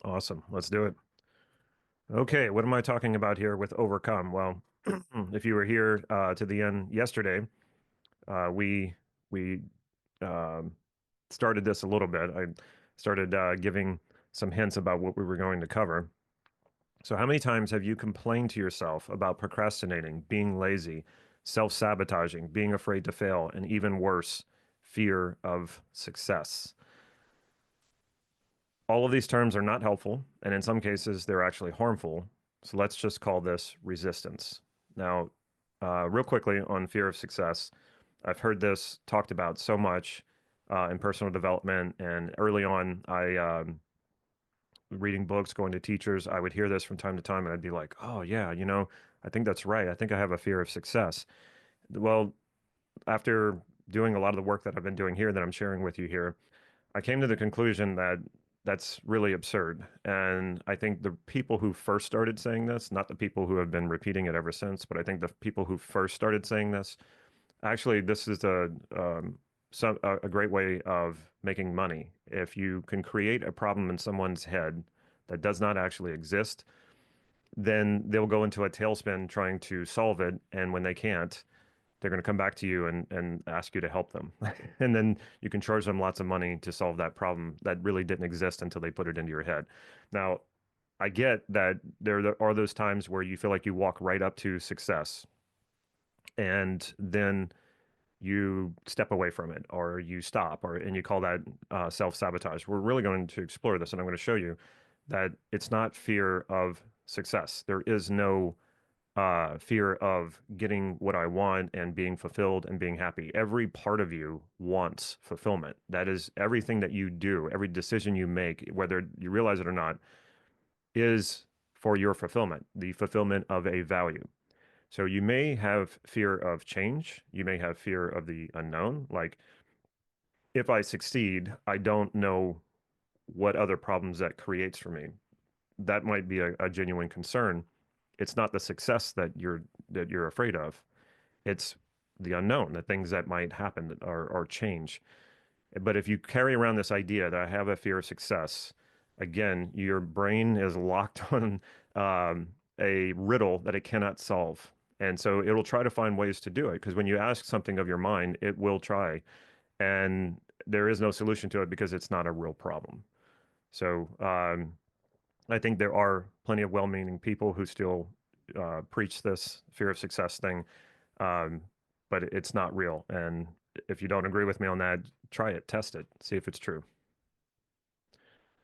Awesome. Let's do it. Okay, what am I talking about here with overcome? Well, if you were here to the end yesterday, we um, started this a little bit. I started giving some hints about what we were going to cover. So, how many times have you complained to yourself about procrastinating, being lazy, self-sabotaging, being afraid to fail, and even worse, fear of success? All of these terms are not helpful, and in some cases, they're actually harmful. So let's just call this resistance. Now, real quickly on fear of success, I've heard this talked about so much in personal development, and early on, reading books, going to teachers, I would hear this from time to time, and I'd be like, "Oh yeah, I think that's right. I think I have a fear of success." Well, after doing a lot of the work that I've been doing here, that I'm sharing with you here, I came to the conclusion that that's really absurd. And I think the people who first started saying this, not the people who have been repeating it ever since, but I think the people who first started saying this, actually, this is a great way of making money. If you can create a problem in someone's head that does not actually exist, then they'll go into a tailspin trying to solve it. And when they can't, they're going to come back to you and ask you to help them. And then you can charge them lots of money to solve that problem that really didn't exist until they put it into your head. Now, I get that there are those times where you feel like you walk right up to success and then you step away from it or you stop and you call that self-sabotage. We're really going to explore this and I'm going to show you that it's not fear of success. There is no fear of getting what I want and being fulfilled and being happy. Every part of you wants fulfillment. That is everything that you do, every decision you make, whether you realize it or not, is for your fulfillment, the fulfillment of a value. So you may have fear of change. You may have fear of the unknown. Like if I succeed, I don't know what other problems that creates for me. That might be a genuine concern. It's not the success that you're afraid of. It's the unknown, the things that might happen or change. But if you carry around this idea that I have a fear of success, again, your brain is locked on a riddle that it cannot solve. And so it'll try to find ways to do it because when you ask something of your mind, it will try. And there is no solution to it because it's not a real problem. So I think there are plenty of well-meaning people who still preach this fear of success thing, um, but it's not real. And if you don't agree with me on that, try it, test it, see if it's true.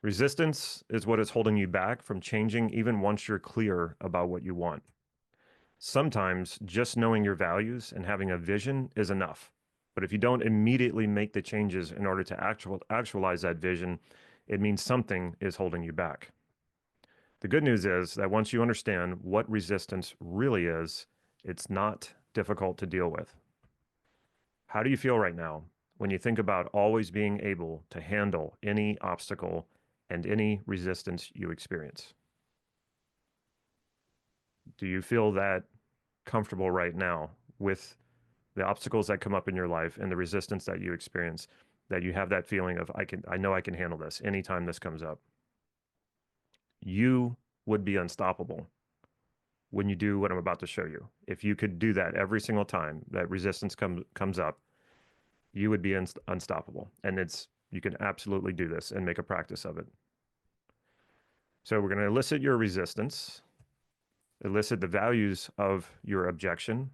Resistance is what is holding you back from changing even once you're clear about what you want. Sometimes just knowing your values and having a vision is enough. But if you don't immediately make the changes in order to actualize that vision, it means something is holding you back. The good news is that once you understand what resistance really is, it's not difficult to deal with. How do you feel right now when you think about always being able to handle any obstacle and any resistance you experience? Do you feel that comfortable right now with the obstacles that come up in your life and the resistance that you experience, that you have that feeling of, I know I can handle this anytime this comes up? You would be unstoppable when you do what I'm about to show you. If you could do that every single time that resistance comes up, you would be unstoppable. And you can absolutely do this and make a practice of it. So we're going to elicit your resistance, elicit the values of your objection,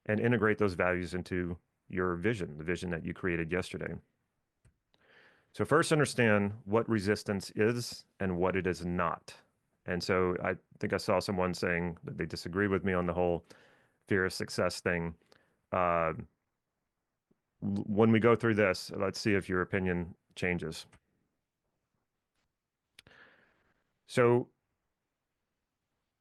and integrate those values into your vision, the vision that you created yesterday. So first understand what resistance is and what it is not. And so I think I saw someone saying that they disagree with me on the whole fear of success thing. Uh, when we go through this, let's see if your opinion changes. So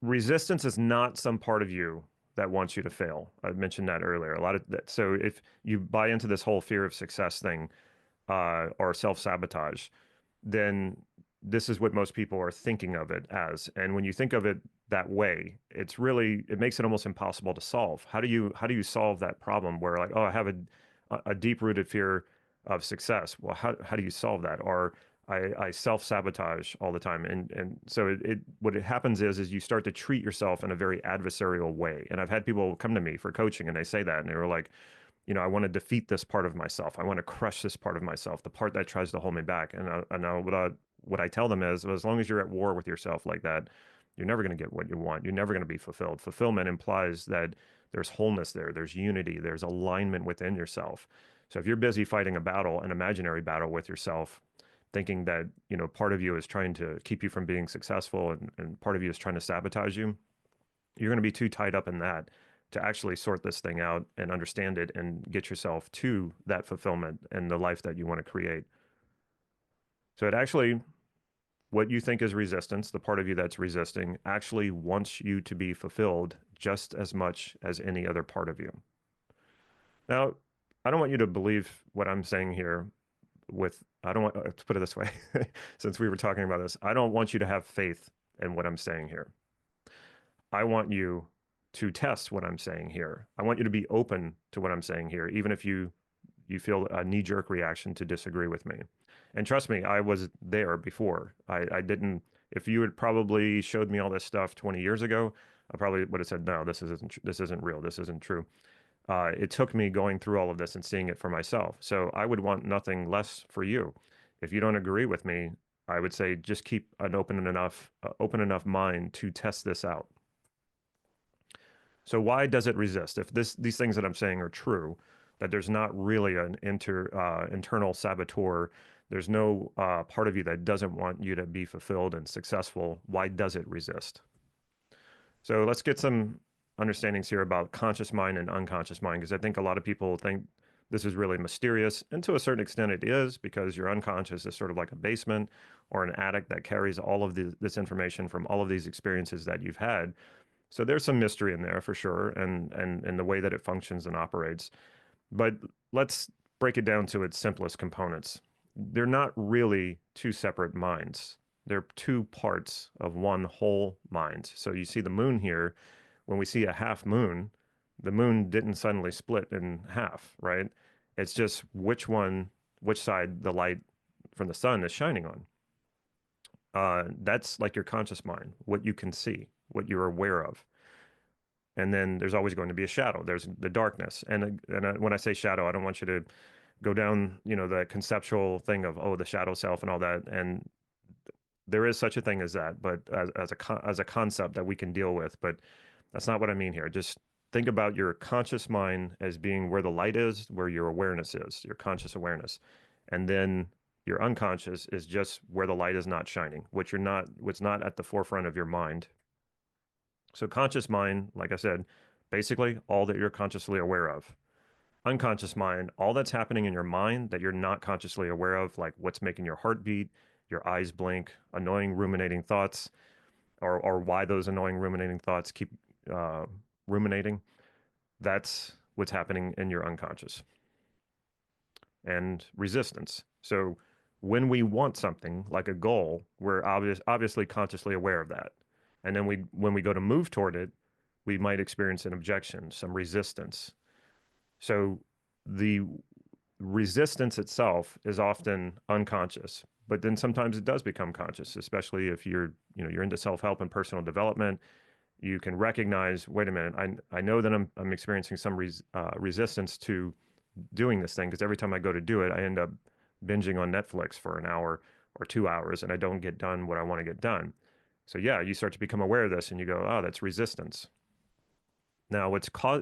resistance is not some part of you that wants you to fail. I mentioned that earlier. A lot of that. So if you buy into this whole fear of success thing, or self-sabotage, then this is what most people are thinking of it as. And when you think of it that way, it makes it almost impossible to solve. How do you solve that problem where like, oh, I have a deep-rooted fear of success. Well, how do you solve that? Or I self-sabotage all the time. And so what it happens is you start to treat yourself in a very adversarial way. And I've had people come to me for coaching and they say that and they were like, I want to defeat this part of myself. I want to crush this part of myself, the part that tries to hold me back. And what I tell them is, as long as you're at war with yourself like that, you're never going to get what you want. You're never going to be fulfilled. Fulfillment implies that there's wholeness there, there's unity, there's alignment within yourself. So if you're busy fighting a battle, an imaginary battle with yourself, thinking that, part of you is trying to keep you from being successful and part of you is trying to sabotage you, you're going to be too tied up in that to actually sort this thing out and understand it and get yourself to that fulfillment and the life that you want to create. So it actually, what you think is resistance, the part of you that's resisting, actually wants you to be fulfilled just as much as any other part of you. Now, I don't want you to believe what I'm saying here I don't want to put it this way, since we were talking about this, I don't want you to have faith in what I'm saying here. I want you to test what I'm saying here. I want you to be open to what I'm saying here, even if you feel a knee-jerk reaction to disagree with me. And trust me, I was there before. I didn't, if you had probably showed me all this stuff 20 years ago, I probably would have said, no, this isn't real. This isn't true. It took me going through all of this and seeing it for myself. So I would want nothing less for you. If you don't agree with me, I would say just keep an open enough mind to test this out. So why does it resist? If these things that I'm saying are true, that there's not really an internal saboteur, there's no part of you that doesn't want you to be fulfilled and successful, why does it resist? So let's get some understandings here about conscious mind and unconscious mind, because I think a lot of people think this is really mysterious. And to a certain extent it is, because your unconscious is sort of like a basement or an attic that carries all of this information from all of these experiences that you've had. So there's some mystery in there for sure, and the way that it functions and operates. But let's break it down to its simplest components. They're not really two separate minds. They're two parts of one whole mind. So you see the moon here. When we see a half moon, the moon didn't suddenly split in half, right? It's just which side the light from the sun is shining on. That's like your conscious mind, what you can see, what you're aware of. And then there's always going to be a shadow. There's the darkness. And when I say shadow, I don't want you to go down, the conceptual thing of, oh, the shadow self and all that. And there is such a thing as that, but as a concept that we can deal with. But that's not what I mean here. Just think about your conscious mind as being where the light is, where your awareness is, your conscious awareness. And then your unconscious is just where the light is not shining, what's not at the forefront of your mind. So conscious mind, like I said, basically all that you're consciously aware of. Unconscious mind, all that's happening in your mind that you're not consciously aware of, like what's making your heart beat, your eyes blink, annoying ruminating thoughts, or why those annoying ruminating thoughts keep ruminating. That's what's happening in your unconscious. And resistance. So when we want something like a goal, we're obviously consciously aware of that. And then when we go to move toward it, we might experience an objection, some resistance. So the resistance itself is often unconscious, but then sometimes it does become conscious, especially if you're into self-help and personal development. You can recognize, wait a minute, I know that I'm experiencing some resistance to doing this thing, because every time I go to do it, I end up binging on Netflix for an hour or 2 hours, and I don't get done what I want to get done. So yeah, you start to become aware of this and you go, oh, that's resistance. Now,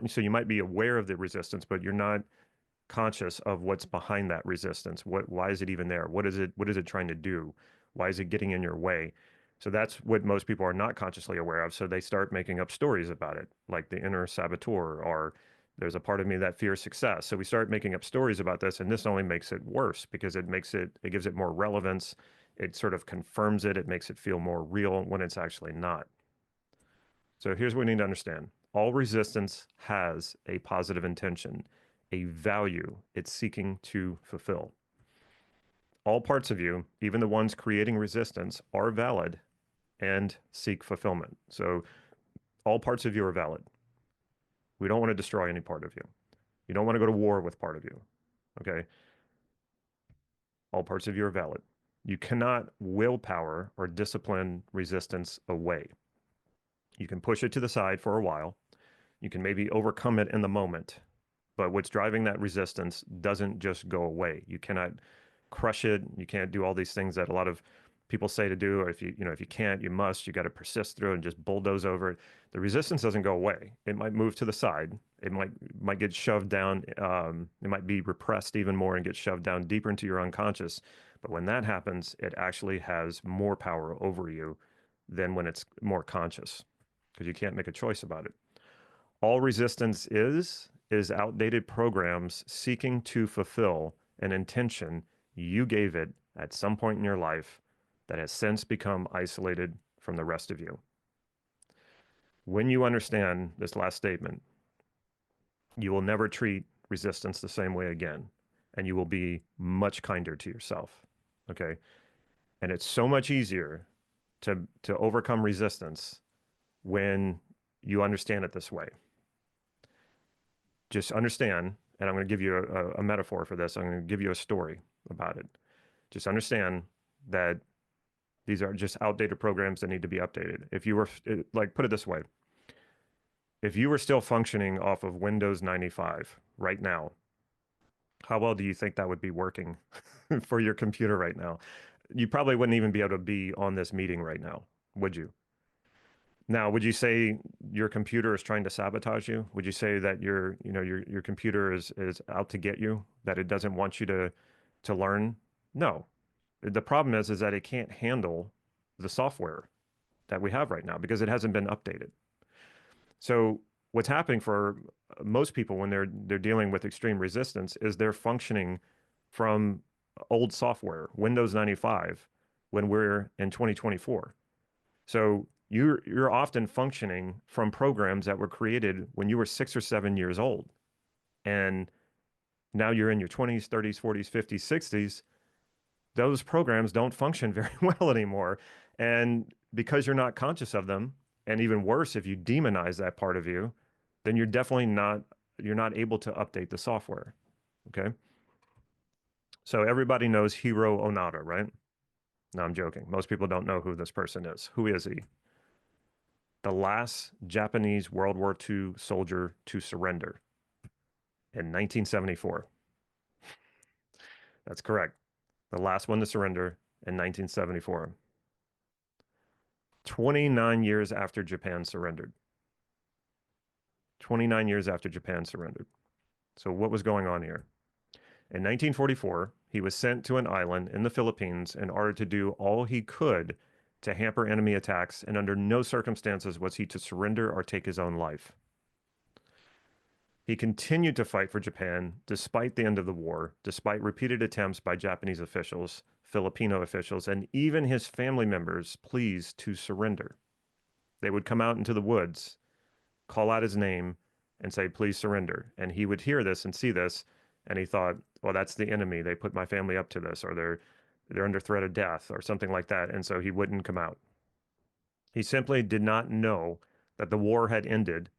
so you might be aware of the resistance, but you're not conscious of what's behind that resistance. Why is it even there? What is it trying to do? Why is it getting in your way? So that's what most people are not consciously aware of. So they start making up stories about it, like the inner saboteur, or there's a part of me that fears success. So we start making up stories about this, and this only makes it worse, because it gives it more relevance. It sort of confirms it. It makes it feel more real when it's actually not. So here's what we need to understand. All resistance has a positive intention, a value it's seeking to fulfill. All parts of you, even the ones creating resistance, are valid and seek fulfillment. So all parts of you are valid. We don't want to destroy any part of you. You don't want to go to war with part of you. Okay? All parts of you are valid. You cannot willpower or discipline resistance away. You can push it to the side for a while. You can maybe overcome it in the moment, but what's driving that resistance doesn't just go away. You cannot crush it. You can't do all these things that a lot of people say to do, or if you can't, you must. You got to persist through it and just bulldoze over it. The resistance doesn't go away. It might move to the side. It might get shoved down. It might be repressed even more and get shoved down deeper into your unconscious. But when that happens, it actually has more power over you than when it's more conscious, because you can't make a choice about it. All resistance is outdated programs seeking to fulfill an intention you gave it at some point in your life that has since become isolated from the rest of you. When you understand this last statement, you will never treat resistance the same way again, and you will be much kinder to yourself. Okay? And it's so much easier to overcome resistance when you understand it this way. Just understand, and I'm going to give you a metaphor for this. I'm going to give you a story about it. Just understand that these are just outdated programs that need to be updated. If you were, like, put it this way, if you were still functioning off of Windows 95 right now, how well do you think that would be working for your computer right now? You probably wouldn't even be able to be on this meeting right now, would you? Now, would you say your computer is trying to sabotage you? Would you say that your computer is out to get you, that it doesn't want you to learn? No. The problem is that it can't handle the software that we have right now because it hasn't been updated. So what's happening for most people when they're dealing with extreme resistance is they're functioning from old software, Windows 95, when we're in 2024. So you're often functioning from programs that were created when you were 6 or 7 years old. And now you're in your 20s, 30s, 40s, 50s, 60s. Those programs don't function very well anymore. And because you're not conscious of them, and even worse, if you demonize that part of you, then you're not able to update the software. Okay. So everybody knows Hiro Onoda, right? No, I'm joking. Most people don't know who this person is. Who is he? The last Japanese World War II soldier to surrender in 1974. That's correct. The last one to surrender in 1974. 29 years after Japan surrendered. 29 years after Japan surrendered. So what was going on here? In 1944, he was sent to an island in the Philippines in order to do all he could to hamper enemy attacks, and under no circumstances was he to surrender or take his own life. He continued to fight for Japan despite the end of the war, despite repeated attempts by Japanese officials, Filipino officials, and even his family members' pleas to surrender. They would come out into the woods, call out his name, and say, please surrender. And he would hear this and see this, and he thought, well, that's the enemy. They put my family up to this, or they're under threat of death, or something like that. And so he wouldn't come out. He simply did not know that the war had ended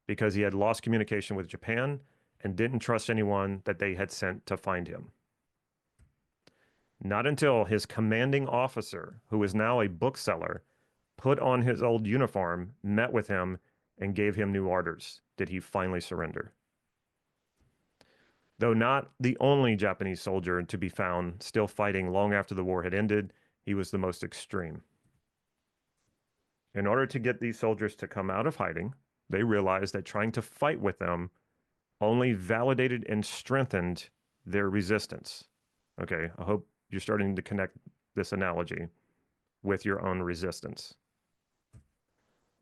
because he had lost communication with Japan and didn't trust anyone that they had sent to find him. Not until his commanding officer, who is now a bookseller, put on his old uniform, met with him, and gave him new orders did he finally surrender. Though not the only Japanese soldier to be found still fighting long after the war had ended, he was the most extreme. In order to get these soldiers to come out of hiding, they realized that trying to fight with them only validated and strengthened their resistance. Okay, I hope you're starting to connect this analogy with your own resistance.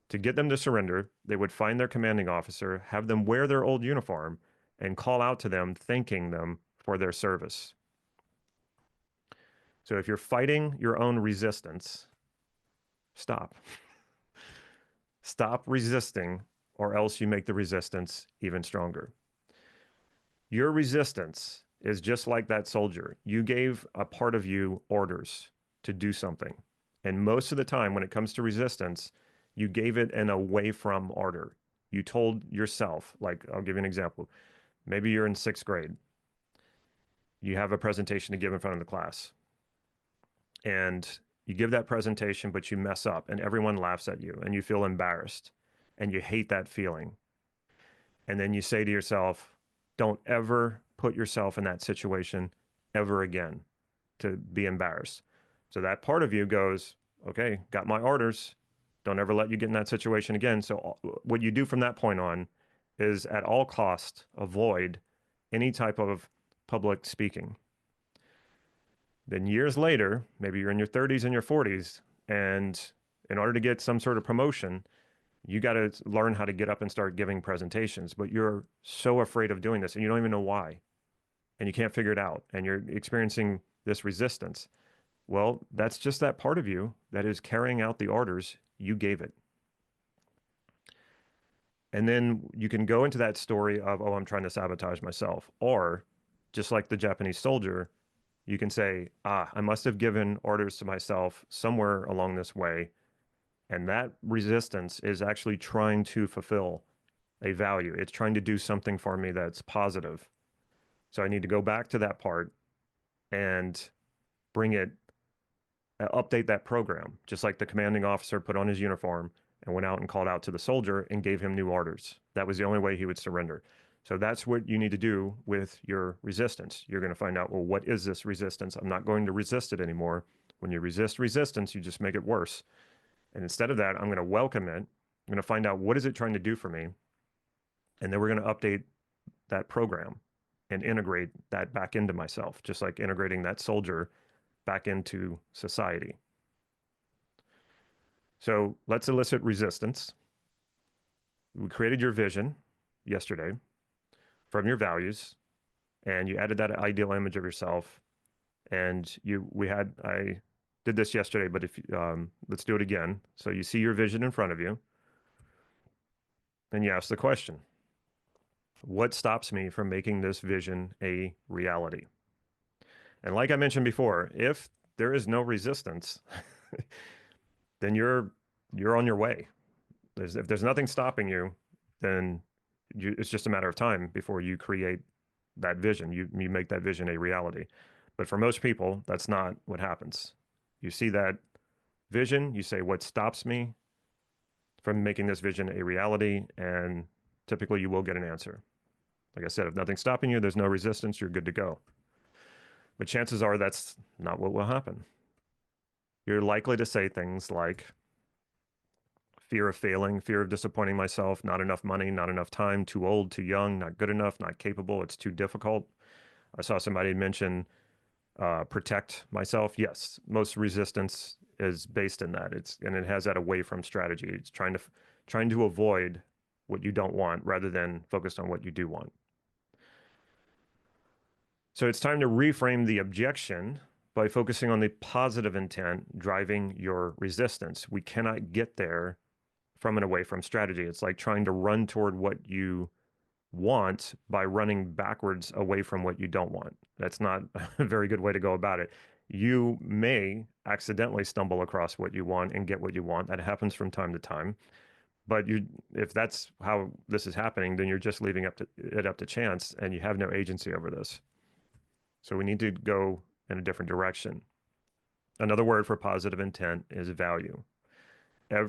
To get them to surrender, they would find their commanding officer, have them wear their old uniform, and call out to them, thanking them for their service. So if you're fighting your own resistance, stop. Stop resisting, or else you make the resistance even stronger. Your resistance is just like that soldier. You gave a part of you orders to do something. And most of the time, when it comes to resistance, you gave it an away from order. You told yourself, like, I'll give you an example. Maybe you're in 6th grade. You have a presentation to give in front of the class. and you give that presentation, but you mess up and everyone laughs at you and you feel embarrassed and you hate that feeling. And then you say to yourself, don't ever put yourself in that situation ever again to be embarrassed. So that part of you goes, okay, got my orders. Don't ever let you get in that situation again. So what you do from that point on is at all cost avoid any type of public speaking. Then years later, maybe you're in your 30s and your 40s, and in order to get some sort of promotion, you got to learn how to get up and start giving presentations. But you're so afraid of doing this and you don't even know why. And you can't figure it out. And you're experiencing this resistance. Well, that's just that part of you that is carrying out the orders you gave it. And then you can go into that story of, oh, I'm trying to sabotage myself. Or just like the Japanese soldier, you can say, I must have given orders to myself somewhere along this way. And that resistance is actually trying to fulfill a value. It's trying to do something for me that's positive. So I need to go back to that part and bring it, update that program, just like the commanding officer put on his uniform and went out and called out to the soldier and gave him new orders. That was the only way he would surrender. So that's what you need to do with your resistance. You're going to find out, well, what is this resistance? I'm not going to resist it anymore. When you resist resistance, you just make it worse. And instead of that, I'm going to welcome it. I'm going to find out what is it trying to do for me. And then we're going to update that program and integrate that back into myself, just like integrating that soldier back into society. So let's elicit resistance. We created your vision yesterday from your values, and you added that ideal image of yourself. And I did this yesterday, but if let's do it again. So you see your vision in front of you, and you ask the question, what stops me from making this vision a reality? And like I mentioned before, if there is no resistance, then you're on your way. If there's nothing stopping you, then it's just a matter of time before you create that vision. You make that vision a reality. But for most people, that's not what happens. You see that vision, you say, what stops me from making this vision a reality? And typically you will get an answer. Like I said, if nothing's stopping you, there's no resistance, you're good to go. But chances are that's not what will happen. You're likely to say things like fear of failing, fear of disappointing myself, not enough money, not enough time, too old, too young, not good enough, not capable, it's too difficult. I saw somebody mention protect myself. Yes, most resistance is based in that. And it has that away from strategy. It's trying to avoid what you don't want rather than focused on what you do want. So it's time to reframe the objection by focusing on the positive intent driving your resistance. We cannot get there from an away from strategy. It's like trying to run toward what you want by running backwards away from what you don't want. That's not a very good way to go about it. You may accidentally stumble across what you want and get what you want. That happens from time to time. But if that's how this is happening, then you're just leaving it up to chance and you have no agency over this. So we need to go in a different direction. Another word for positive intent is value.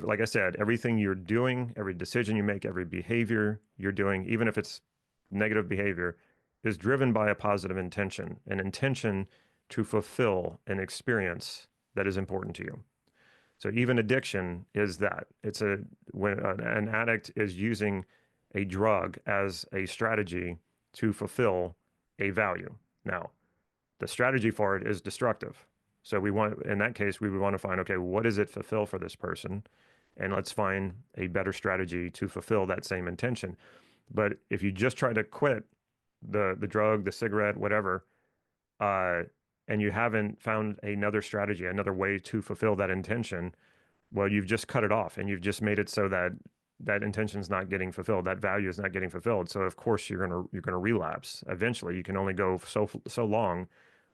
Like I said, everything you're doing, every decision you make, every behavior you're doing, even if it's negative behavior, is driven by a positive intention, an intention to fulfill an experience that is important to you. So even addiction is that. When an addict is using a drug as a strategy to fulfill a value. Now, the strategy for it is destructive. So in that case, we would want to find, okay, what does it fulfill for this person? And let's find a better strategy to fulfill that same intention. But if you just try to quit the drug, the cigarette, whatever, uh, and you haven't found another strategy, another way to fulfill that intention, well, you've just cut it off and you've just made it so that that intention is not getting fulfilled, that value is not getting fulfilled. So of course you're gonna relapse. Eventually, you can only go so long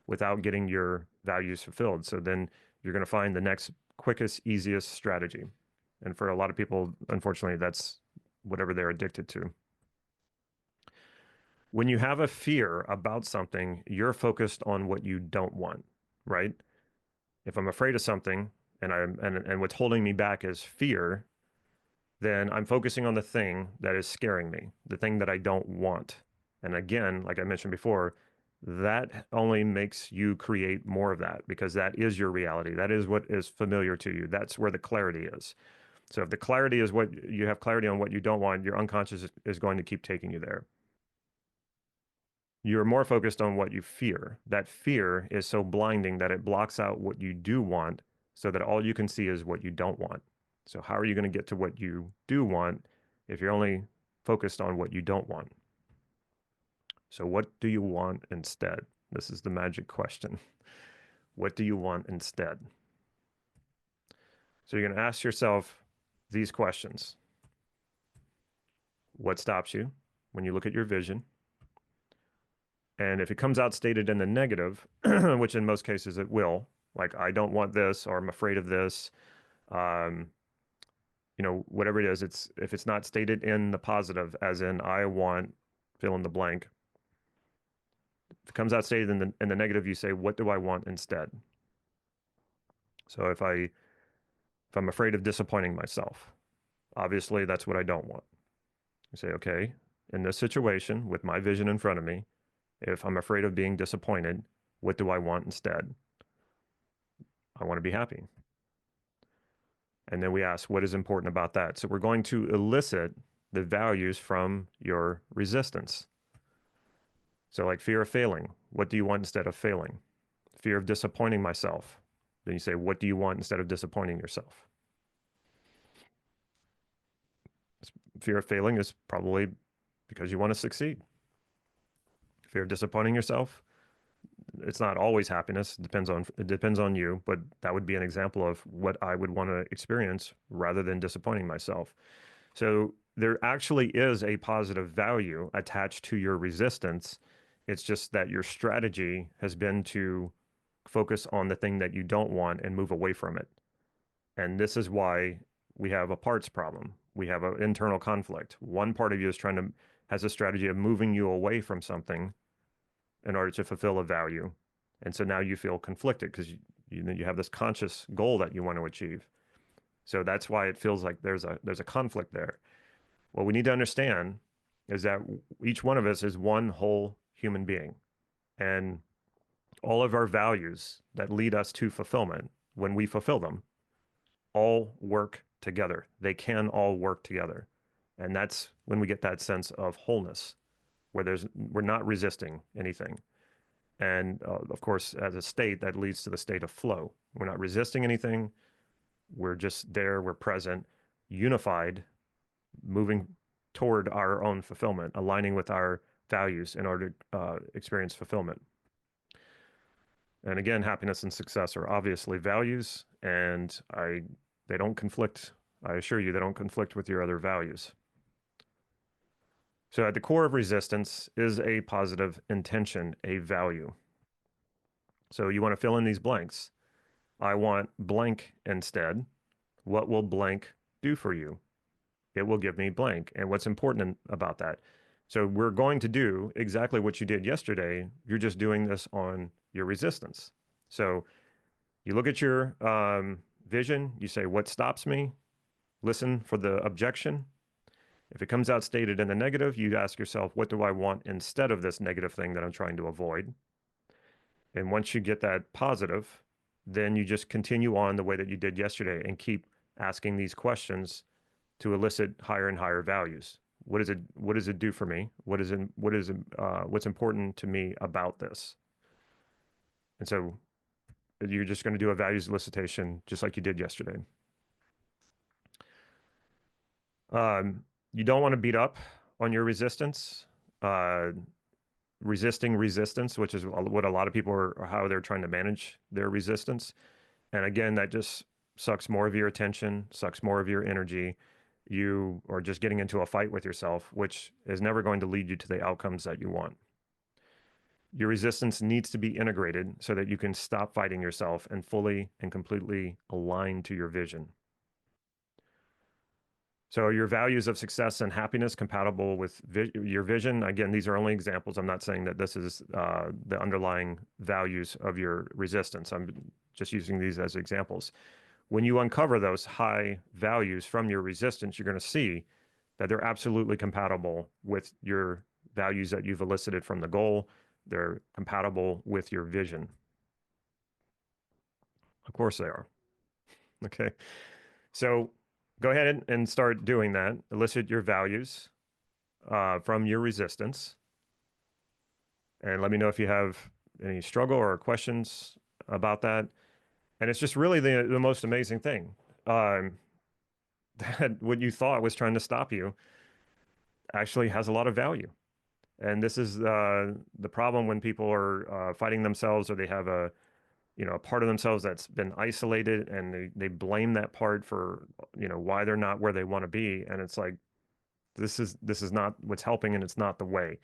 without getting your values fulfilled. So then you're gonna find the next quickest, easiest strategy. And for a lot of people, unfortunately, that's whatever they're addicted to. When you have a fear about something, you're focused on what you don't want, right? If I'm afraid of something and what's holding me back is fear, then I'm focusing on the thing that is scaring me, the thing that I don't want. And again, like I mentioned before, that only makes you create more of that because that is your reality. That is what is familiar to you. That's where the clarity is. So if the clarity is what you have clarity on what you don't want, your unconscious is going to keep taking you there. You're more focused on what you fear. That fear is so blinding that it blocks out what you do want so that all you can see is what you don't want. So how are you going to get to what you do want if you're only focused on what you don't want? So what do you want instead? This is the magic question. What do you want instead? So you're going to ask yourself these questions. What stops you when you look at your vision? And if it comes out stated in the negative, which in most cases it will, like I don't want this or I'm afraid of this, um, whatever it is, if it's not stated in the positive, as in I want fill in the blank, if it comes out stated in the negative, you say, what do I want instead? So if I'm afraid of disappointing myself, obviously that's what I don't want. You say, okay, in this situation with my vision in front of me, if I'm afraid of being disappointed, what do I want instead? I want to be happy. And then we ask, what is important about that? So we're going to elicit the values from your resistance. So like fear of failing, what do you want instead of failing? Fear of disappointing myself. Then you say, what do you want instead of disappointing yourself? Fear of failing is probably because you want to succeed. Fear of disappointing yourself, it's not always happiness. It depends on you, but that would be an example of what I would want to experience rather than disappointing myself. So there actually is a positive value attached to your resistance. It's just that your strategy has been to focus on the thing that you don't want and move away from it. And this is why we have a parts problem. We have an internal conflict. One part of you has a strategy of moving you away from something in order to fulfill a value. And so now you feel conflicted because you have this conscious goal that you want to achieve. So that's why it feels like there's a conflict there. What we need to understand is that each one of us is one whole human being. And all of our values that lead us to fulfillment, when we fulfill them, all work together. They can all work together. And that's when we get that sense of wholeness, where we're not resisting anything. And of course, as a state, that leads to the state of flow. We're not resisting anything. We're just there. We're present, unified, moving toward our own fulfillment, aligning with our values in order to experience fulfillment. And again, happiness and success are obviously values, and they don't conflict. I assure you, they don't conflict with your other values. So at the core of resistance is a positive intention, a value. So you want to fill in these blanks. I want blank instead. What will blank do for you? It will give me blank. And what's important about that? So we're going to do exactly what you did yesterday. You're just doing this on your resistance. So you look at your vision, you say, what stops me? Listen for the objection. If it comes out stated in the negative, you ask yourself, what do I want instead of this negative thing that I'm trying to avoid? And once you get that positive, then you just continue on the way that you did yesterday and keep asking these questions to elicit higher and higher values. What does it do for me? What's important to me about this? And so you're just going to do a values elicitation just like you did yesterday. You don't want to beat up on your resistance. Resisting resistance, which is what a lot of people are, or how they're trying to manage their resistance. And again, that just sucks more of your attention, sucks more of your energy. You are just getting into a fight with yourself, which is never going to lead you to the outcomes that you want. Your resistance needs to be integrated so that you can stop fighting yourself and fully and completely align to your vision. So your values of success and happiness compatible with your vision. Again, these are only examples. I'm not saying that this is the underlying values of your resistance. I'm just using these as examples. When you uncover those high values from your resistance, you're going to see that they're absolutely compatible with your values that you've elicited from the goal. They're compatible with your vision. Of course they are. Okay. So go ahead and start doing that. Elicit your values from your resistance. And let me know if you have any struggle or questions about that. And it's just really the most amazing thing. That what you thought was trying to stop you actually has a lot of value. And this is the problem when people are fighting themselves, or they have a part of themselves that's been isolated, and they blame that part for, why they're not where they want to be. And it's like, this is not what's helping, and it's not the way.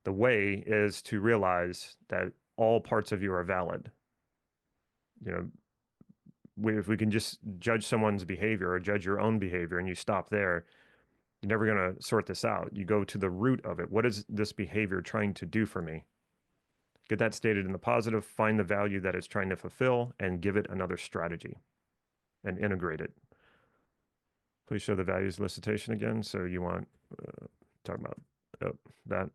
The way is to realize that all parts of you are valid. You know, if we can just judge someone's behavior or judge your own behavior, and you stop there, you're never going to sort this out. You go to the root of it. What is this behavior trying to do for me? Get that stated in the positive, find the value that it's trying to fulfill, and give it another strategy and integrate it. Please show the values elicitation again. So you want talk about that.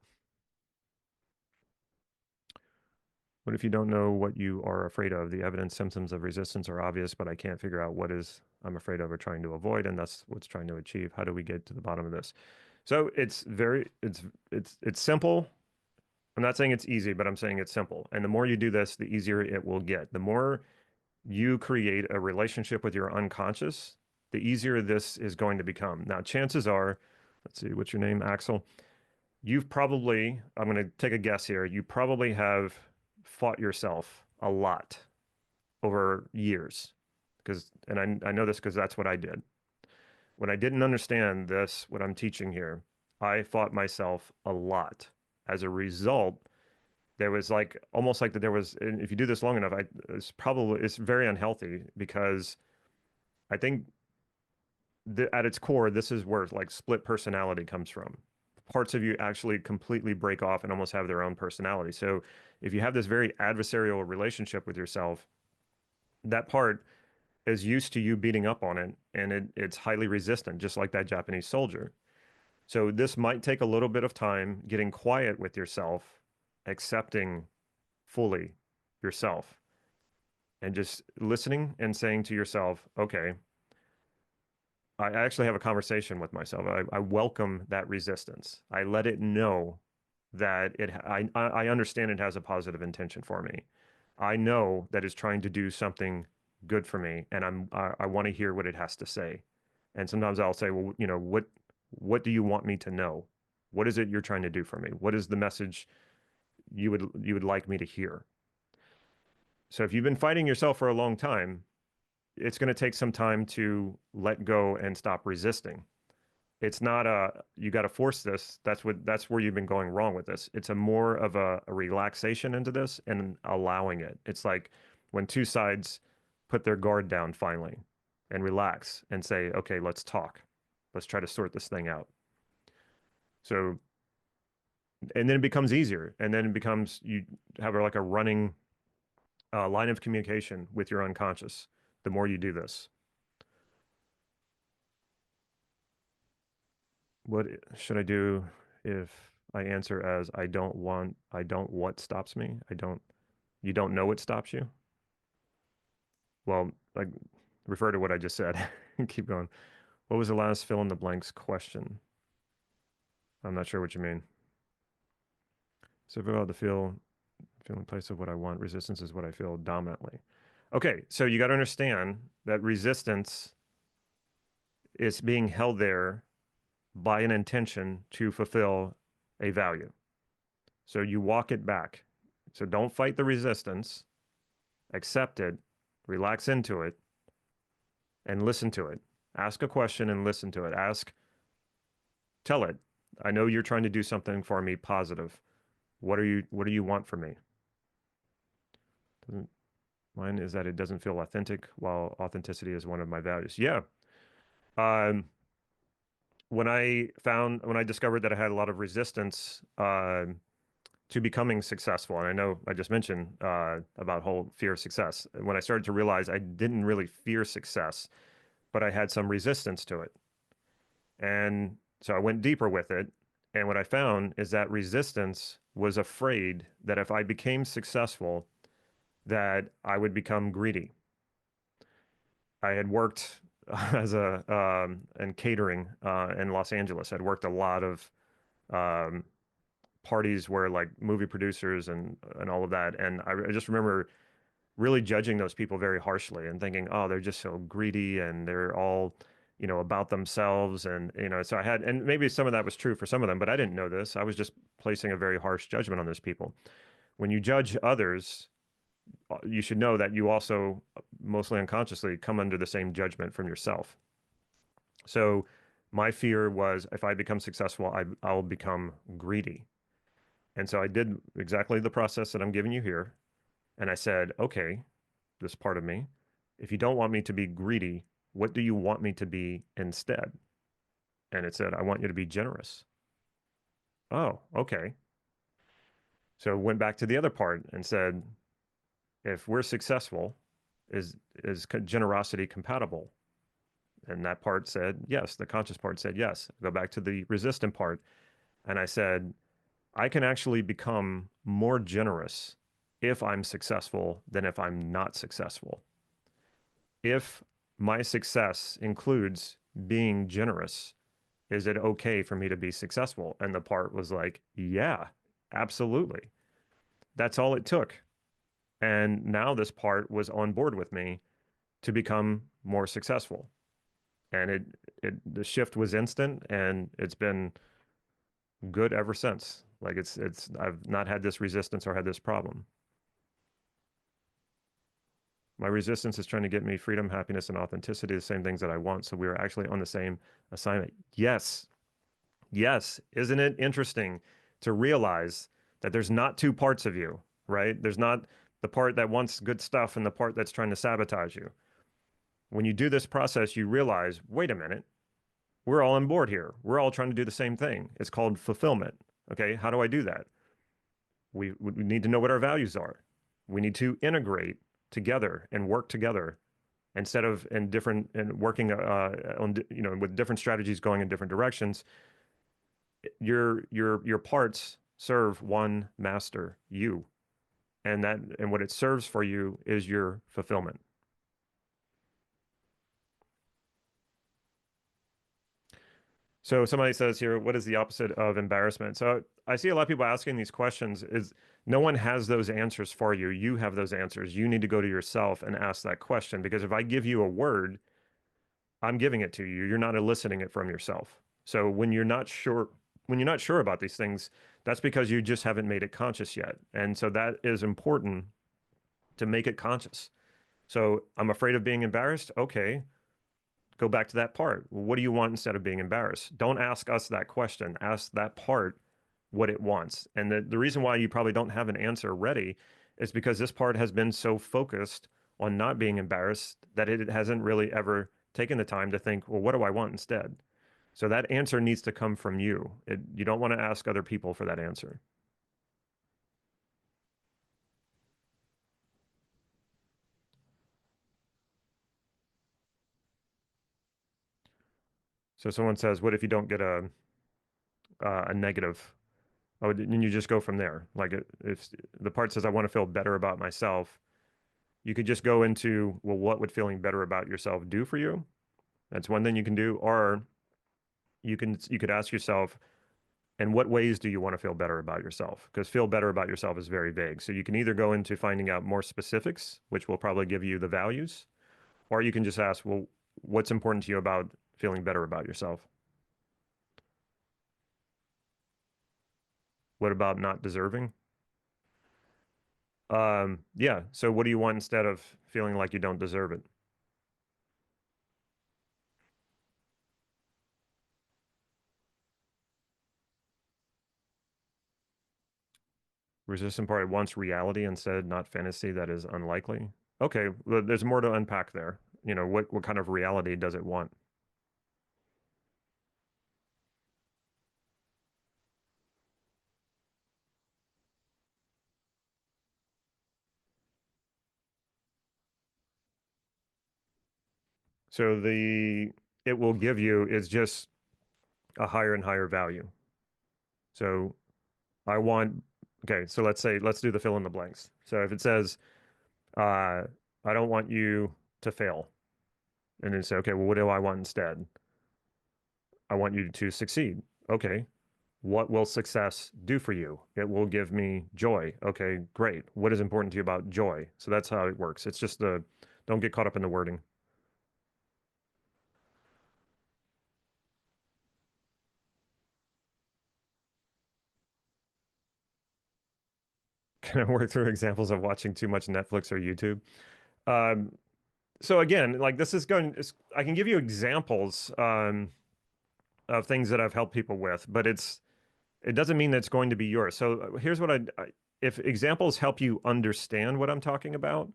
What if you don't know what you are afraid of? The evidence, symptoms of resistance are obvious, but I can't figure out what is I'm afraid of or trying to avoid, and that's what's trying to achieve. How do we get to the bottom of this? So it's simple. I'm not saying it's easy, but I'm saying it's simple. And the more you do this, the easier it will get. The more you create a relationship with your unconscious, the easier this is going to become. Now, chances are, let's see, what's your name, Axel? You've probably, I'm going to take a guess here, you probably have fought yourself a lot over years. And I know this because that's what I did. When I didn't understand this, what I'm teaching here, I fought myself a lot. As a result, there was like almost like that there was, and if you do this long enough, it's very unhealthy, because I think at its core, this is where like split personality comes from. Parts of you actually completely break off and almost have their own personality. So if you have this very adversarial relationship with yourself, that part is used to you beating up on it, and it's highly resistant, just like that Japanese soldier. So this might take a little bit of time getting quiet with yourself, accepting fully yourself, and just listening and saying to yourself, okay, I actually have a conversation with myself. I welcome that resistance. I let it know that I understand it has a positive intention for me. I know that it's trying to do something good for me, and I want to hear what it has to say. And sometimes I'll say, well, what do you want me to know? What is it you're trying to do for me? What is the message you would like me to hear? So if you've been fighting yourself for a long time, it's going to take some time to let go and stop resisting. It's not you got to force this. That's where you've been going wrong with this. It's a more of a relaxation into this and allowing it. It's like when two sides put their guard down finally and relax and say, okay, let's talk. Let's try to sort this thing out. So, and then it becomes easier. And then it becomes, you have like a running line of communication with your unconscious the more you do this. What should I do if I answer as I don't what stops me? You don't know what stops you? Well, like, refer to what I just said. Keep going. What was the last fill in the blanks question? I'm not sure what you mean. So about the feel in place of what I want. Resistance is what I feel dominantly. Okay, so you got to understand that resistance is being held there by an intention to fulfill a value. So you walk it back. So don't fight the resistance, accept it, relax into it, and listen to it. Ask a question and listen to it. Tell it, I know you're trying to do something for me positive. What do you want from me? Mine is that it doesn't feel authentic, while authenticity is one of my values. Yeah. Um, when I discovered that I had a lot of resistance to becoming successful. And I know I just mentioned about whole fear of success. When I started to realize I didn't really fear success, but I had some resistance to it. And so I went deeper with it. And what I found is that resistance was afraid that if I became successful, that I would become greedy. I had worked as a in catering in Los Angeles. I'd worked a lot of um, parties where like movie producers and all of that. And I just remember really judging those people very harshly and thinking, oh, they're just so greedy and they're all, about themselves. And, so I had, and maybe some of that was true for some of them, but I didn't know this. I was just placing a very harsh judgment on those people. When you judge others, you should know that you also, mostly unconsciously, come under the same judgment from yourself. So my fear was if I become successful, I'll become greedy. And so I did exactly the process that I'm giving you here. And I said, okay, this part of me, if you don't want me to be greedy, what do you want me to be instead? And it said, I want you to be generous. Oh, okay. So went back to the other part and said, if we're successful, is generosity compatible? And that part said yes. The conscious part said yes. Go back to the resistant part. And I said, I can actually become more generous if I'm successful than if I'm not successful. If my success includes being generous, is it okay for me to be successful? And the part was like, yeah, absolutely. That's all it took. And now this part was on board with me to become more successful. And the shift was instant and it's been good ever since. Like I've not had this resistance or had this problem. My resistance is trying to get me freedom, happiness, and authenticity, the same things that I want. So we are actually on the same assignment. Yes. Yes. Isn't it interesting to realize that there's not two parts of you, right? There's not the part that wants good stuff and the part that's trying to sabotage you. When you do this process, you realize, wait a minute, we're all on board here. We're all trying to do the same thing. It's called fulfillment. Okay. How do I do that? We need to know what our values are. We need to integrate together and work together instead of in different and working on with different strategies going in different directions. Your parts serve one master, you, and what it serves for you is your fulfillment. So somebody says here, what is the opposite of embarrassment? So I see a lot of people asking these questions is no one has those answers for you. You have those answers. You need to go to yourself and ask that question because if I give you a word, I'm giving it to you. You're not eliciting it from yourself. So when you're not sure about these things, that's because you just haven't made it conscious yet. And so that is important to make it conscious. So I'm afraid of being embarrassed. Okay, go back to that part. Well, what do you want instead of being embarrassed? Don't ask us that question. Ask that part what it wants. And the reason why you probably don't have an answer ready is because this part has been so focused on not being embarrassed that it hasn't really ever taken the time to think, well, what do I want instead? So that answer needs to come from you. You don't want to ask other people for that answer. So someone says, what if you don't get a negative? Oh, then you just go from there. Like if the part says, I want to feel better about myself, you could just go into, well, what would feeling better about yourself do for you? That's one thing you can do. Or you could ask yourself, in what ways do you want to feel better about yourself? Because feel better about yourself is very vague. So you can either go into finding out more specifics, which will probably give you the values, or you can just ask, well, what's important to you about feeling better about yourself? What about not deserving? Yeah. So what do you want instead of feeling like you don't deserve it? Resistant party wants reality instead, not fantasy that is unlikely. Okay, well, there's more to unpack there. What kind of reality does it want? So it will give you is just a higher and higher value. So I want, okay, so let's do the fill in the blanks. So if it says, uh, I don't want you to fail, and then say, okay, well, what do I want instead? I want you to succeed. Okay, what will success do for you? It will give me joy. Okay, great. What is important to you about joy? So that's how it works. It's just don't get caught up in the wording. Can I work through examples of watching too much Netflix or YouTube? Um, so again, like this is going, I can give you examples of things that I've helped people with, but it doesn't mean that it's going to be yours. So here's what if examples help you understand what I'm talking about,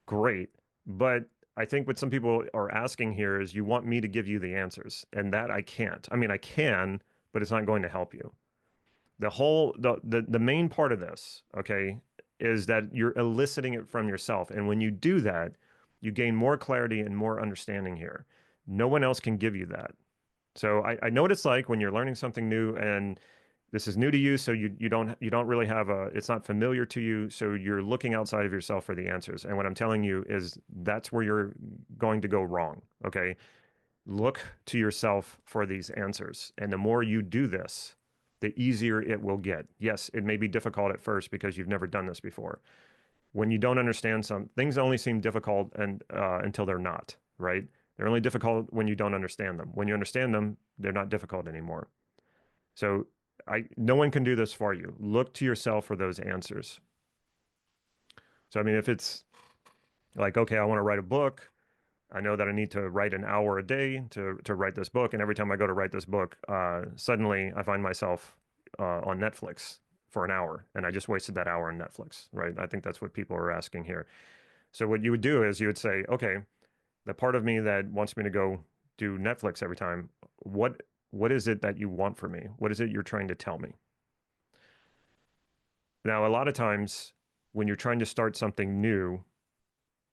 great. But I think what some people are asking here is you want me to give you the answers, and that I can't. I mean, I can, but it's not going to help you. The main part of this, okay, is that you're eliciting it from yourself. And when you do that, you gain more clarity and more understanding here. No one else can give you that. So I know what it's like when you're learning something new and this is new to you, so you don't really have it's not familiar to you, so you're looking outside of yourself for the answers. And what I'm telling you is that's where you're going to go wrong. Okay. Look to yourself for these answers. And the more you do this, the easier it will get. Yes, it may be difficult at first because you've never done this before. When you don't understand some things only seem difficult until they're not, right? They're only difficult when you don't understand them. When you understand them, they're not difficult anymore. So no one can do this for you. Look to yourself for those answers. So I mean, if it's like, okay, I want to write a book, I know that I need to write an hour a day to write this book, and every time I go to write this book, suddenly I find myself on Netflix for an hour, and I just wasted that hour on Netflix, right? I think that's what people are asking here. So what you would do is you would say, okay, the part of me that wants me to go do Netflix every time, what is it that you want from me? What is it you're trying to tell me? Now, a lot of times when you're trying to start something new,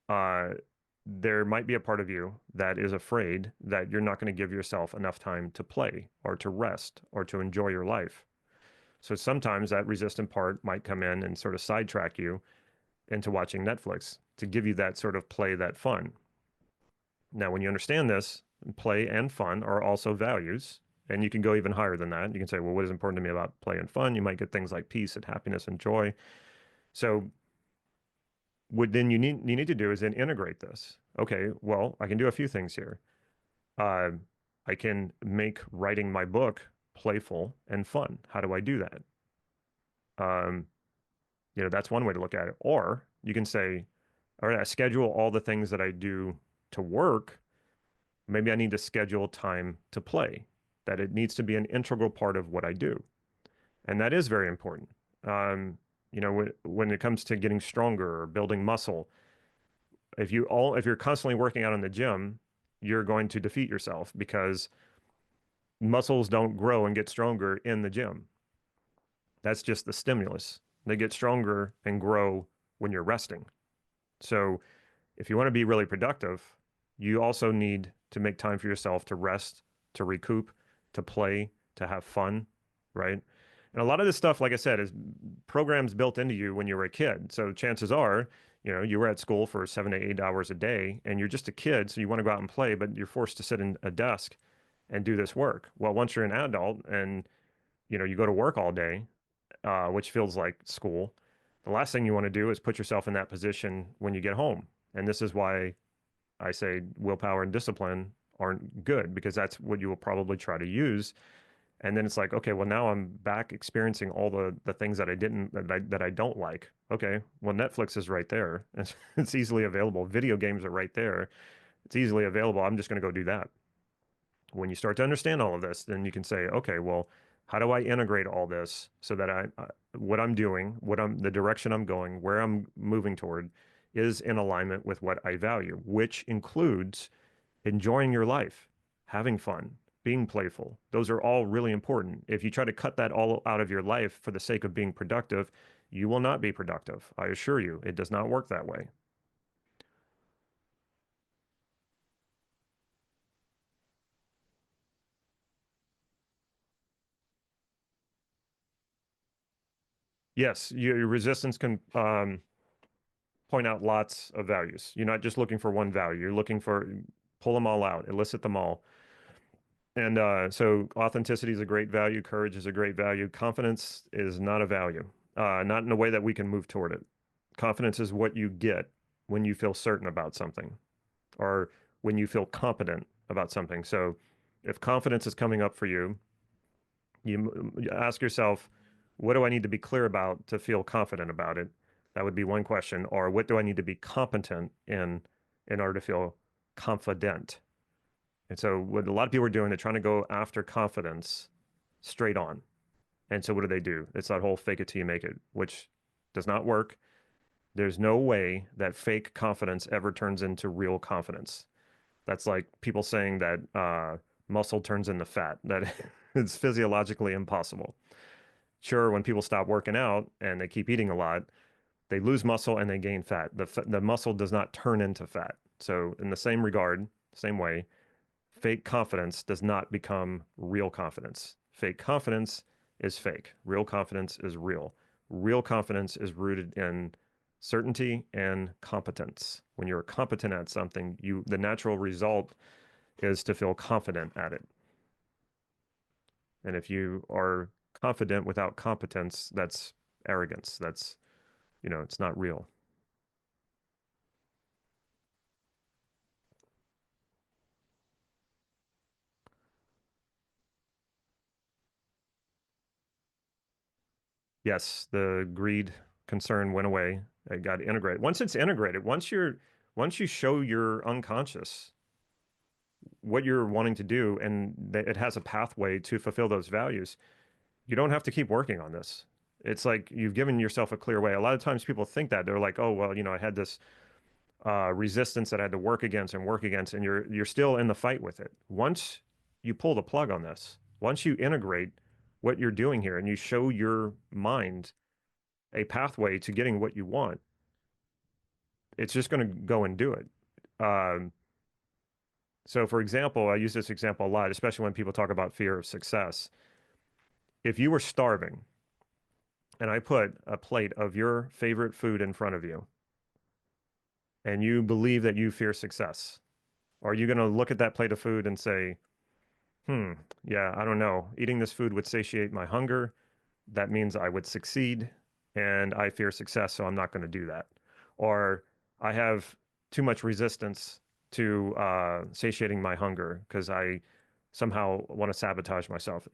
uh, there might be a part of you that is afraid that you're not going to give yourself enough time to play or to rest or to enjoy your life. So sometimes that resistant part might come in and sort of sidetrack you into watching Netflix to give you that sort of play, that fun. Now, when you understand this, play and fun are also values. And you can go even higher than that. You can say, well, what is important to me about play and fun? You might get things like peace and happiness and joy. So what then you need to do is then integrate this. Okay, well, I can do a few things here. Uh, I can make writing my book playful and fun. How do I do that? Um, that's one way to look at it. Or you can say, all right, I schedule all the things that I do to work. Maybe I need to schedule time to play, that it needs to be an integral part of what I do. And that is very important. Um, when it comes to getting stronger or building muscle, if you're constantly working out in the gym, you're going to defeat yourself because muscles don't grow and get stronger in the gym. That's just the stimulus. They get stronger and grow when you're resting. So if you want to be really productive, you also need to make time for yourself to rest, to recoup, to play, to have fun, right? And a lot of this stuff, like I said, is programs built into you when you were a kid. So chances are, you were at school for 7 to 8 hours a day and you're just a kid, so you want to go out and play, but you're forced to sit in a desk and do this work. Well, once you're an adult and, you go to work all day, which feels like school, the last thing you want to do is put yourself in that position when you get home. And this is why I say willpower and discipline aren't good because that's what you will probably try to use. And then it's like, okay, well now I'm back experiencing all the things that I didn't that I don't like. Okay, well Netflix is right there. It's easily available. Video games are right there. It's easily available. I'm just going to go do that. When you start to understand all of this, then you can say, okay, well, how do I integrate all this so that what I'm doing, the direction I'm going, where I'm moving toward is in alignment with what I value, which includes enjoying your life, having fun, being playful. Those are all really important. If you try to cut that all out of your life for the sake of being productive, you will not be productive. I assure you, it does not work that way. Yes, your resistance can point out lots of values. You're not just looking for one value. You're looking for pull them all out, elicit them all. And so authenticity is a great value. Courage is a great value. Confidence is not a value, not in a way that we can move toward it. Confidence is what you get when you feel certain about something or when you feel competent about something. So if confidence is coming up for you, you ask yourself, what do I need to be clear about to feel confident about it? That would be one question. Or what do I need to be competent in order to feel confident? And so what a lot of people are doing, they're trying to go after confidence straight on. And so what do? It's that whole fake it till you make it, which does not work. There's no way that fake confidence ever turns into real confidence. That's like people saying that muscle turns into fat. That it's physiologically impossible. Sure, when people stop working out and they keep eating a lot, they lose muscle and they gain fat. The muscle does not turn into fat. So in the same regard, same way, fake confidence does not become real confidence. Fake confidence is fake. Real confidence is real. Real confidence is rooted in certainty and competence. When you're competent at something, the natural result is to feel confident at it. And if you are confident without competence, that's arrogance. It's not real. Yes, the greed concern went away. It got integrated. Once it's integrated, once you show your unconscious what you're wanting to do and that it has a pathway to fulfill those values, you don't have to keep working on this. It's like you've given yourself a clear way. A lot of times people think that they're like, oh, well, I had this resistance that I had to work against, and you're still in the fight with it. Once you pull the plug on this, once you integrate what you're doing here and you show your mind a pathway to getting what you want, it's just going to go and do it. Um, so, for example, I use this example a lot, especially when people talk about fear of success. If you were starving and I put a plate of your favorite food in front of you and you believe that you fear success, are you going to look at that plate of food and say, yeah, I don't know. Eating this food would satiate my hunger. That means I would succeed, and I fear success, so I'm not going to do that. Or I have too much resistance to satiating my hunger because I somehow want to sabotage myself.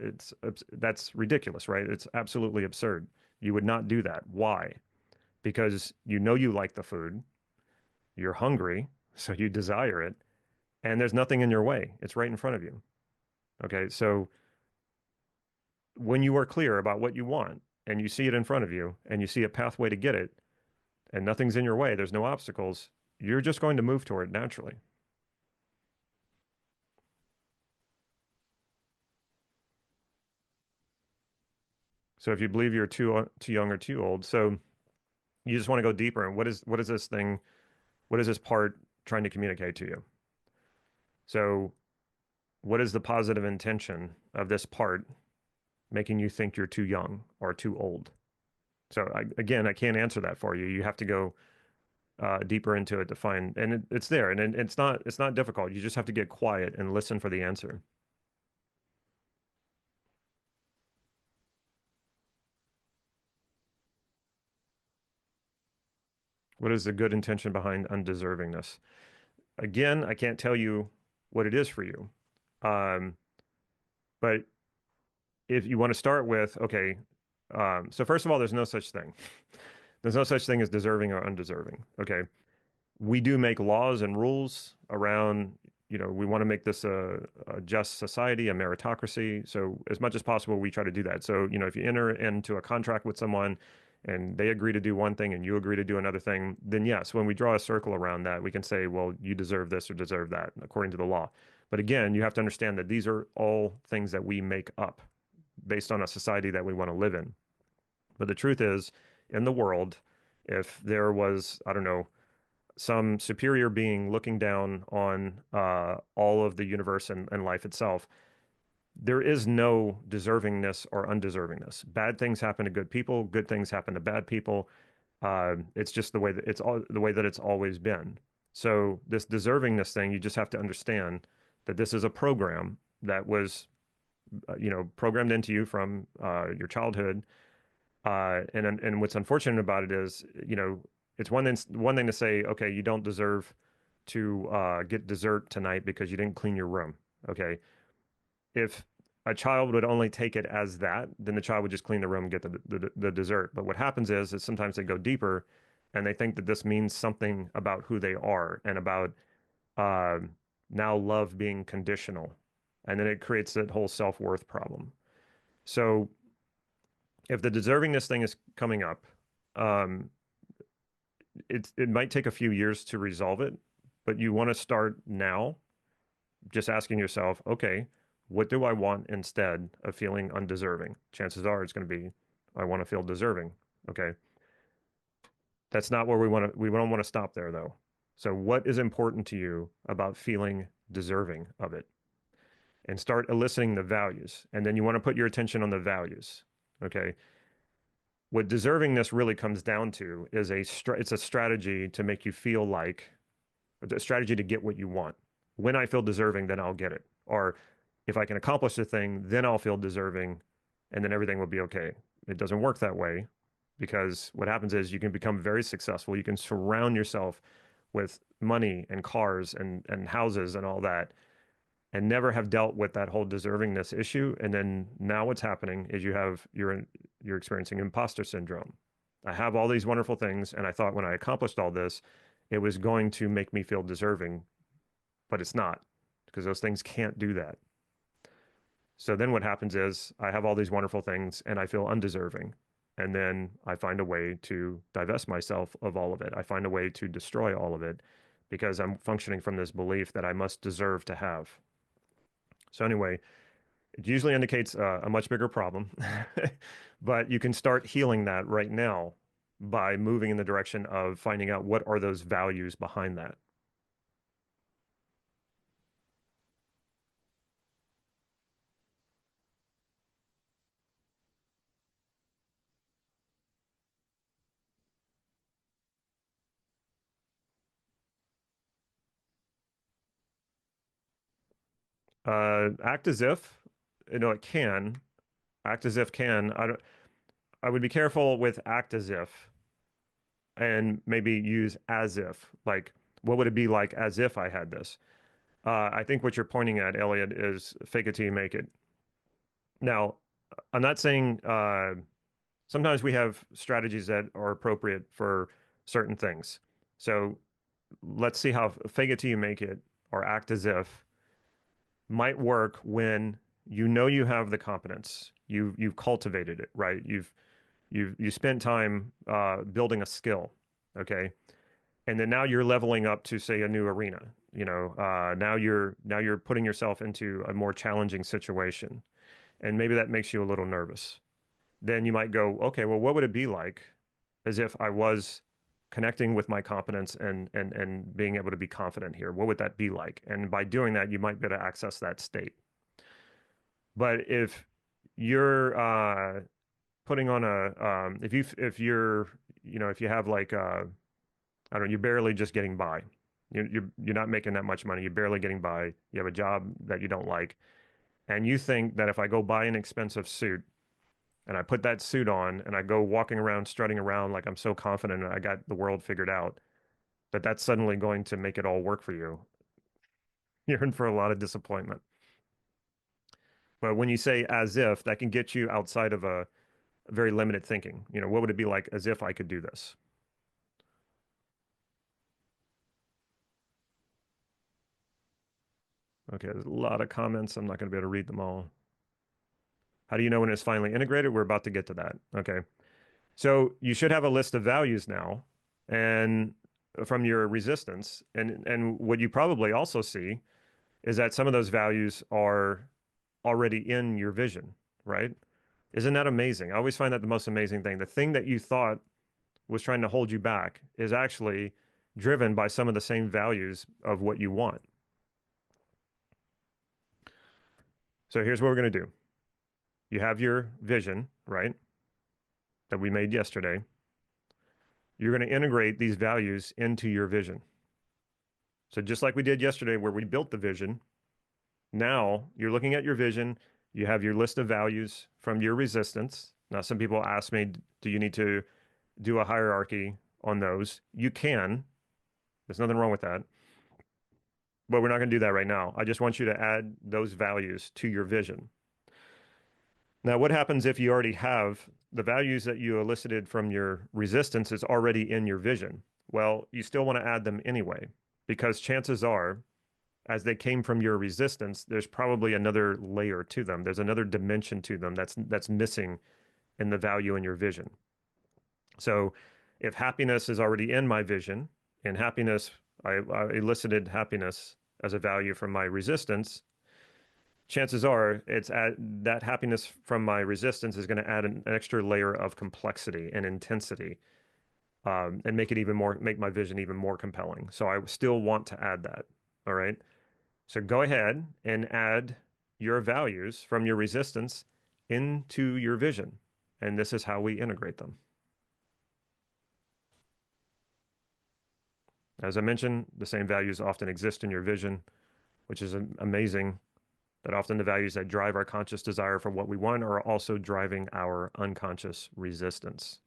That's ridiculous, right? It's absolutely absurd. You would not do that. Why? Because you know you like the food, you're hungry, so you desire it, and there's nothing in your way. It's right in front of you. Okay, so when you are clear about what you want and you see it in front of you and you see a pathway to get it and nothing's in your way, there's no obstacles, you're just going to move toward it naturally. So if you believe you're too young or too old, so you just want to go deeper and what is this thing, what is this part trying to communicate to you? So what is the positive intention of this part making you think you're too young or too old? So again, I can't answer that for you. You have to go deeper into it to find, and it's there, and it's not difficult. You just have to get quiet and listen for the answer. What is the good intention behind undeservingness? Again, I can't tell you what it is for you. Um, but if you want to start with, okay, so first of all, there's no such thing. There's no such thing as deserving or undeserving. Okay. We do make laws and rules around, we want to make this a just society, a meritocracy. So as much as possible, we try to do that. So, if you enter into a contract with someone and they agree to do one thing and you agree to do another thing, then yes, when we draw a circle around that, we can say, well, you deserve this or deserve that according to the law. But again, you have to understand that these are all things that we make up based on a society that we want to live in. But the truth is, in the world, if there was, I don't know, some superior being looking down on all of the universe and life itself, there is no deservingness or undeservingness. Bad things happen to good people, good things happen to bad people. It's just the way that it's always been. So this deservingness thing, you just have to understand that this is a program that was, programmed into you from your childhood. And what's unfortunate about it is, it's one thing to say, okay, you don't deserve to get dessert tonight because you didn't clean your room. Okay, if a child would only take it as that, then the child would just clean the room and get the dessert. But what happens is sometimes they go deeper and they think that this means something about who they are and about uh, now love being conditional. And then it creates that whole self-worth problem. So if the deservingness thing is coming up, um, it might take a few years to resolve it, but you want to start now just asking yourself, okay, what do I want instead of feeling undeserving? Chances are it's going to be, I want to feel deserving. Okay. That's not where we don't want to stop there though. So what is important to you about feeling deserving of it? And start eliciting the values. And then you want to put your attention on the values. Okay. What deservingness really comes down to is it's a strategy to make you feel like a strategy to get what you want. When I feel deserving, then I'll get it. Or if I can accomplish the thing, then I'll feel deserving and then everything will be okay. It doesn't work that way because what happens is you can become very successful. You can surround yourself with money and cars and houses and all that and never have dealt with that whole deservingness issue. And then now what's happening is you're experiencing imposter syndrome. I have all these wonderful things, and I thought when I accomplished all this, it was going to make me feel deserving, but it's not because those things can't do that. So then what happens is I have all these wonderful things and I feel undeserving. And then I find a way to divest myself of all of it. I find a way to destroy all of it because I'm functioning from this belief that I must deserve to have. So anyway, it usually indicates a much bigger problem, but you can start healing that right now by moving in the direction of finding out what are those values behind that. Act as if, it can act as if can. I would be careful with act as if and maybe use as if. Like, what would it be like as if I had this? I think what you're pointing at, Elliot, is fake it till you make it. Now, I'm not saying sometimes we have strategies that are appropriate for certain things. So let's see how fake it till you make it or act as if might work when you know you have the competence. You've cultivated it, right? You spent time building a skill, okay? And then now you're leveling up to say a new arena. Now you're putting yourself into a more challenging situation, and maybe that makes you a little nervous. Then you might go, okay, well, what would it be like as if I was connecting with my competence and being able to be confident here? What would that be like? And by doing that, you might be able to access that state. But if you're putting on if you have like I don't know, you're barely just getting by. You're not making that much money. You're barely getting by. You have a job that you don't like, and you think that if I go buy an expensive suit and I put that suit on and I go walking around, strutting around like I'm so confident and I got the world figured out, that that's suddenly going to make it all work for you. You're in for a lot of disappointment. But when you say as if, that can get you outside of a very limited thinking. What would it be like as if I could do this? Okay, there's a lot of comments. I'm not going to be able to read them all. How do you know when it's finally integrated? We're about to get to that. Okay. So you should have a list of values now and from your resistance. And what you probably also see is that some of those values are already in your vision, right? Isn't that amazing? I always find that the most amazing thing. The thing that you thought was trying to hold you back is actually driven by some of the same values of what you want. So here's what we're going to do. You have your vision, right? That we made yesterday. You're going to integrate these values into your vision. So just like we did yesterday where we built the vision, now you're looking at your vision, you have your list of values from your resistance. Now, some people ask me, do you need to do a hierarchy on those? You can. There's nothing wrong with that. But we're not going to do that right now. I just want you to add those values to your vision. Now, what happens if you already have the values that you elicited from your resistance is already in your vision? Well, you still want to add them anyway, because chances are, as they came from your resistance, there's probably another layer to them. There's another dimension to them that's missing in the value in your vision. So if happiness is already in my vision, and happiness, I elicited happiness as a value from my resistance, chances are that happiness from my resistance is going to add an extra layer of complexity and intensity, and make my vision even more compelling. So I still want to add that. All right. So go ahead and add your values from your resistance into your vision. And this is how we integrate them. As I mentioned, the same values often exist in your vision, which is amazing that often the values that drive our conscious desire for what we want are also driving our unconscious resistance.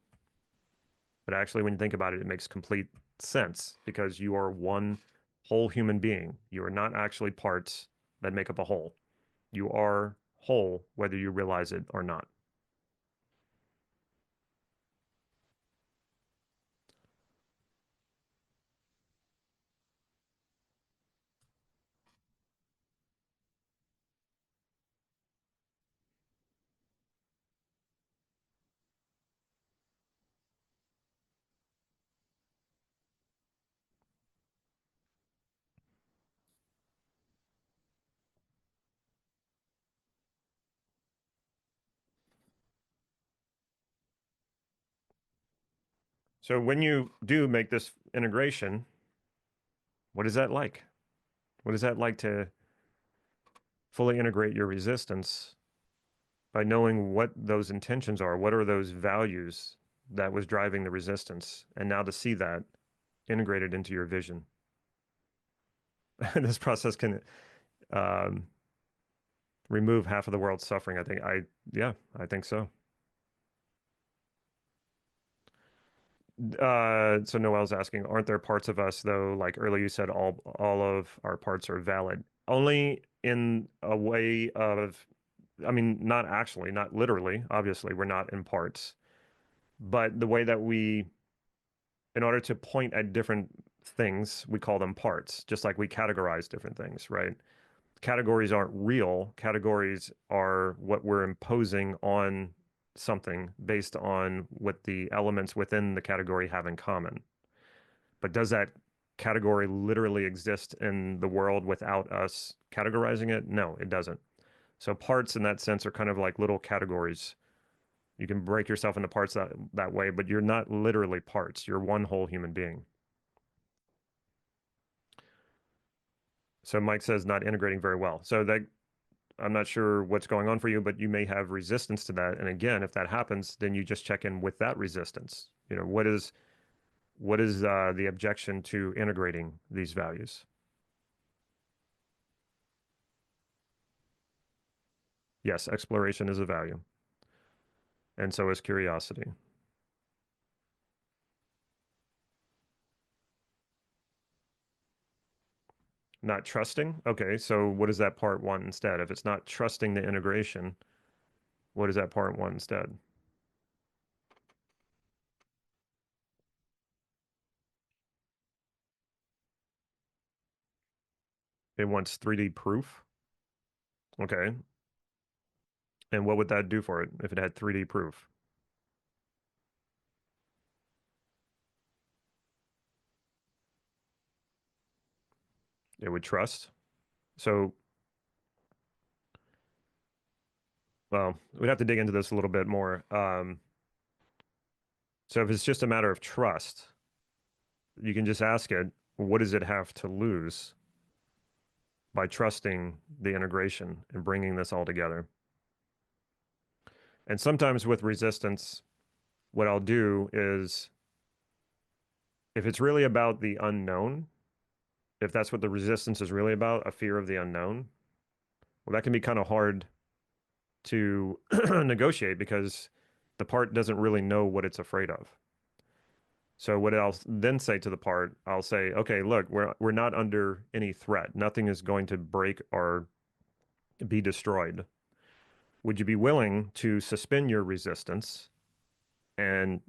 But actually, when you think about it, it makes complete sense because you are one whole human being. You are not actually parts that make up a whole. You are whole, whether you realize it or not. So when you do make this integration, what is that like? What is that like to fully integrate your resistance by knowing what those intentions are? What are those values that was driving the resistance? And now to see that integrated into your vision. This process can um, remove half of the world's suffering. Yeah, I think so. So Noel's asking, aren't there parts of us though, like earlier you said, all of our parts are valid? Only in a way of, I mean, not actually, not literally, obviously, we're not in parts, but the way that in order to point at different things, we call them parts, just like we categorize different things, right? Categories aren't real. Categories are what we're imposing on something based on what the elements within the category have in common. But does that category literally exist in the world without us categorizing it? No, it doesn't. So parts in that sense are kind of like little categories. You can break yourself into parts that way, but you're not literally parts. You're one whole human being. So Mike says not integrating very well. So that I'm not sure what's going on for you, but you may have resistance to that. And again, if that happens, then you just check in with that resistance. What is the objection to integrating these values? Yes, exploration is a value, and so is curiosity. Not trusting. Okay, so what does that part want instead? If it's not trusting the integration, what does that part want instead? It wants 3D proof. Okay, and what would that do for it if it had 3D proof? It would trust. So, well, we'd have to dig into this a little bit more. So if it's just a matter of trust, you can just ask it, what does it have to lose? by trusting the integration and bringing this all together. And sometimes with resistance, what I'll do is if it's really about the unknown, if that's what the resistance is really about, a fear of the unknown, well, that can be kind of hard to negotiate because the part doesn't really know what it's afraid of. So what I'll then say to the part, I'll say, okay, look, we're not under any threat. Nothing is going to break or be destroyed. Would you be willing to suspend your resistance and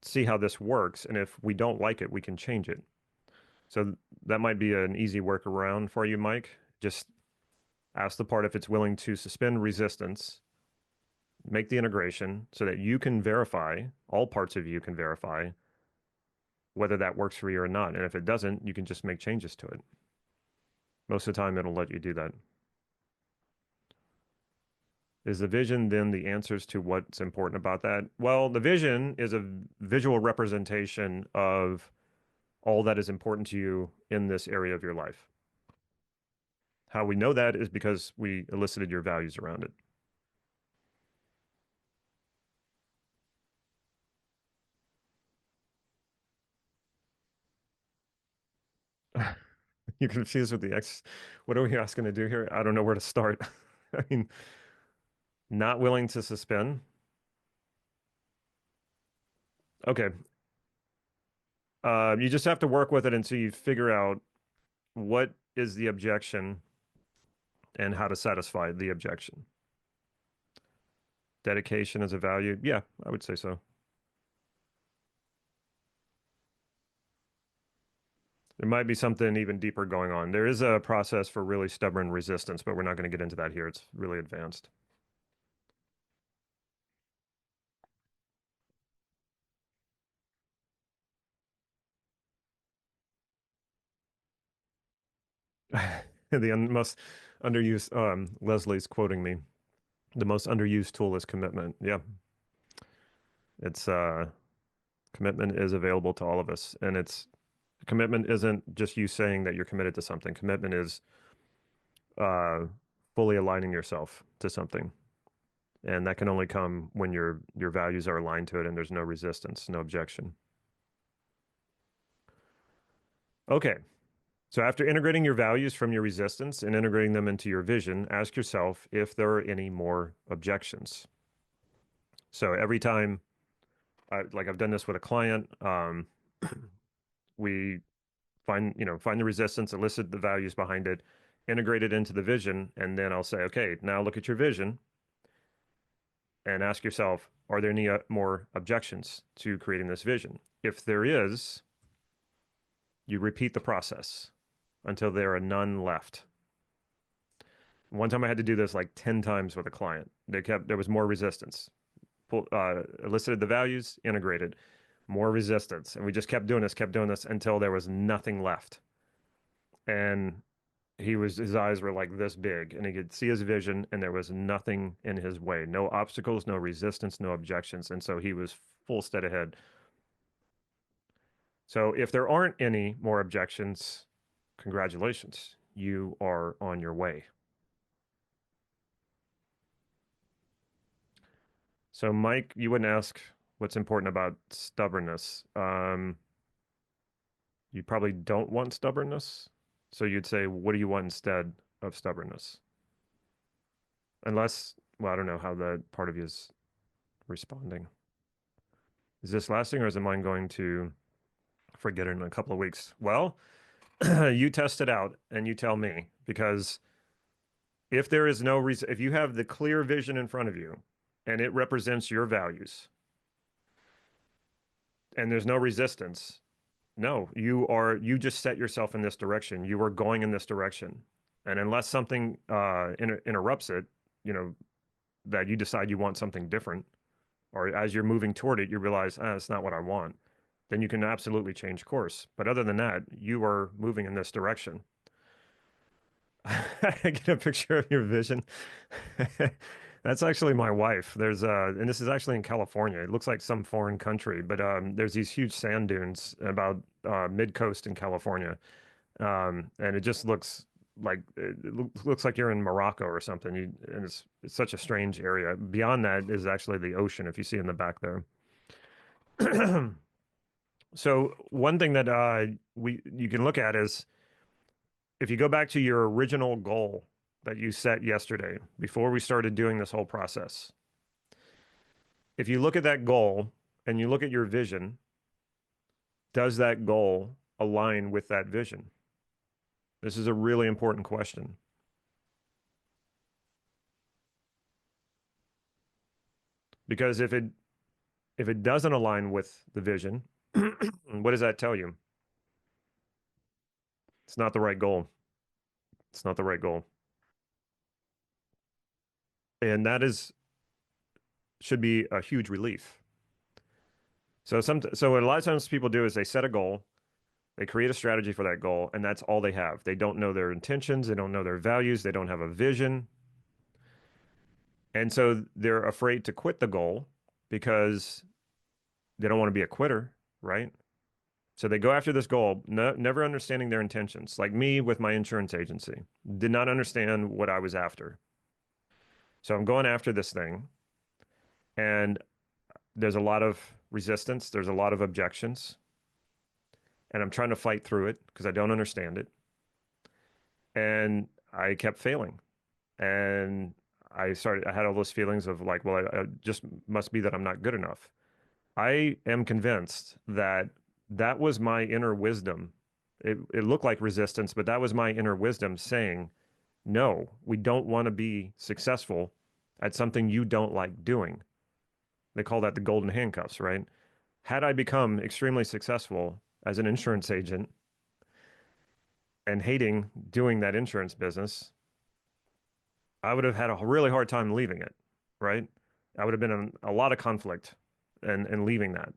see how this works? And if we don't like it, we can change it. So that might be an easy workaround for you, Mike. Just ask the part if it's willing to suspend resistance, make the integration so that you can verify, all parts of you can verify whether that works for you or not. And if it doesn't, you can just make changes to it. Most of the time, it'll let you do that. Is the vision then the answers to what's important about that? Well, the vision is a visual representation of all that is important to you in this area of your life. How we know that is because we elicited your values around it. You're confused with the X. What are we asking to do here? I don't know where to start. I mean, not willing to suspend. Okay. You just have to work with it until you figure out what is the objection and how to satisfy the objection. Dedication as a value. Yeah, I would say so. There might be something even deeper going on. There is a process for really stubborn resistance, but we're not going to get into that here. It's really advanced. The most underused, Leslie's quoting me, the most underused tool is commitment. Yeah, it's commitment is available to all of us. And commitment isn't just you saying that you're committed to something. Commitment is uh, fully aligning yourself to something. And that can only come when your values are aligned to it and there's no resistance, no objection. Okay. So after integrating your values from your resistance and integrating them into your vision, ask yourself if there are any more objections. So every time, like I've done this with a client, we find the resistance, elicit the values behind it, integrate it into the vision, and then I'll say, okay, now look at your vision and ask yourself, are there any more objections to creating this vision? If there is, you repeat the process until there are none left. One time I had to do this like 10 times with a client. There was more resistance. Elicited the values, integrated, more resistance. And we just kept doing this until there was nothing left. And his eyes were like this big and he could see his vision and there was nothing in his way. No obstacles, no resistance, no objections. And so he was full stead ahead. So if there aren't any more objections, congratulations, you are on your way. So, Mike, you wouldn't ask what's important about stubbornness. You probably don't want stubbornness. So you'd say, what do you want instead of stubbornness? Unless, well, I don't know how that part of you is responding. Is this lasting or is mine going to forget it in a couple of weeks? Well, you test it out and you tell me because if there is no reason, if you have the clear vision in front of you and it represents your values and there's no resistance, no, you just set yourself in this direction. You are going in this direction. And unless something interrupts it, you know, that you decide you want something different, or as you're moving toward it, you realize, that's not what I want, then you can absolutely change course. But other than that, you are moving in this direction. I get a picture of your vision. That's actually my wife. And this is actually in California. It looks like some foreign country, but there's these huge sand dunes about mid-coast in California. And it just looks like looks like you're in Morocco or something. And it's such a strange area. Beyond that is actually the ocean, if you see in the back there. So one thing that we you can look at is if you go back to your original goal that you set yesterday before we started doing this whole process. If you look at that goal and you look at your vision, does that goal align with that vision? This is a really important question. Because if it doesn't align with the vision, what does that tell you? It's not the right goal. It's not the right goal. And that is should be a huge relief. So what a lot of times people do is they set a goal, they create a strategy for that goal, and that's all they have. They don't know their intentions, they don't know their values, they don't have a vision. And so they're afraid to quit the goal because they don't want to be a quitter, right? So they go after this goal, never understanding their intentions. Like me with my insurance agency, did not understand what I was after. So I'm going after this thing, and there's a lot of resistance, there's a lot of objections, and I'm trying to fight through it because I don't understand it. And I kept failing. And I had all those feelings of like, well, I just must be that I'm not good enough. I am convinced that that was my inner wisdom. It looked like resistance, but that was my inner wisdom saying, no, we don't want to be successful at something you don't like doing. They call that the golden handcuffs, right? Had I become extremely successful as an insurance agent and hating doing that insurance business, I would have had a really hard time leaving it, right? I would have been in a lot of conflict and leaving that.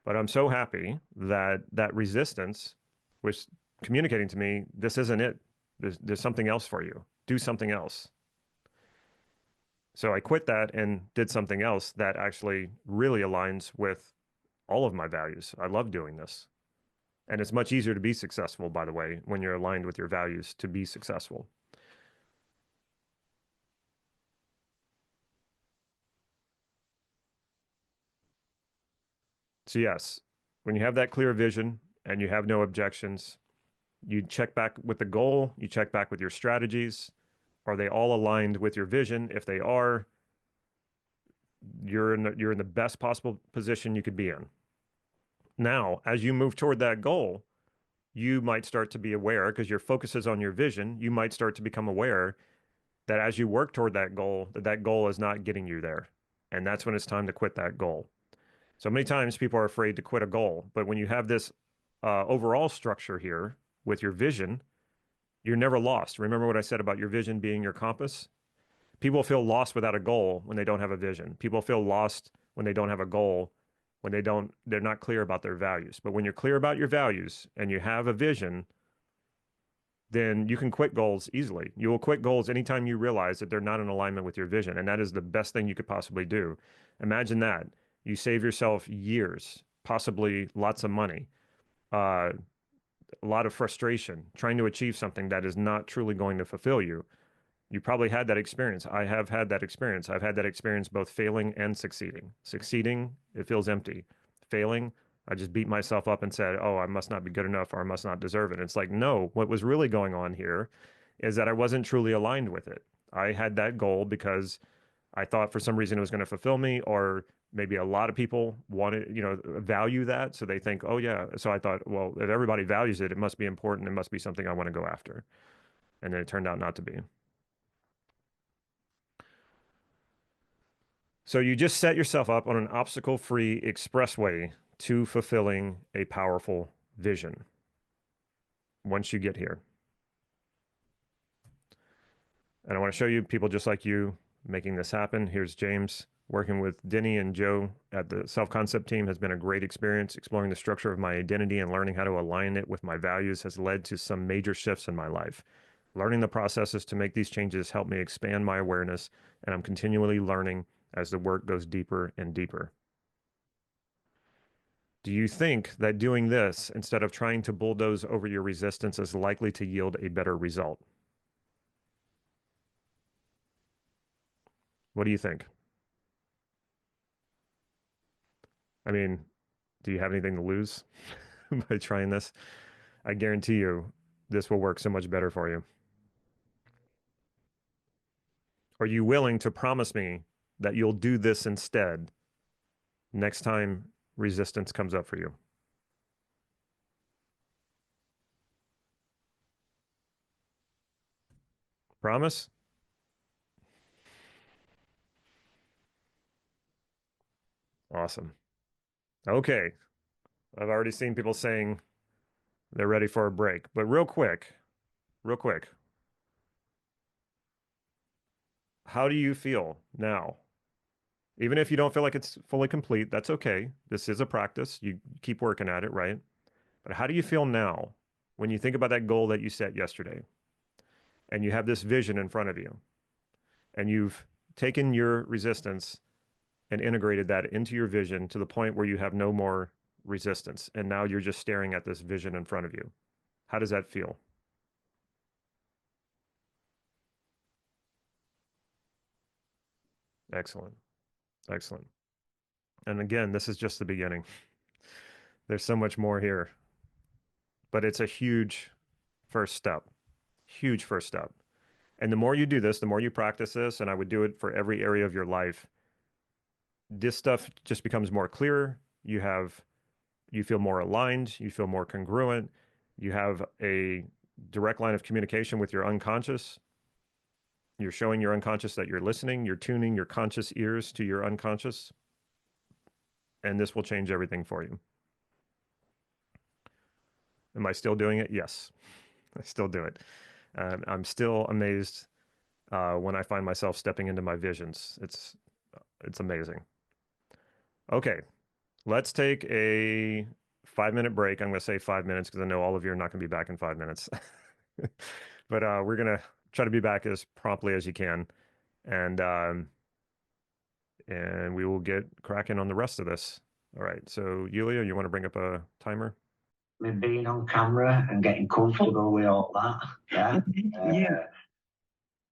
But I'm so happy that that resistance was communicating to me, this isn't it. There's something else for you. Do something else. So I quit that and did something else that actually really aligns with all of my values. I love doing this. And it's much easier to be successful, by the way, when you're aligned with your values to be successful. So yes, when you have that clear vision and you have no objections, you check back with the goal, you check back with your strategies. Are they all aligned with your vision? If they are, you're in the best possible position you could be in. Now, as you move toward that goal, you might start to be aware because your focus is on your vision. You might start to become aware that as you work toward that goal, that goal is not getting you there. And that's when it's time to quit that goal. So many times people are afraid to quit a goal, but when you have this overall structure here with your vision, you're never lost. Remember what I said about your vision being your compass? People feel lost without a goal when they don't have a vision. People feel lost when they don't have a goal, when they're not clear about their values. But when you're clear about your values and you have a vision, then you can quit goals easily. You will quit goals anytime you realize that they're not in alignment with your vision. And that is the best thing you could possibly do. Imagine that. You save yourself years, possibly lots of money, uh, a lot of frustration trying to achieve something that is not truly going to fulfill you. You probably had that experience. I have had that experience. I've had that experience both failing and succeeding. Succeeding, it feels empty. Failing, I just beat myself up and said, oh, I must not be good enough or I must not deserve it. It's like, no, what was really going on here is that I wasn't truly aligned with it. I had that goal because I thought for some reason it was going to fulfill me, or maybe a lot of people wanted, value that. So they think, oh, yeah. So I thought, well, if everybody values it, it must be important. It must be something I want to go after. And then it turned out not to be. So you just set yourself up on an obstacle-free expressway to fulfilling a powerful vision once you get here. And I want to show you people just like you making this happen. Here's James working with Denny and Joe at the self-concept team has been a great experience. Exploring the structure of my identity and learning how to align it with my values has led to some major shifts in my life. Learning the processes to make these changes helped me expand my awareness, and I'm continually learning as the work goes deeper and deeper. Do you think that doing this instead of trying to bulldoze over your resistance is likely to yield a better result? What do you think? I mean, do you have anything to lose by trying this? I guarantee you this will work so much better for you. Are you willing to promise me that you'll do this instead next time resistance comes up for you? Promise? Awesome. Okay. I've already seen people saying they're ready for a break, but real quick, how do you feel now? Even if you don't feel like it's fully complete, that's okay. This is a practice. You keep working at it, right? But how do you feel now when you think about that goal that you set yesterday and you have this vision in front of you and you've taken your resistance and integrated that into your vision to the point where you have no more resistance and now you're just staring at this vision in front of you? How does that feel? Excellent. Excellent. And again, this is just the beginning. There's so much more here, but it's a huge first step. Huge first step. And the more you do this, the more you practice this, and I would do it for every area of your life, this stuff just becomes more clear. You feel more aligned, you feel more congruent, you have a direct line of communication with your unconscious. You're showing your unconscious that you're listening, you're tuning your conscious ears to your unconscious, and this will change everything for you. Am I still doing it? Yes, I still do it. I'm still amazed when I find myself stepping into my visions. It's amazing. Okay, let's take a 5 minute break. I'm going to say 5 minutes because I know all of you are not going to be back in 5 minutes. But we're going to try to be back as promptly as you can, and we will get cracking on the rest of this. All right. So, Yulia, you want to bring up a timer? Me being on camera and getting comfortable with all that. Yeah. Yeah.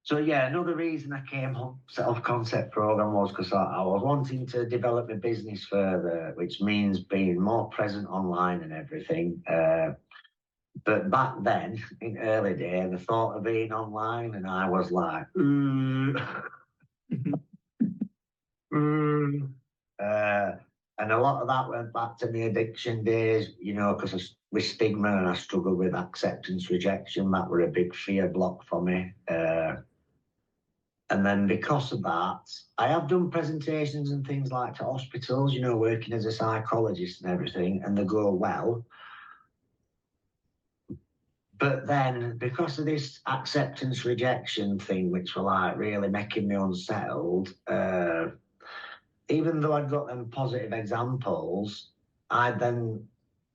So yeah, another reason I came home set off concept program was because I was wanting to develop my business further, which means being more present online and everything. But back then, in early days, the thought of being online, and I was like, Uh, and a lot of that went back to my addiction days, you know, because with stigma and I struggled with acceptance, rejection. That were a big fear block for me. And then because of that, I have done presentations and things like to hospitals, you know, working as a psychologist and everything, and they go well. But then because of this acceptance rejection thing, which were like really making me unsettled, even though I'd got them positive examples, I then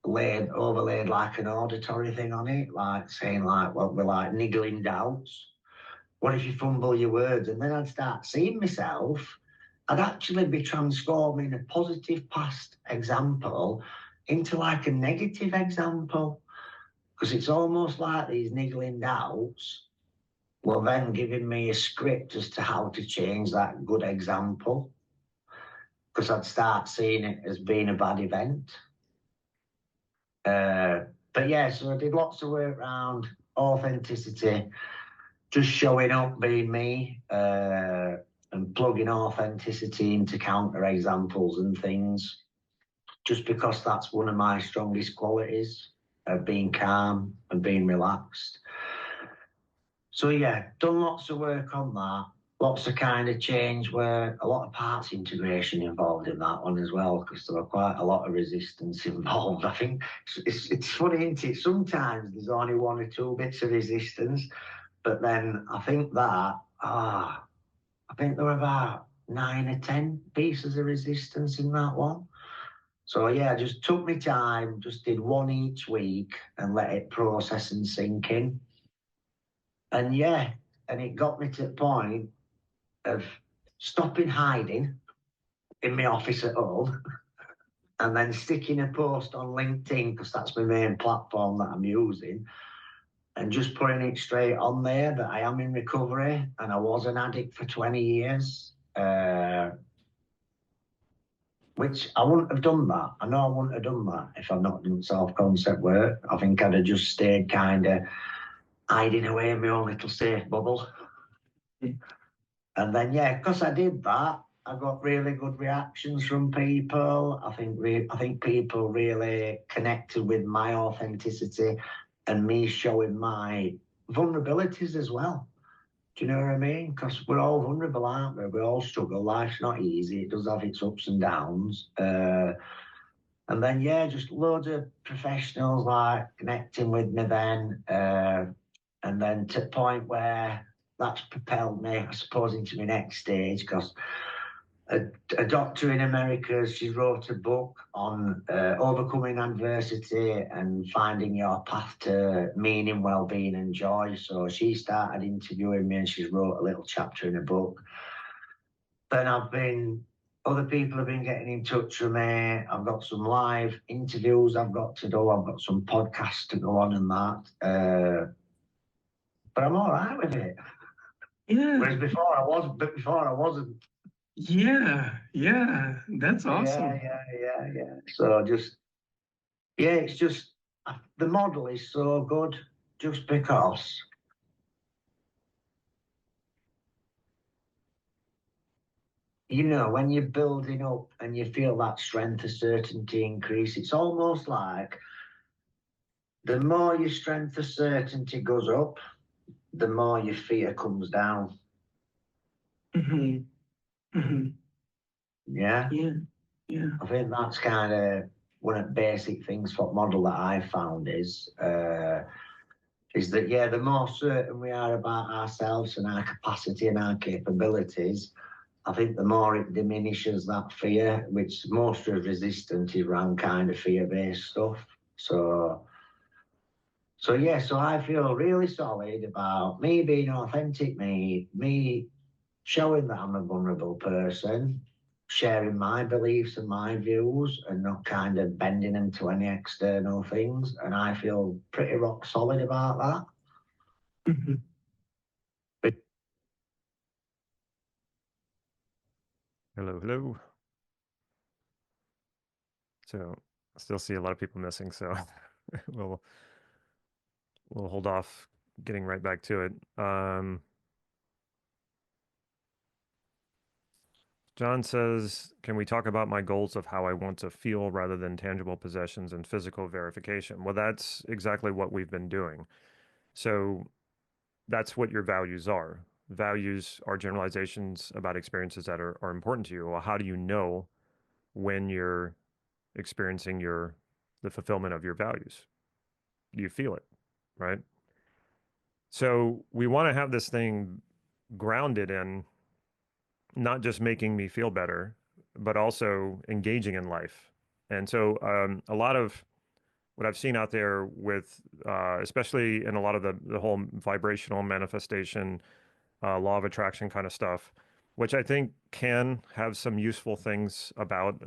overlaid like an auditory thing on it, like saying like, well, we're like niggling doubts. What if you fumble your words? And then I'd start seeing myself. I'd actually be transforming a positive past example into like a negative example. Because it's almost like these niggling doubts were then giving me a script as to how to change that good example. Because I'd start seeing it as being a bad event. But yeah, so I did lots of work around authenticity, just showing up, being me, and plugging authenticity into counter examples and things, just because that's one of my strongest qualities of being calm and being relaxed. So yeah, done lots of work on that. Lots of kind of change where a lot of parts integration involved in that one as well, because there were quite a lot of resistance involved. I think it's funny, isn't it? Sometimes there's only one or two bits of resistance, but then I think I think there were about 9 or 10 pieces of resistance in that one. So yeah, I just took my time, just did one each week and let it process and sink in. And yeah, and it got me to the point of stopping hiding in my office at home and then sticking a post on LinkedIn because that's my main platform that I'm using and just putting it straight on there that I am in recovery and I was an addict for 20 years which I wouldn't have done that. I know I wouldn't have done that if I'd not done self-concept work. I think I'd have just stayed kind of hiding away in my own little safe bubble. And then, yeah, because I did that, I got really good reactions from people. I think people really connected with my authenticity and me showing my vulnerabilities as well. Do you know what I mean? Because we're all vulnerable, aren't we? We all struggle. Life's not easy. It does have its ups and downs. And then, yeah, just loads of professionals like connecting with me then. And then to the point where that's propelled me, I suppose, into my next stage because a doctor in America, she wrote a book on overcoming adversity and finding your path to meaning, well-being and joy. So she started interviewing me and she's wrote a little chapter in a book. Then other people have been getting in touch with me. I've got some live interviews I've got to do. I've got some podcasts to go on and that. But I'm all right with it. Yeah. Whereas before I wasn't. Yeah. That's awesome. Yeah. So it's just the model is so good just because when you're building up and you feel that strength of certainty increase, it's almost like the more your strength of certainty goes up, the more your fear comes down. Mm-hmm. Mm-hmm. Yeah. Yeah. I think that's kind of one of the basic things what model that I found is that, yeah, the more certain we are about ourselves and our capacity and our capabilities, I think the more it diminishes that fear, which most of resistance is around kind of fear-based stuff. So yeah, so I feel really solid about me being authentic, me showing that I'm a vulnerable person, sharing my beliefs and my views and not kind of bending them to any external things. And I feel pretty rock solid about that. Mm-hmm. Hello. So I still see a lot of people missing, so we'll hold off getting right back to it. John says, can we talk about my goals of how I want to feel rather than tangible possessions and physical verification? Well, that's exactly what we've been doing. So that's what your values are. Values are generalizations about experiences that are important to you. Well, how do you know when you're experiencing the fulfillment of your values? You feel it, right? So we want to have this thing grounded in not just making me feel better, but also engaging in life. And so a lot of what I've seen out there with, especially in a lot of the whole vibrational manifestation, law of attraction kind of stuff, which I think can have some useful things about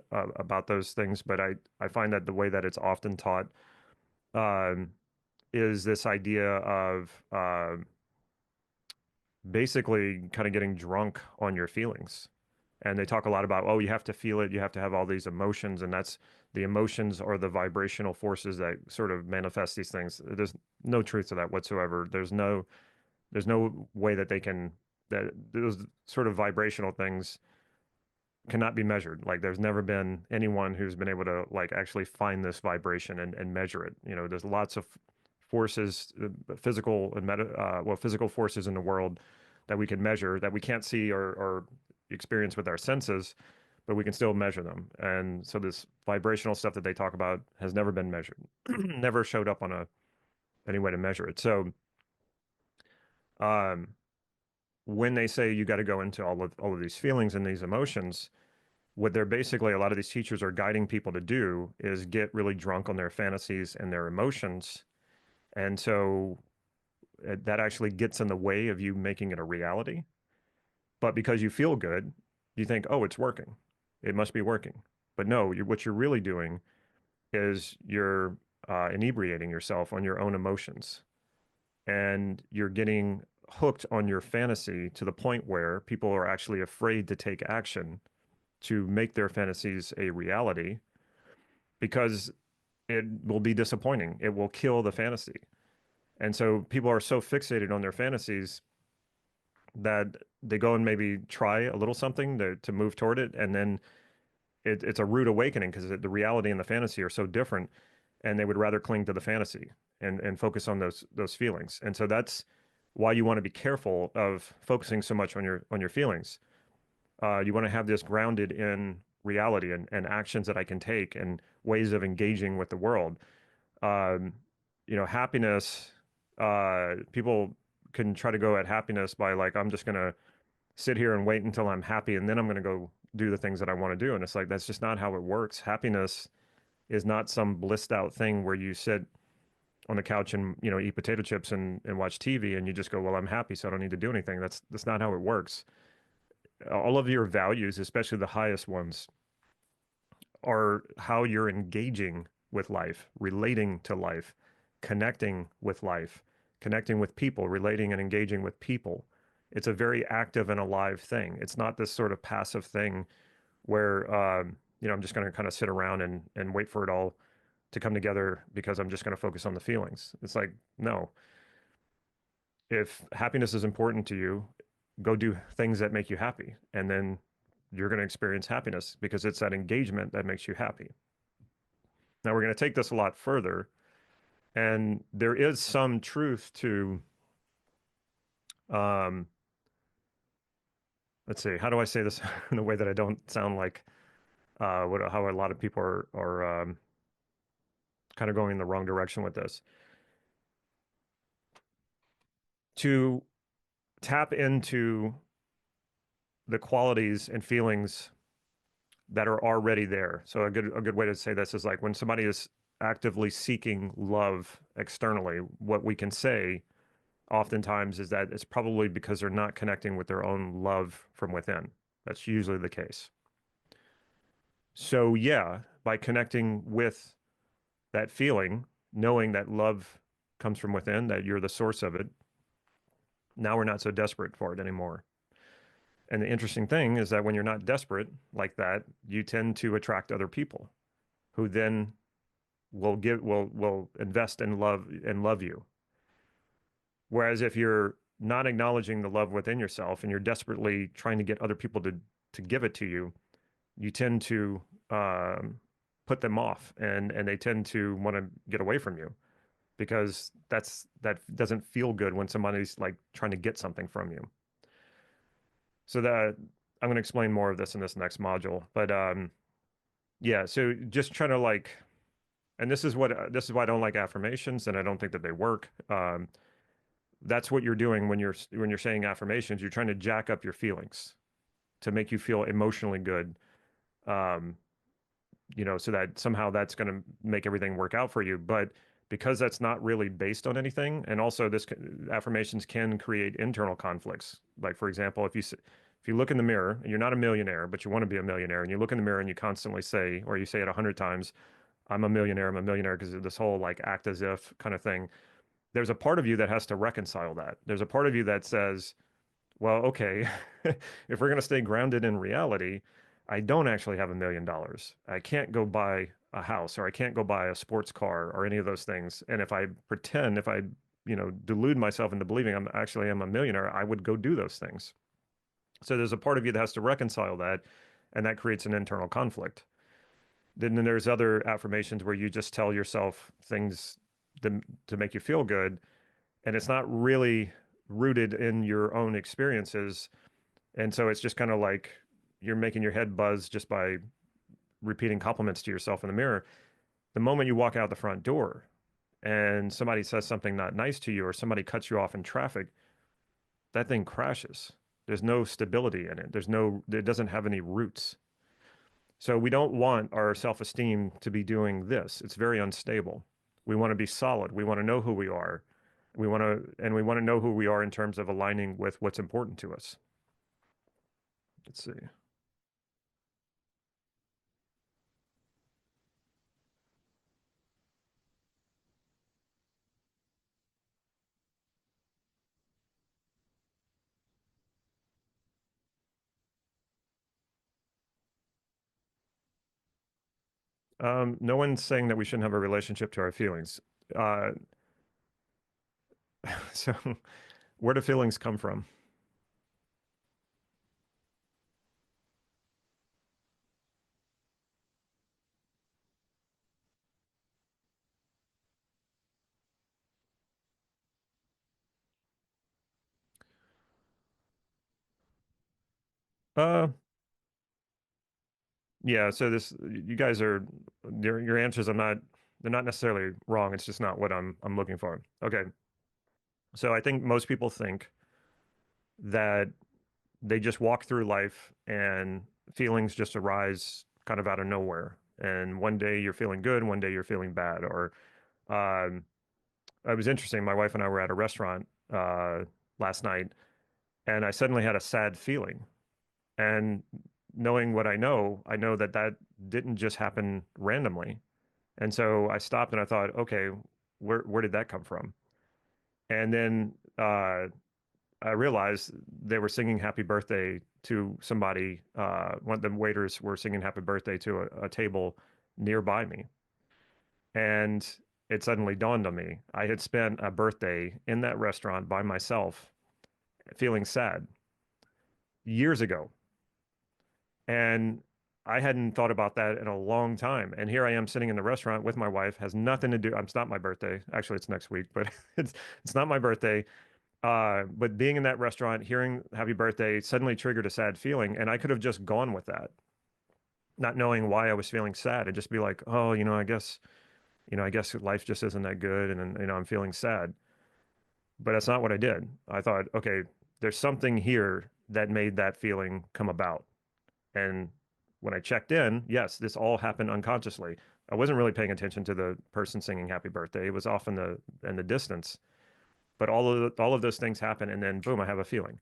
those things, but I find that the way that it's often taught um, is this idea of basically kind of getting drunk on your feelings. And they talk a lot about, oh, you have to feel it, you have to have all these emotions, and that's the emotions are the vibrational forces that sort of manifest these things. There's no truth to that whatsoever. There's no way that that those sort of vibrational things cannot be measured. Like there's never been anyone who's been able to like actually find this vibration and measure it. There's lots of forces, physical and physical forces in the world that we can measure that we can't see or experience with our senses, but we can still measure them. And so this vibrational stuff that they talk about has never been measured, never showed up on any way to measure it. So, um, when they say you got to go into all of these feelings and these emotions, what they're basically a lot of these teachers are guiding people to do is get really drunk on their fantasies and their emotions. And so that actually gets in the way of you making it a reality. But because you feel good, you think, oh, it's working. It must be working. But no, what you're really doing is you're inebriating yourself on your own emotions. And you're getting hooked on your fantasy to the point where people are actually afraid to take action to make their fantasies a reality because it will be disappointing. It will kill the fantasy. And so people are so fixated on their fantasies that they go and maybe try a little something to move toward it. And then it's a rude awakening because the reality and the fantasy are so different. And they would rather cling to the fantasy and focus on those feelings. And so that's why you want to be careful of focusing so much on your feelings. You want to have this grounded in reality and actions that I can take and ways of engaging with the world. Um, happiness, people can try to go at happiness by like, I'm just going to sit here and wait until I'm happy and then I'm going to go do the things that I want to do. And it's like, that's just not how it works. Happiness is not some blissed out thing where you sit on the couch and, eat potato chips and watch TV and you just go, well, I'm happy, so I don't need to do anything. That's not how it works. All of your values, especially the highest ones, are how you're engaging with life, relating to life, connecting with life, connecting with people, relating and engaging with people. It's a very active and alive thing. It's not this sort of passive thing where, I'm just going to kind of sit around and wait for it all to come together because I'm just going to focus on the feelings. It's like, no. If happiness is important to you, go do things that make you happy. And then you're going to experience happiness because it's that engagement that makes you happy. Now, we're going to take this a lot further. And there is some truth to, um, let's see, how do I say this in a way that I don't sound like how a lot of people are kind of going in the wrong direction with this? To tap into the qualities and feelings that are already there. So a good way to say this is like when somebody is actively seeking love externally, what we can say oftentimes is that it's probably because they're not connecting with their own love from within. That's usually the case. So yeah, by connecting with that feeling, knowing that love comes from within, that you're the source of it, now we're not so desperate for it anymore. And the interesting thing is that when you're not desperate like that, you tend to attract other people who then will invest in love you. Whereas if you're not acknowledging the love within yourself and you're desperately trying to get other people to give it to you, you tend to put them off and they tend to want to get away from you because that doesn't feel good when somebody's like trying to get something from you. So that I'm going to explain more of this in this next module, but yeah, so just trying to like, and this is why I don't like affirmations and I don't think that they work. That's what you're doing when you're saying affirmations. You're trying to jack up your feelings to make you feel emotionally good. Um, so that somehow that's going to make everything work out for you. But because that's not really based on anything, and also affirmations can create internal conflicts. Like for example, if you look in the mirror and you're not a millionaire, but you want to be a millionaire, and you look in the mirror and you constantly say, or you say it 100 times, I'm a millionaire, because of this whole like act as if kind of thing. There's a part of you that has to reconcile that. There's a part of you that says, well, okay, if we're going to stay grounded in reality, I don't actually have $1 million. I can't go buy a house or I can't go buy a sports car or any of those things. And if I pretend, if I, delude myself into believing I'm actually am a millionaire, I would go do those things. So there's a part of you that has to reconcile that, and that creates an internal conflict. Then there's other affirmations where you just tell yourself things to make you feel good, and it's not really rooted in your own experiences. And so it's just kind of like you're making your head buzz just by repeating compliments to yourself in the mirror. The moment you walk out the front door and somebody says something not nice to you or somebody cuts you off in traffic, that thing crashes. There's no stability in it. It doesn't have any roots. So we don't want our self-esteem to be doing this. It's very unstable. We want to be solid. We want to know who we are. We want to know who we are in terms of aligning with what's important to us. Let's see. No one's saying that we shouldn't have a relationship to our feelings. Uh, so where do feelings come from? Uh, yeah, so this you guys are your answers they're not necessarily wrong. It's just not what I'm looking for. Okay. So I think most people think that they just walk through life and feelings just arise kind of out of nowhere. And one day you're feeling good, one day you're feeling bad. Or um, it was interesting. My wife and I were at a restaurant last night, and I suddenly had a sad feeling. And knowing what I know that that didn't just happen randomly. And so I stopped and I thought, okay, where did that come from? And then I realized they were singing happy birthday to somebody. One of the waiters were singing happy birthday to a table nearby me. And it suddenly dawned on me. I had spent a birthday in that restaurant by myself, feeling sad years ago. And I hadn't thought about that in a long time. And here I am sitting in the restaurant with my wife, has nothing to do. It's not my birthday. Actually, it's next week, but it's not my birthday. But being in that restaurant, hearing happy birthday suddenly triggered a sad feeling, and I could have just gone with that, not knowing why I was feeling sad, and just be like, oh, I guess life just isn't that good, and I'm feeling sad. But that's not what I did. I thought, okay, there's something here that made that feeling come about. And when I checked in, yes, this all happened unconsciously. I wasn't really paying attention to the person singing happy birthday. It was off in the distance. But all of those things happen, and then boom, I have a feeling.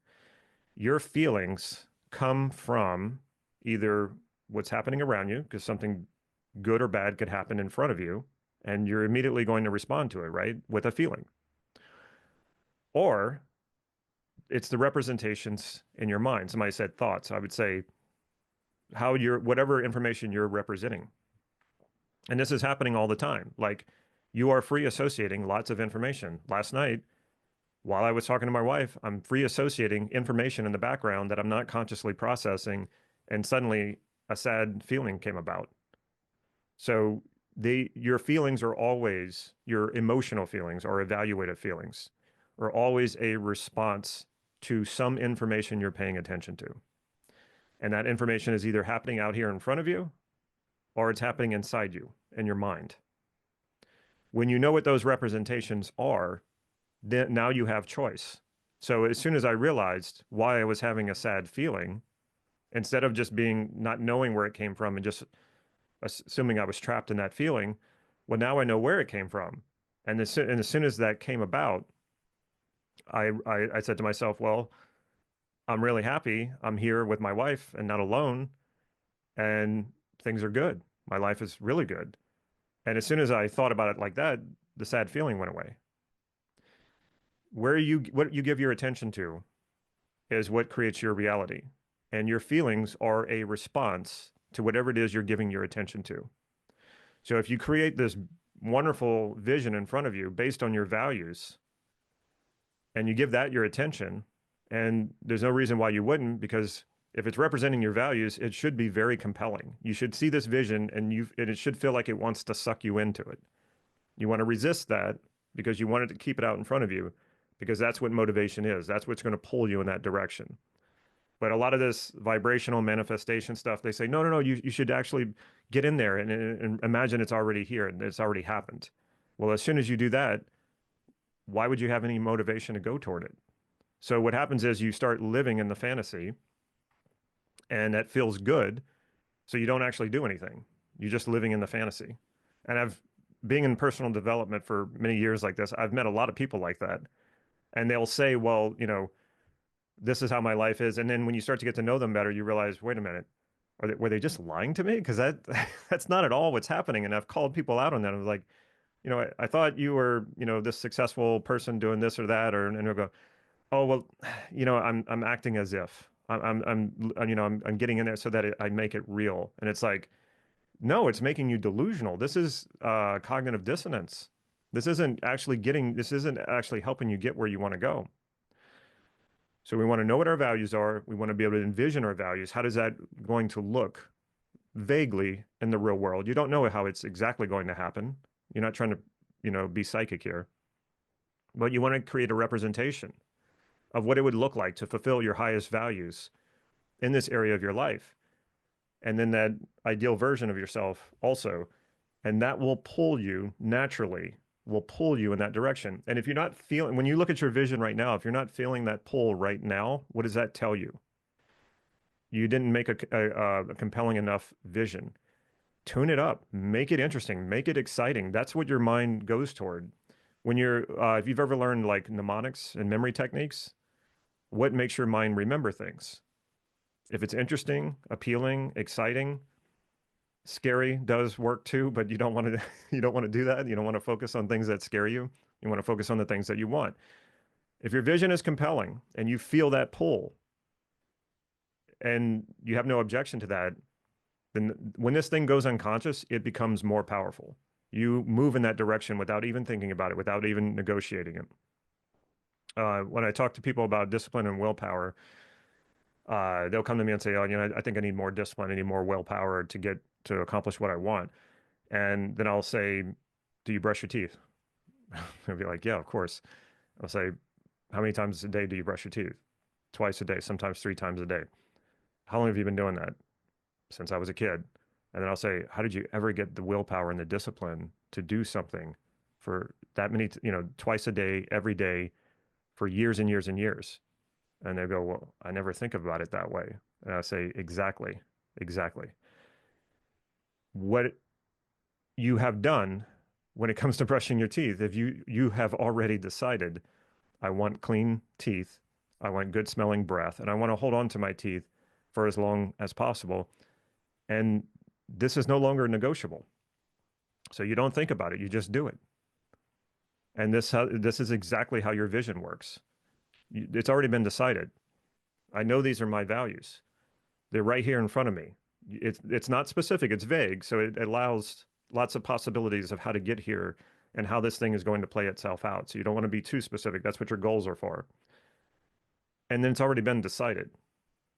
Your feelings come from either what's happening around you, because something good or bad could happen in front of you, and you're immediately going to respond to it, right? With a feeling. Or it's the representations in your mind. Somebody said thoughts. I would say how you're, whatever information you're representing. And this is happening all the time. Like you are free associating lots of information. Last night, while I was talking to my wife, I'm free associating information in the background that I'm not consciously processing, and suddenly a sad feeling came about. So your feelings are always, your emotional feelings or evaluative feelings are always a response to some information you're paying attention to. And that information is either happening out here in front of you or it's happening inside you in your mind. When you know what those representations are, then now you have choice. So as soon as I realized why I was having a sad feeling, instead of just being not knowing where it came from and just assuming I was trapped in that feeling, well, now I know where it came from. And as soon as that came about, I said to myself, well, I'm really happy. I'm here with my wife and not alone, and things are good. My life is really good. And as soon as I thought about it like that, the sad feeling went away. What you give your attention to is what creates your reality. And your feelings are a response to whatever it is you're giving your attention to. So if you create this wonderful vision in front of you based on your values and you give that your attention, and there's no reason why you wouldn't, because if it's representing your values, it should be very compelling. You should see this vision and it should feel like it wants to suck you into it. You want to resist that because you wanted to keep it out in front of you because that's what motivation is. That's what's going to pull you in that direction. But a lot of this vibrational manifestation stuff, they say, no, no, no, you should actually get in there and imagine it's already here and it's already happened. Well, as soon as you do that, why would you have any motivation to go toward it? So what happens is you start living in the fantasy and that feels good. So you don't actually do anything. You're just living in the fantasy. And being in personal development for many years like this, I've met a lot of people like that. And they'll say, well, this is how my life is. And then when you start to get to know them better, you realize, wait a minute, were they just lying to me? Because that's not at all what's happening. And I've called people out on that. I was like, I thought you were, this successful person doing this or that, and they'll go, oh, well, I'm acting as if I'm getting in there so that I make it real. And it's like, No, it's making you delusional. This is cognitive dissonance. This isn't actually helping you get where you want to go. So we want to know what our values are. We want to be able to envision our values. How does that going to look vaguely in the real world? You don't know how it's exactly going to happen. You're not trying to, be psychic here, but you want to create a representation of what it would look like to fulfill your highest values in this area of your life. And then that ideal version of yourself also. And that will pull you naturally, will pull you in that direction. And if you're not feeling, when you look at your vision right now, if you're not feeling that pull right now, what does that tell you? You didn't make a compelling enough vision. Tune it up, make it interesting, make it exciting. That's what your mind goes toward. When if you've ever learned like mnemonics and memory techniques, what makes your mind remember things? If it's interesting, appealing, exciting, scary does work too, but you don't want to you don't want to do that. You don't want to focus on things that scare you. You want to focus on the things that you want. If your vision is compelling and you feel that pull and you have no objection to that, then when this thing goes unconscious, it becomes more powerful. You move in that direction without even thinking about it, without even negotiating it. When I talk to people about discipline and willpower, they'll come to me and say, "Oh, I think I need more discipline. I need more willpower to accomplish what I want." And then I'll say, "Do you brush your teeth?" They'll be like, "Yeah, of course." I'll say, "How many times a day do you brush your teeth?" "Twice a day, sometimes 3 times a day." "How long have you been doing that?" "Since I was a kid." And then I'll say, "How did you ever get the willpower and the discipline to do something for that many, twice a day, every day, for years and years and years?" And they go, "Well, I never think about it that way." And I say, "Exactly, exactly. What you have done when it comes to brushing your teeth, if you have already decided, I want clean teeth, I want good smelling breath, and I want to hold on to my teeth for as long as possible. And this is no longer negotiable. So you don't think about it, you just do it. And this is exactly how your vision works. It's already been decided. I know these are my values. They're right here in front of me. It's not specific, it's vague, so it allows lots of possibilities of how to get here and how this thing is going to play itself out. So you don't want to be too specific. That's what your goals are for. And then it's already been decided,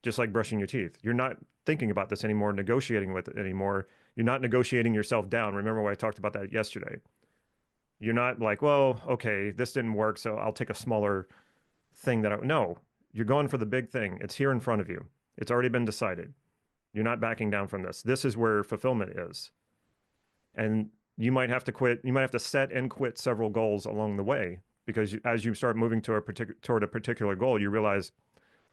just like brushing your teeth. You're not thinking about this anymore, negotiating with it anymore. You're not negotiating yourself down. Remember why I talked about that yesterday. You're not like, well, okay, this didn't work, so I'll take a smaller thing no, you're going for the big thing. It's here in front of you. It's already been decided. You're not backing down from this. This is where fulfillment is. And you might have to quit. You might have to set and quit several goals along the way because as you start moving toward a particular goal, you realize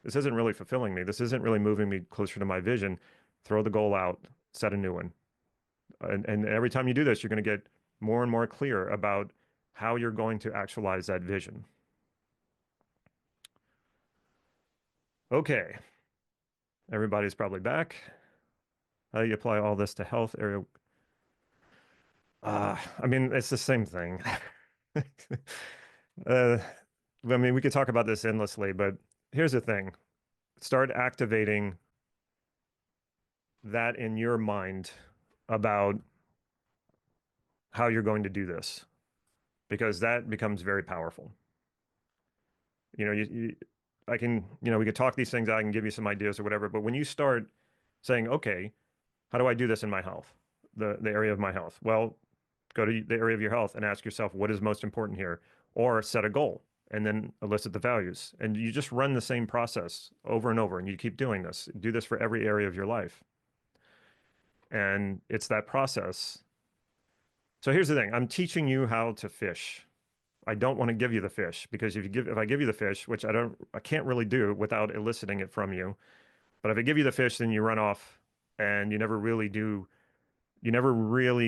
this isn't really fulfilling me. This isn't really moving me closer to my vision. Throw the goal out, set a new one. And every time you do this, you're going to get more and more clear about how you're going to actualize that vision. Okay, everybody's probably back. How do you apply all this to health area? I mean, it's the same thing. uh, I mean, we could talk about this endlessly, but here's the thing. Start activating that in your mind about how you're going to do this, because that becomes very powerful. I can, we could talk these things out, I can give you some ideas or whatever, but when you start saying, okay, how do I do this in my health, the area of my health? Well, go to the area of your health and ask yourself, what is most important here? Or set a goal and then elicit the values. And you just run the same process over and over, and you keep doing this. Do this for every area of your life. And it's that process. So here's the thing. I'm teaching you how to fish. I don't want to give you the fish because if I give you the fish, which I can't really do without eliciting it from you. But if I give you the fish, then you run off and you never really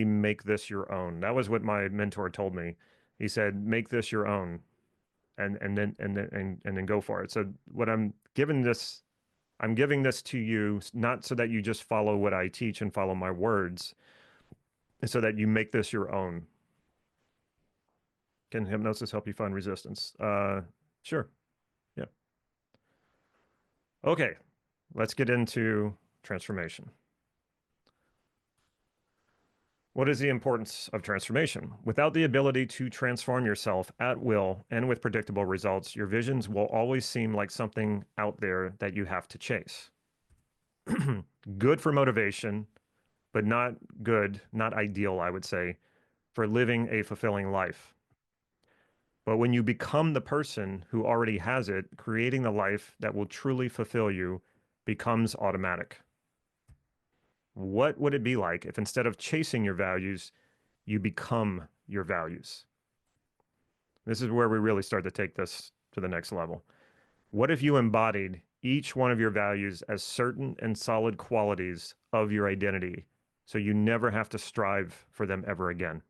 make this your own. That was what my mentor told me. He said, make this your own and then go for it. So what I'm giving this to you not so that you just follow what I teach and follow my words, so that you make this your own. Can hypnosis help you find resistance? Sure. Yeah. Okay. Let's get into transformation. What is the importance of transformation? Without the ability to transform yourself at will and with predictable results, your visions will always seem like something out there that you have to chase. Good for motivation, but not good, not ideal, I would say, for living a fulfilling life. But when you become the person who already has it, creating the life that will truly fulfill you becomes automatic. What would it be like if instead of chasing your values, you become your values? This is where we really start to take this to the next level. What if you embodied each one of your values as certain and solid qualities of your identity so you never have to strive for them ever again?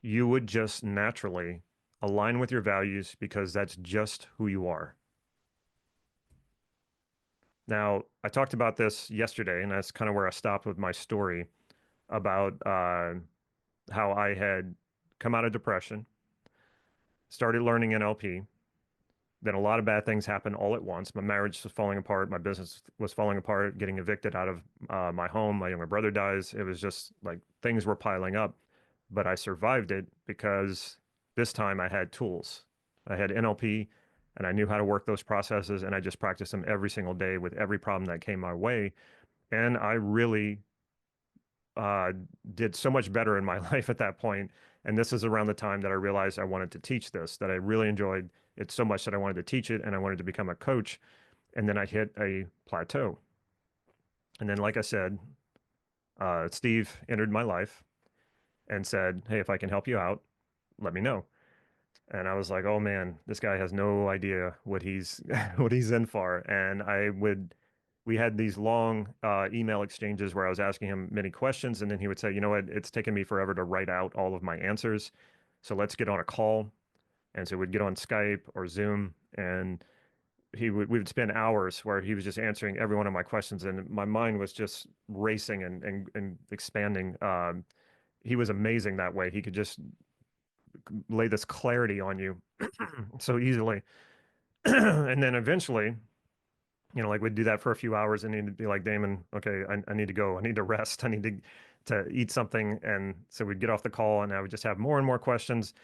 You would just naturally align with your values because that's just who you are. Now, I talked about this yesterday, and that's kind of where I stopped with my story about how I had come out of depression, started learning NLP. Then a lot of bad things happened all at once. My marriage was falling apart. My business was falling apart, getting evicted out of my home. My younger brother dies. It was just like things were piling up. But I survived it because this time I had tools. I had NLP and I knew how to work those processes, and I just practiced them every single day with every problem that came my way. And I really uh, did so much better in my life at that point. And this is around the time that I realized I wanted to teach this, that I really enjoyed it so much that I wanted to teach it and I wanted to become a coach. And then I hit a plateau. And then, like I said, Steve entered my life and said, "Hey, if I can help you out, let me know." And I was like, "Oh man, this guy has no idea what he's what he's in for." And we had these long email exchanges where I was asking him many questions, and then he would say, "You know what? It's taken me forever to write out all of my answers, so let's get on a call." And so we'd get on Skype or Zoom, and we would spend hours where he was just answering every one of my questions, and my mind was just racing and expanding. He was amazing that way. He could just lay this clarity on you so easily. And then eventually, like we'd do that for a few hours and he'd be like, Damon, okay, I need to go. I need to rest. I need to eat something. And so we'd get off the call and I would just have more and more questions.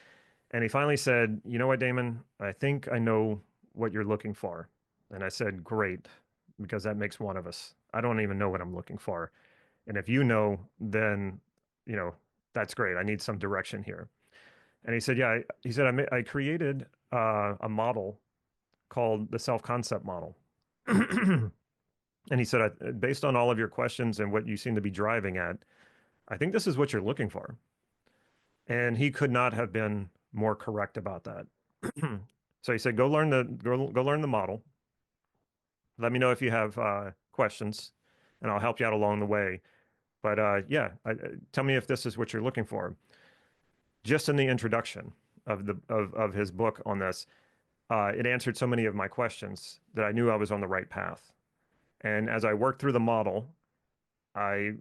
And he finally said, you know what, Damon, I think I know what you're looking for. And I said, great, because that makes one of us. I don't even know what I'm looking for. And if you know, then, you know, that's great. I need some direction here. And he said, yeah, he said, I created a model called the self-concept model. And he said, based on all of your questions and what you seem to be driving at, I think this is what you're looking for. And he could not have been more correct about that. So he said, go learn the model. Let me know if you have questions, and I'll help you out along the way. But yeah, tell me if this is what you're looking for. Just in the introduction of his book on this, it answered so many of my questions that I knew I was on the right path. And as I worked through the model, I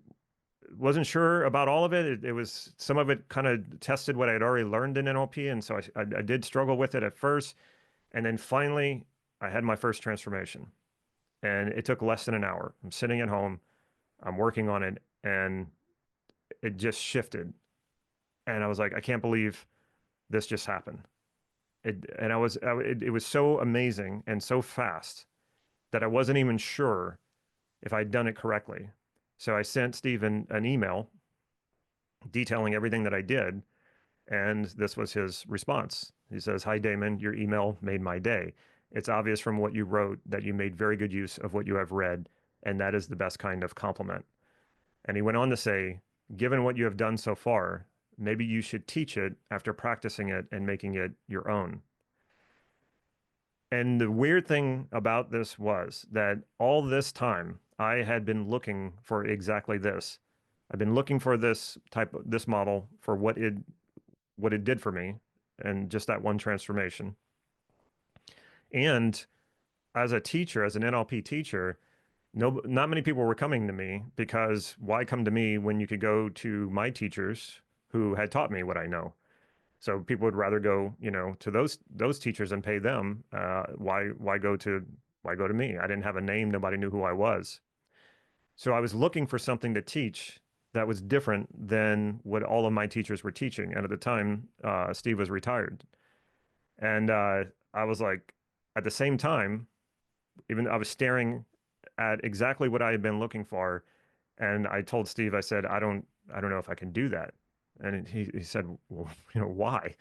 wasn't sure about all of it. It was some of it kind of tested what I had already learned in NLP, and so I did struggle with it at first, and then finally I had my first transformation, and it took less than an hour. I'm sitting at home, I'm working on it, and it just shifted, and I was like, I can't believe this just happened. It was so amazing and so fast that I wasn't even sure if I'd done it correctly. So I sent Steve an email detailing everything that I did, and this was his response. He says, "Hi, Damon, your email made my day. It's obvious from what you wrote that you made very good use of what you have read, and that is the best kind of compliment." And he went on to say, "Given what you have done so far, maybe you should teach it after practicing it and making it your own." And the weird thing about this was that all this time I had been looking for exactly this. I've been looking for this model for what it did for me and just that one transformation. And as a teacher, as an NLP teacher, no, not many people were coming to me because why come to me when you could go to my teachers who had taught me what I know? So people would rather go, to those teachers and pay them. Why go to me? I didn't have a name. Nobody knew who I was. So I was looking for something to teach that was different than what all of my teachers were teaching. And at the time, Steve was retired. And I was like, at the same time, even I was staring at exactly what I had been looking for. And I told Steve, I said, I don't know if I can do that. And he said, well, why?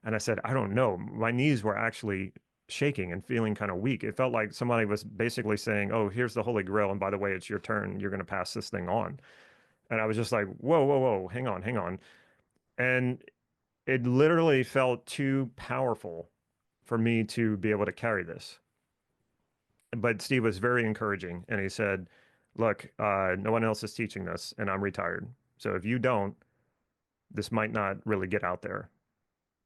And I said, I don't know. My knees were actually shaking and feeling kind of weak. It felt like somebody was basically saying, oh, here's the Holy Grail. And by the way, it's your turn. You're going to pass this thing on. And I was just like, whoa, whoa, whoa, hang on, hang on. And it literally felt too powerful for me to be able to carry this. But Steve was very encouraging, and he said, look, no one else is teaching this, and I'm retired. So if you don't, this might not really get out there.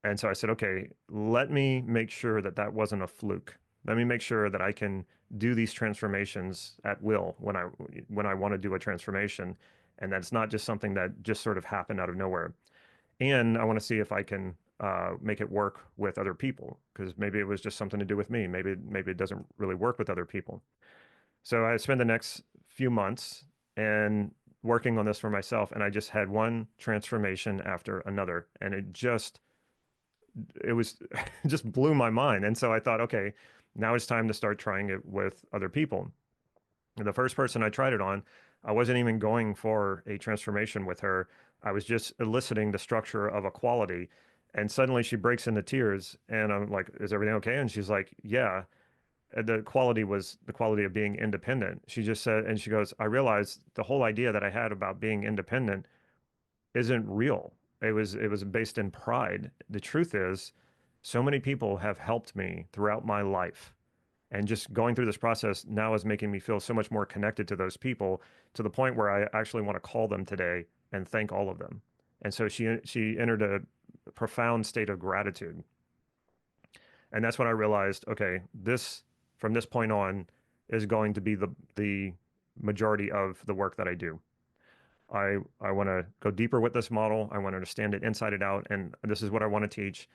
And so I said, okay, let me make sure that that wasn't a fluke. Let me make sure that I can do these transformations at will when I want to do a transformation, and that's not just something that just sort of happened out of nowhere. And I want to see if I can make it work with other people, because maybe it was just something to do with me. Maybe it doesn't really work with other people. So I spent the next few months and working on this for myself, and I just had one transformation after another, and it was it just blew my mind. And so I thought, okay, now it's time to start trying it with other people. The first person I tried it on, I wasn't even going for a transformation with her. I was just eliciting the structure of a quality. And suddenly she breaks into tears. And I'm like, is everything okay? And she's like, yeah. And the quality was the quality of being independent. She just said, and she goes, I realized the whole idea that I had about being independent isn't real. It was based in pride. The truth is, so many people have helped me throughout my life. And just going through this process now is making me feel so much more connected to those people, to the point where I actually want to call them today and thank all of them. And so she entered a profound state of gratitude. And that's when I realized, okay, this from this point on is going to be the majority of the work that I do. I want to go deeper with this model. I want to understand it inside and out, and this is what I want to teach,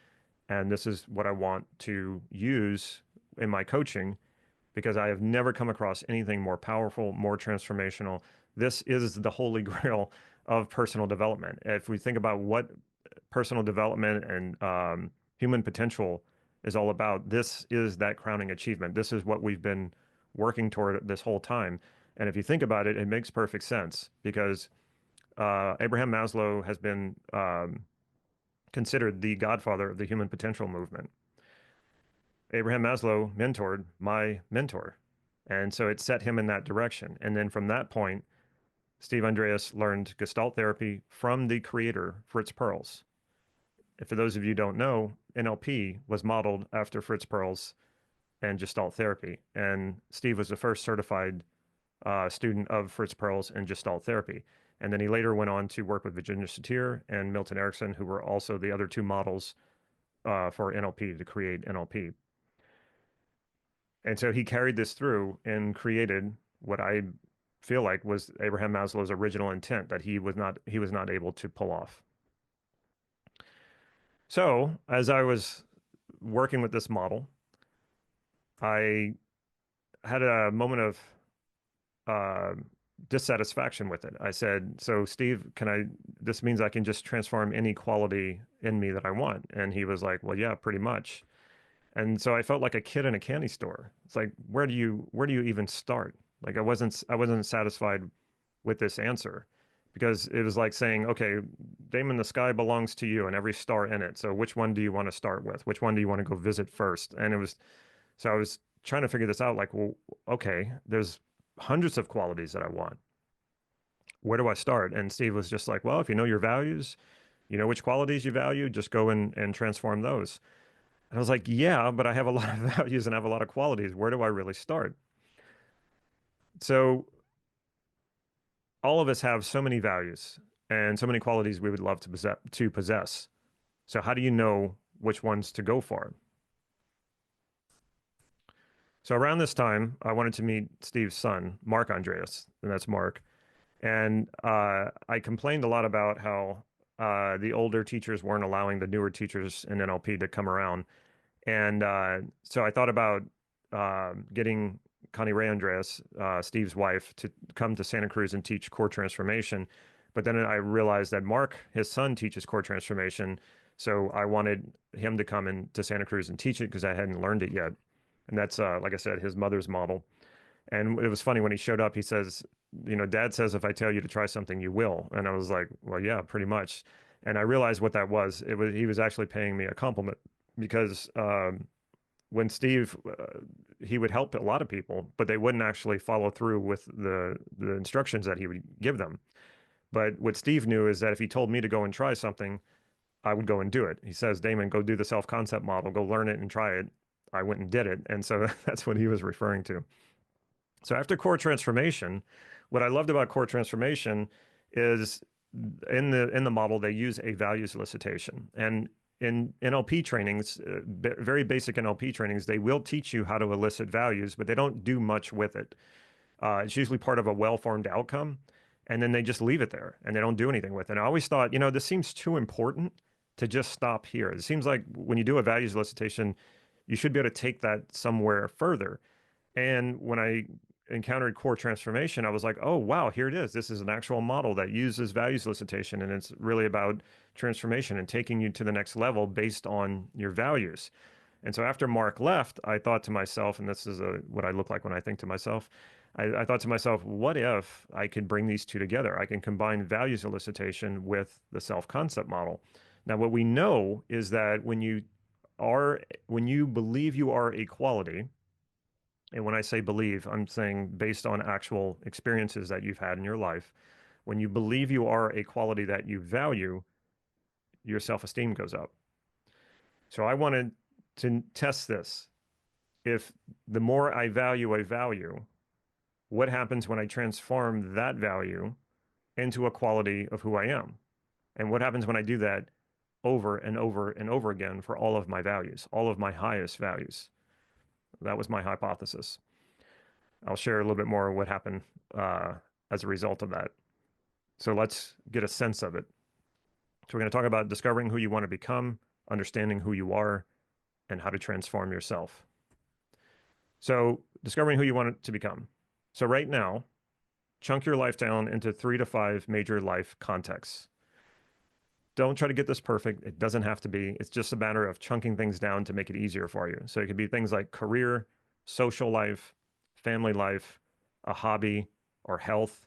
and this is what I want to use in my coaching, because I have never come across anything more powerful, more transformational. This is the holy grail of personal development. If we think about what personal development and human potential is all about, this is that crowning achievement. This is what we've been working toward this whole time. And if you think about it, it makes perfect sense, because Abraham Maslow has been considered the godfather of the human potential movement. Abraham Maslow mentored my mentor. And so it set him in that direction. And then from that point, Steve Andreas learned Gestalt therapy from the creator, Fritz Perls. And for those of you who don't know, NLP was modeled after Fritz Perls and Gestalt therapy. And Steve was the first certified student of Fritz Perls in Gestalt therapy. And then he later went on to work with Virginia Satir and Milton Erickson, who were also the other two models for NLP, to create NLP. And so he carried this through and created what I feel like was Abraham Maslow's original intent, that he was not able to pull off. So as I was working with this model, I had a moment of uh, dissatisfaction with it. I said, so Steve, this means I can just transform any quality in me that I want. And he was like, well, yeah, pretty much. And so I felt like a kid in a candy store. It's like, where do you even start? Like I wasn't satisfied with this answer, because it was like saying, okay, Damon, the sky belongs to you and every star in it. So which one do you want to start with? Which one do you want to go visit first? So I was trying to figure this out, like, well, okay, there's hundreds of qualities that I want. Where do I start? And Steve was just like, well, if you know your values, you know which qualities you value, just go and transform those. And I was like, yeah, but I have a lot of values and I have a lot of qualities. Where do I really start? So all of us have so many values and so many qualities we would love to possess. So how do you know which ones to go for? So around this time, I wanted to meet Steve's son, Mark Andreas, and that's Mark. And I complained a lot about how the older teachers weren't allowing the newer teachers in NLP to come around. And so I thought about getting Connie Ray Andreas, Steve's wife, to come to Santa Cruz and teach core transformation. But then I realized that Mark, his son, teaches core transformation. So I wanted him to come into Santa Cruz and teach it because I hadn't learned it yet. And that's, like I said, his mother's model. And it was funny when he showed up, he says, you know, Dad says, if I tell you to try something, you will. And I was like, well, yeah, pretty much. And I realized what that was. He was actually paying me a compliment because when Steve, he would help a lot of people, but they wouldn't actually follow through with the instructions that he would give them. But what Steve knew is that if he told me to go and try something, I would go and do it. He says, Damon, go do the self-concept model, go learn it and try it. I went and did it. And so that's what he was referring to. So after core transformation, what I loved about core transformation is in the model they use a values elicitation. And in NLP trainings, very basic NLP trainings, they will teach you how to elicit values, but they don't do much with it. It's usually part of a well-formed outcome, and then they just leave it there and they don't do anything with it. And I always thought, you know, this seems too important to just stop here. It seems like when you do a values elicitation, you should be able to take that somewhere further. And when I encountered core transformation, I was like, oh, wow, here it is. This is an actual model that uses values elicitation, and it's really about transformation and taking you to the next level based on your values. And so after Mark left, I thought to myself, and this is what I look like when I think to myself, I thought to myself, what if I could bring these two together? I can combine values elicitation with the self-concept model. Now, what we know is that when you believe you are a quality, and when I say believe, I'm saying based on actual experiences that you've had in your life, when you believe you are a quality that you value, your self-esteem goes up. So I wanted to test this. If the more I value a value, what happens when I transform that value into a quality of who I am? And what happens when I do that over and over and over again for all of my values, all of my highest values? That was my hypothesis. I'll share a little bit more of what happened as a result of that. So let's get a sense of it. So we're going to talk about discovering who you want to become, understanding who you are, and how to transform yourself. So discovering who you want to become. So right now, chunk your life down into 3 to 5 major life contexts. Don't try to get this perfect. It doesn't have to be. It's just a matter of chunking things down to make it easier for you. So it could be things like career, social life, family life, a hobby, or health.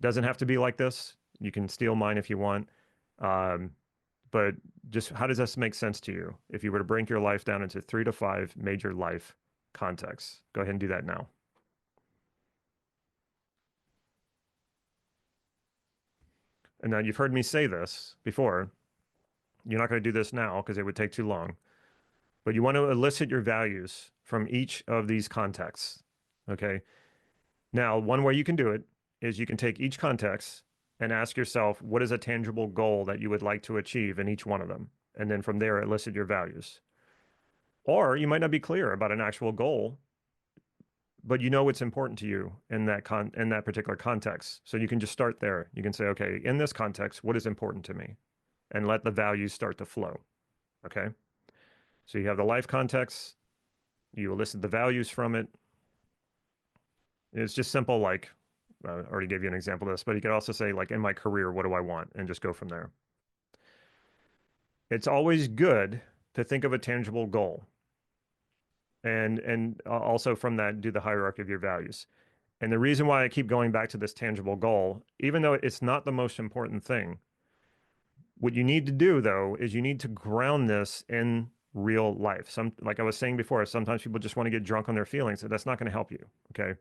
Doesn't have to be like this. You can steal mine if you want. But just how does this make sense to you if you were to break your life down into 3 to 5 major life contexts? Go ahead and do that now. And now you've heard me say this before. You're not going to do this now because it would take too long. But you want to elicit your values from each of these contexts. Okay. Now, one way you can do it is you can take each context and ask yourself, what is a tangible goal that you would like to achieve in each one of them? And then from there, elicit your values. Or you might not be clear about an actual goal, but you know what's important to you in that particular context. So you can just start there. You can say, okay, in this context, what is important to me? And let the values start to flow. Okay. So you have the life context, you elicit the values from it. It's just simple, like I already gave you an example of this, but you could also say, like, in my career, what do I want? And just go from there. It's always good to think of a tangible goal. And also from that, do the hierarchy of your values. And the reason why I keep going back to this tangible goal, even though it's not the most important thing, what you need to do, though, is you need to ground this in real life. Like I was saying before, sometimes people just want to get drunk on their feelings, and that's not going to help you, okay?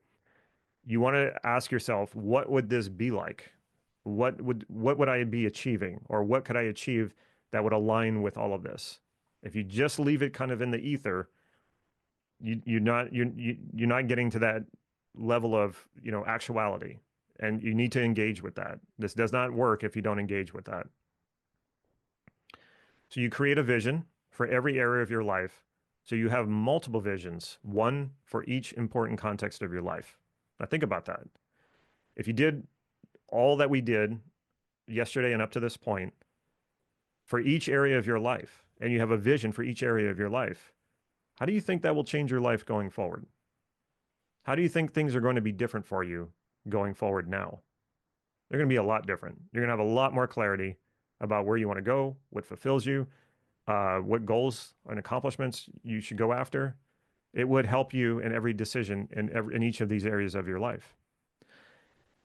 You want to ask yourself, what would this be like? What would I be achieving, or what could I achieve that would align with all of this? If you just leave it kind of in the ether, you're not getting to that level of, you know, actuality, and you need to engage with that. This does not work if you don't engage with that. So you create a vision for every area of your life. So you have multiple visions, one for each important context of your life. Now think about that. If you did all that we did yesterday and up to this point for each area of your life, and you have a vision for each area of your life, how do you think that will change your life going forward? How do you think things are going to be different for you going forward now? They're going to be a lot different. You're going to have a lot more clarity about where you want to go, what fulfills you, what goals and accomplishments you should go after. It would help you in every decision in each of these areas of your life.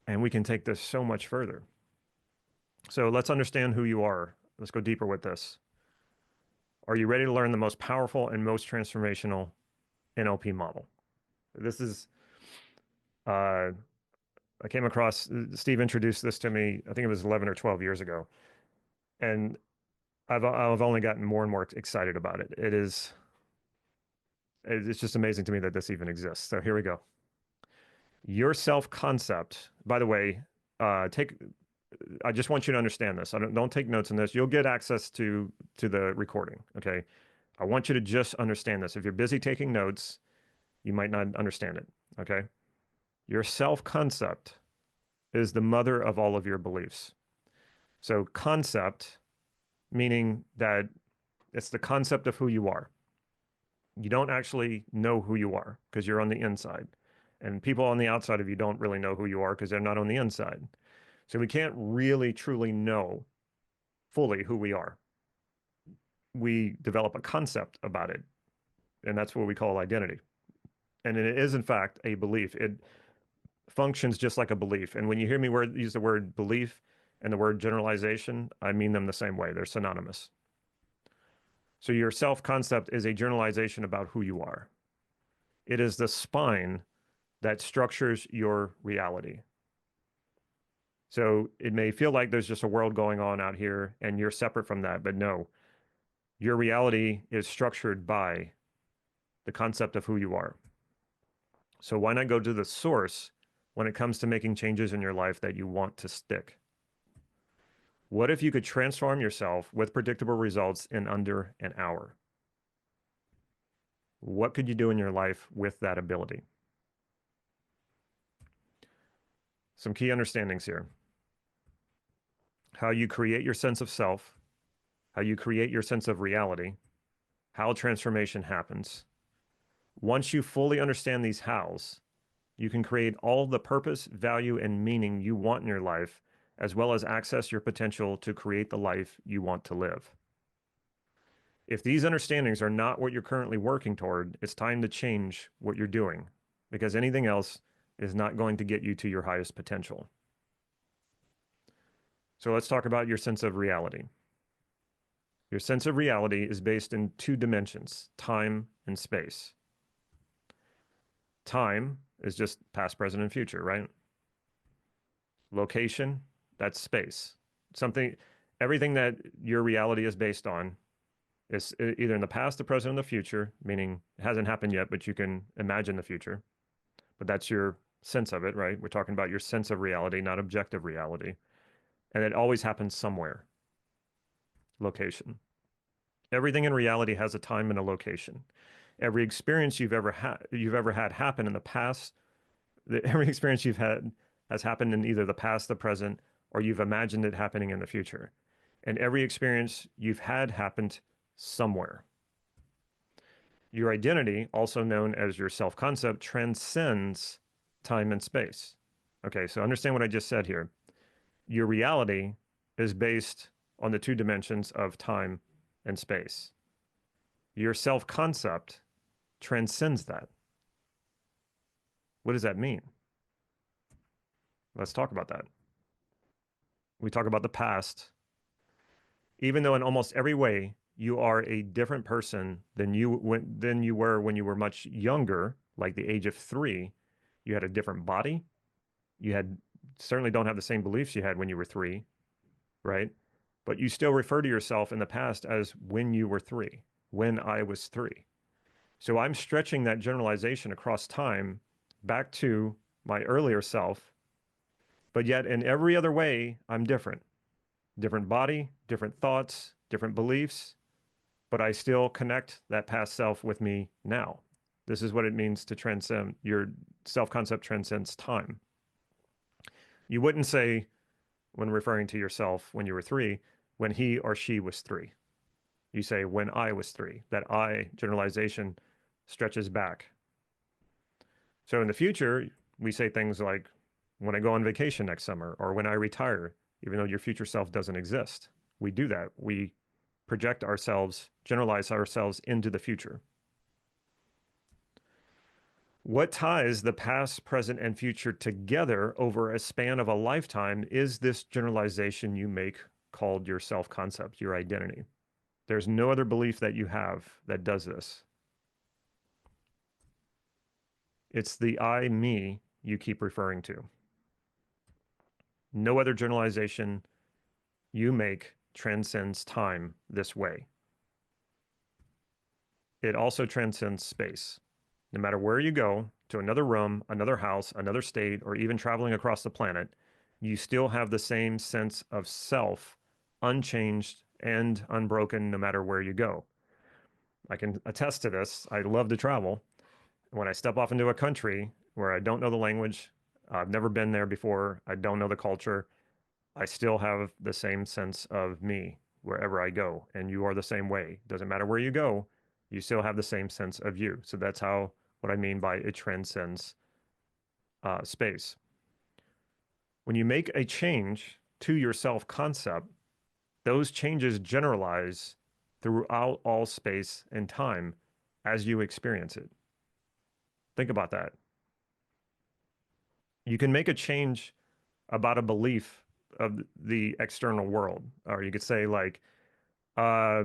And we can take this so much further. So let's understand who you are. Let's go deeper with this. Are you ready to learn the most powerful and most transformational NLP model? This is, I came across, Steve introduced this to me, I think it was 11 or 12 years ago. And I've only gotten more and more excited about it. It's just amazing to me that this even exists. So here we go. Your self-concept, by the way, I just want you to understand this. Don't take notes on this. You'll get access to the recording, okay? I want you to just understand this. If you're busy taking notes, you might not understand it, okay? Your self-concept is the mother of all of your beliefs. So concept, meaning that it's the concept of who you are. You don't actually know who you are because you're on the inside. And people on the outside of you don't really know who you are because they're not on the inside. So we can't really truly know fully who we are. We develop a concept about it, and that's what we call identity. And it is, in fact, a belief. It functions just like a belief. And when you hear me use the word belief and the word generalization, I mean them the same way. They're synonymous. So your self-concept is a generalization about who you are. It is the spine that structures your reality. So it may feel like there's just a world going on out here and you're separate from that, but no, your reality is structured by the concept of who you are. So why not go to the source when it comes to making changes in your life that you want to stick? What if you could transform yourself with predictable results in under an hour? What could you do in your life with that ability? Some key understandings here. How you create your sense of self, how you create your sense of reality, how transformation happens. Once you fully understand these hows, you can create all the purpose, value, and meaning you want in your life, as well as access your potential to create the life you want to live. If these understandings are not what you're currently working toward, it's time to change what you're doing, because anything else is not going to get you to your highest potential. So let's talk about your sense of reality. Your sense of reality is based in two dimensions, time and space. Time is just past, present, and future, right? Location, that's space. Everything that your reality is based on is either in the past, the present, and the future, meaning it hasn't happened yet, but you can imagine the future. But that's your sense of it, right? We're talking about your sense of reality, not objective reality. And it always happens somewhere. Location. Everything in reality has a time and a location. Every experience you've ever had happen in the past, every experience you've had has happened in either the past, the present, or you've imagined it happening in the future. And every experience you've had happened somewhere. Your identity, also known as your self-concept, transcends time and space. Okay, so understand what I just said here. Your reality is based on the two dimensions of time and space. Your self-concept transcends that. What does that mean? Let's talk about that. We talk about the past. Even though in almost every way you are a different person than you were when you were much younger, like the age of 3, you had a different body. You certainly don't have the same beliefs you had when you were 3, right? But you still refer to yourself in the past as when you were 3, when I was 3. So I'm stretching that generalization across time back to my earlier self, but yet in every other way, I'm different. Different body, different thoughts, different beliefs, but I still connect that past self with me now. This is what it means to transcend. Your self-concept transcends time. You wouldn't say, when referring to yourself when you were 3, when he or she was 3. You say, when I was 3. That I generalization stretches back. So in the future, we say things like, when I go on vacation next summer, or when I retire, even though your future self doesn't exist. We do that. We project ourselves, generalize ourselves into the future. What ties the past, present, and future together over a span of a lifetime is this generalization you make called your self-concept, your identity. There's no other belief that you have that does this. It's the I, me you keep referring to. No other generalization you make transcends time this way. It also transcends space. No matter where you go, to another room, another house, another state, or even traveling across the planet, you still have the same sense of self, unchanged and unbroken no matter where you go. I can attest to this. I love to travel. When I step off into a country where I don't know the language, I've never been there before, I don't know the culture, I still have the same sense of me wherever I go. And you are the same way. Doesn't matter where you go, you still have the same sense of you. So that's what I mean by it transcends space. When you make a change to your self-concept, those changes generalize throughout all space and time as you experience it. Think about that. You can make a change about a belief of the external world, or you could say like, I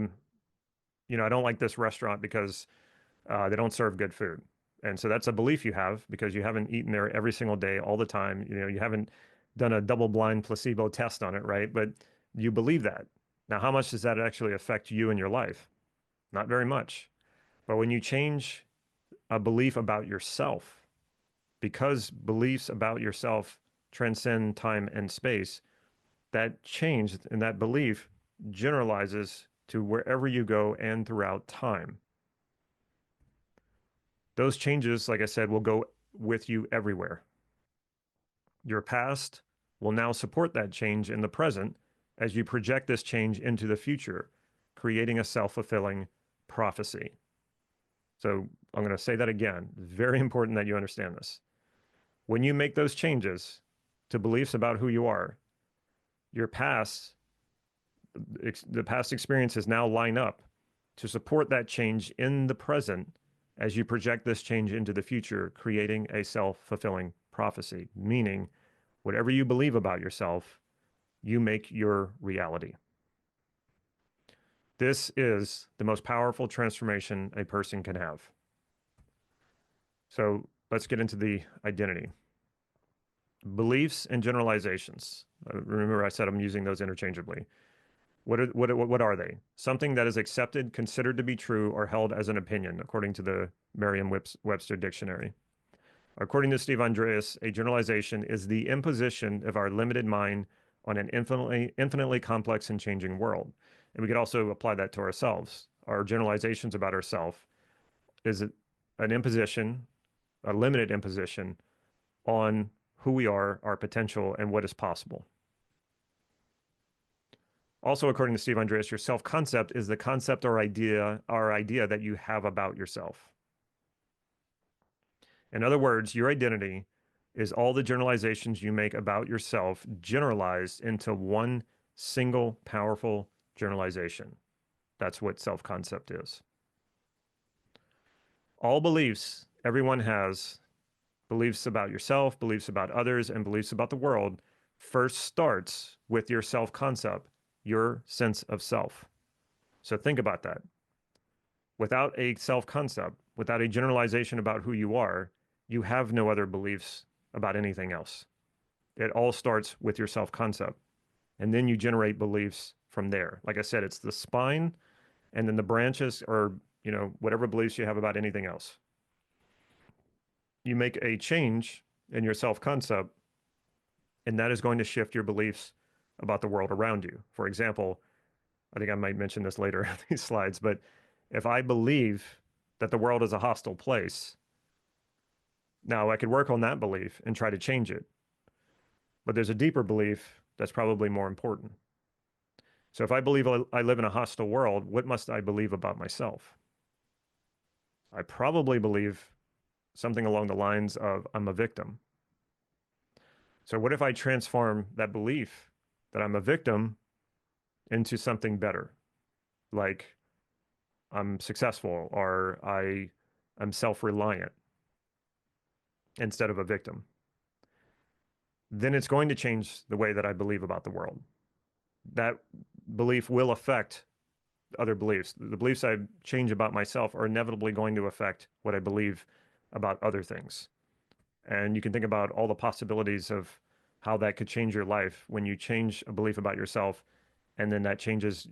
don't like this restaurant because they don't serve good food. And so that's a belief you have because you haven't eaten there every single day, all the time. You haven't done a double-blind placebo test on it, right? But you believe that. Now, how much does that actually affect you in your life? Not very much. But when you change a belief about yourself, because beliefs about yourself transcend time and space, that change and that belief generalizes to wherever you go and throughout time. Those changes, like I said, will go with you everywhere. Your past will now support that change in the present as you project this change into the future, creating a self-fulfilling prophecy. So I'm going to say that again. Very important that you understand this. When you make those changes to beliefs about who you are, your the past experiences now line up to support that change in the present as you project this change into the future, creating a self-fulfilling prophecy, meaning whatever you believe about yourself, you make your reality. This is the most powerful transformation a person can have. So let's get into the identity. Beliefs and generalizations. Remember, I said I'm using those interchangeably. What are they? Something that is accepted, considered to be true, or held as an opinion, according to the Merriam-Webster dictionary. According to Steve Andreas, a generalization is the imposition of our limited mind on an infinitely complex and changing world. And we could also apply that to ourselves. Our generalizations about ourselves is an imposition, a limited imposition on who we are, our potential, and what is possible. Also, according to Steve Andreas, your self-concept is the concept or idea that you have about yourself. In other words, your identity is all the generalizations you make about yourself generalized into one single powerful generalization. That's what self-concept is. All beliefs everyone has, beliefs about yourself, beliefs about others, and beliefs about the world, first starts with your self-concept, your sense of self. So think about that. Without a self-concept, without a generalization about who you are, you have no other beliefs about anything else. It all starts with your self-concept. And then you generate beliefs from there. Like I said, it's the spine, and then the branches are, whatever beliefs you have about anything else. You make a change in your self-concept, and that is going to shift your beliefs about the world around you. For example, I think I might mention this later in these slides, but if I believe that the world is a hostile place, now I could work on that belief and try to change it. But there's a deeper belief that's probably more important. So if I believe I live in a hostile world, what must I believe about myself? I probably believe something along the lines of I'm a victim. So what if I transform that belief that I'm a victim into something better? Like I'm successful or I'm self-reliant instead of a victim. Then it's going to change the way that I believe about the world. That belief will affect other beliefs. The beliefs I change about myself are inevitably going to affect what I believe about other things. And you can think about all the possibilities of how that could change your life when you change a belief about yourself, and then that changes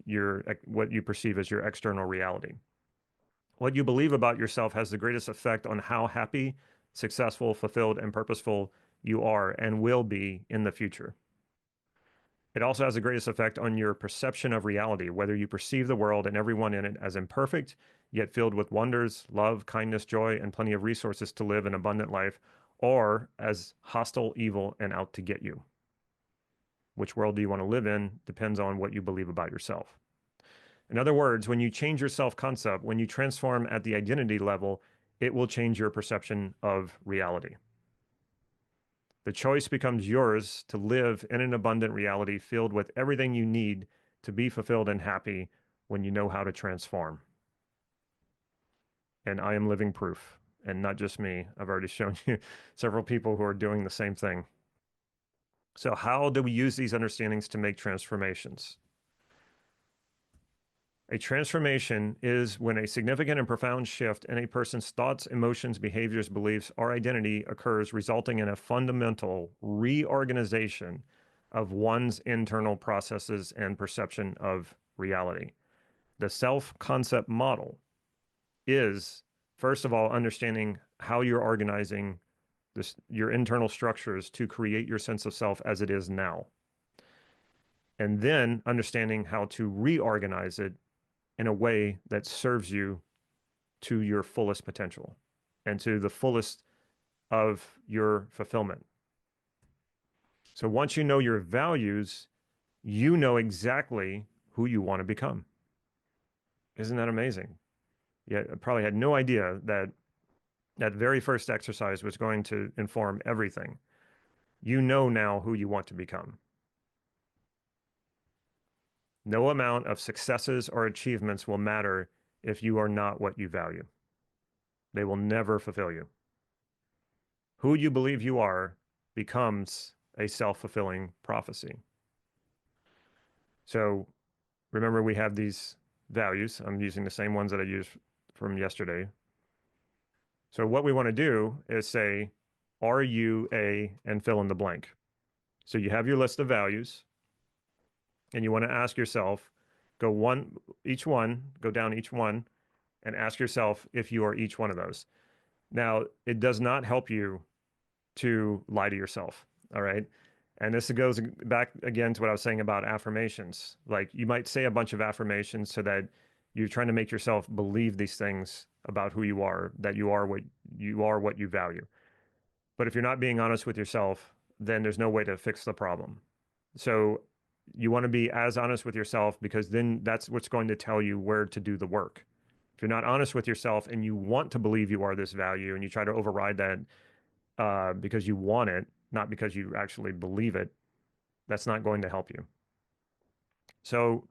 what you perceive as your external reality. What you believe about yourself has the greatest effect on how happy, successful, fulfilled, and purposeful you are and will be in the future. It also has the greatest effect on your perception of reality, whether you perceive the world and everyone in it as imperfect, yet filled with wonders, love, kindness, joy, and plenty of resources to live an abundant life, or as hostile, evil, and out to get you. Which world do you want to live in depends on what you believe about yourself. In other words, when you change your self-concept, when you transform at the identity level, it will change your perception of reality. The choice becomes yours to live in an abundant reality filled with everything you need to be fulfilled and happy when you know how to transform. And I am living proof, and not just me. I've already shown you several people who are doing the same thing. So how do we use these understandings to make transformations? A transformation is when a significant and profound shift in a person's thoughts, emotions, behaviors, beliefs, or identity occurs, resulting in a fundamental reorganization of one's internal processes and perception of reality. The self-concept model is, first of all, understanding how you're organizing your internal structures to create your sense of self as it is now. And then understanding how to reorganize it in a way that serves you to your fullest potential and to the fullest of your fulfillment. So once you know your values, you know exactly who you want to become. Isn't that amazing? Yeah, I probably had no idea that that very first exercise was going to inform everything. You know now who you want to become. No amount of successes or achievements will matter if you are not what you value. They will never fulfill you. Who you believe you are becomes a self-fulfilling prophecy. So remember, we have these values. I'm using the same ones that I used from yesterday. So what we want to do is say, are you a, and fill in the blank. So you have your list of values, and you want to ask yourself, go down each one, and ask yourself if you are each one of those. Now, it does not help you to lie to yourself, all right? And this goes back again to what I was saying about affirmations. Like you might say a bunch of affirmations so that you're trying to make yourself believe these things about who you are, that you are what you value. But if you're not being honest with yourself, then there's no way to fix the problem. So you want to be as honest with yourself because then that's what's going to tell you where to do the work. If you're not honest with yourself and you want to believe you are this value and you try to override that because you want it, not because you actually believe it, that's not going to help you. So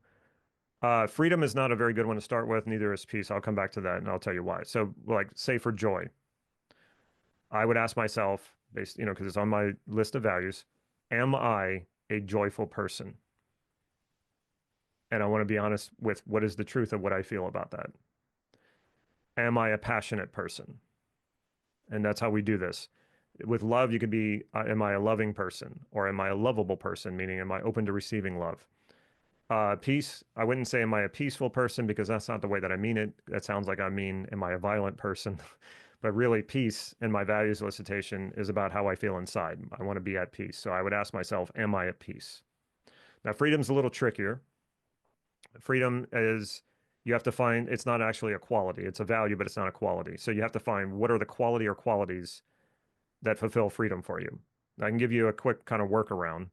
freedom is not a very good one to start with, neither is peace. I'll come back to that and I'll tell you why. So like say for joy, I would ask myself, based, because it's on my list of values, am I a joyful person? And I want to be honest with what is the truth of what I feel about that. Am I a passionate person? And that's how we do this. With love, you could be, am I a loving person? Or am I a lovable person? Meaning, am I open to receiving love? Peace, I wouldn't say am I a peaceful person because that's not the way that I mean it. That sounds like I mean, am I a violent person? But really, peace in my values elicitation is about how I feel inside. I want to be at peace. So I would ask myself, am I at peace? Now, freedom's a little trickier. Freedom is, you have to find, it's not actually a quality. It's a value, but it's not a quality. So you have to find what are the quality or qualities that fulfill freedom for you. I can give you a quick kind of workaround.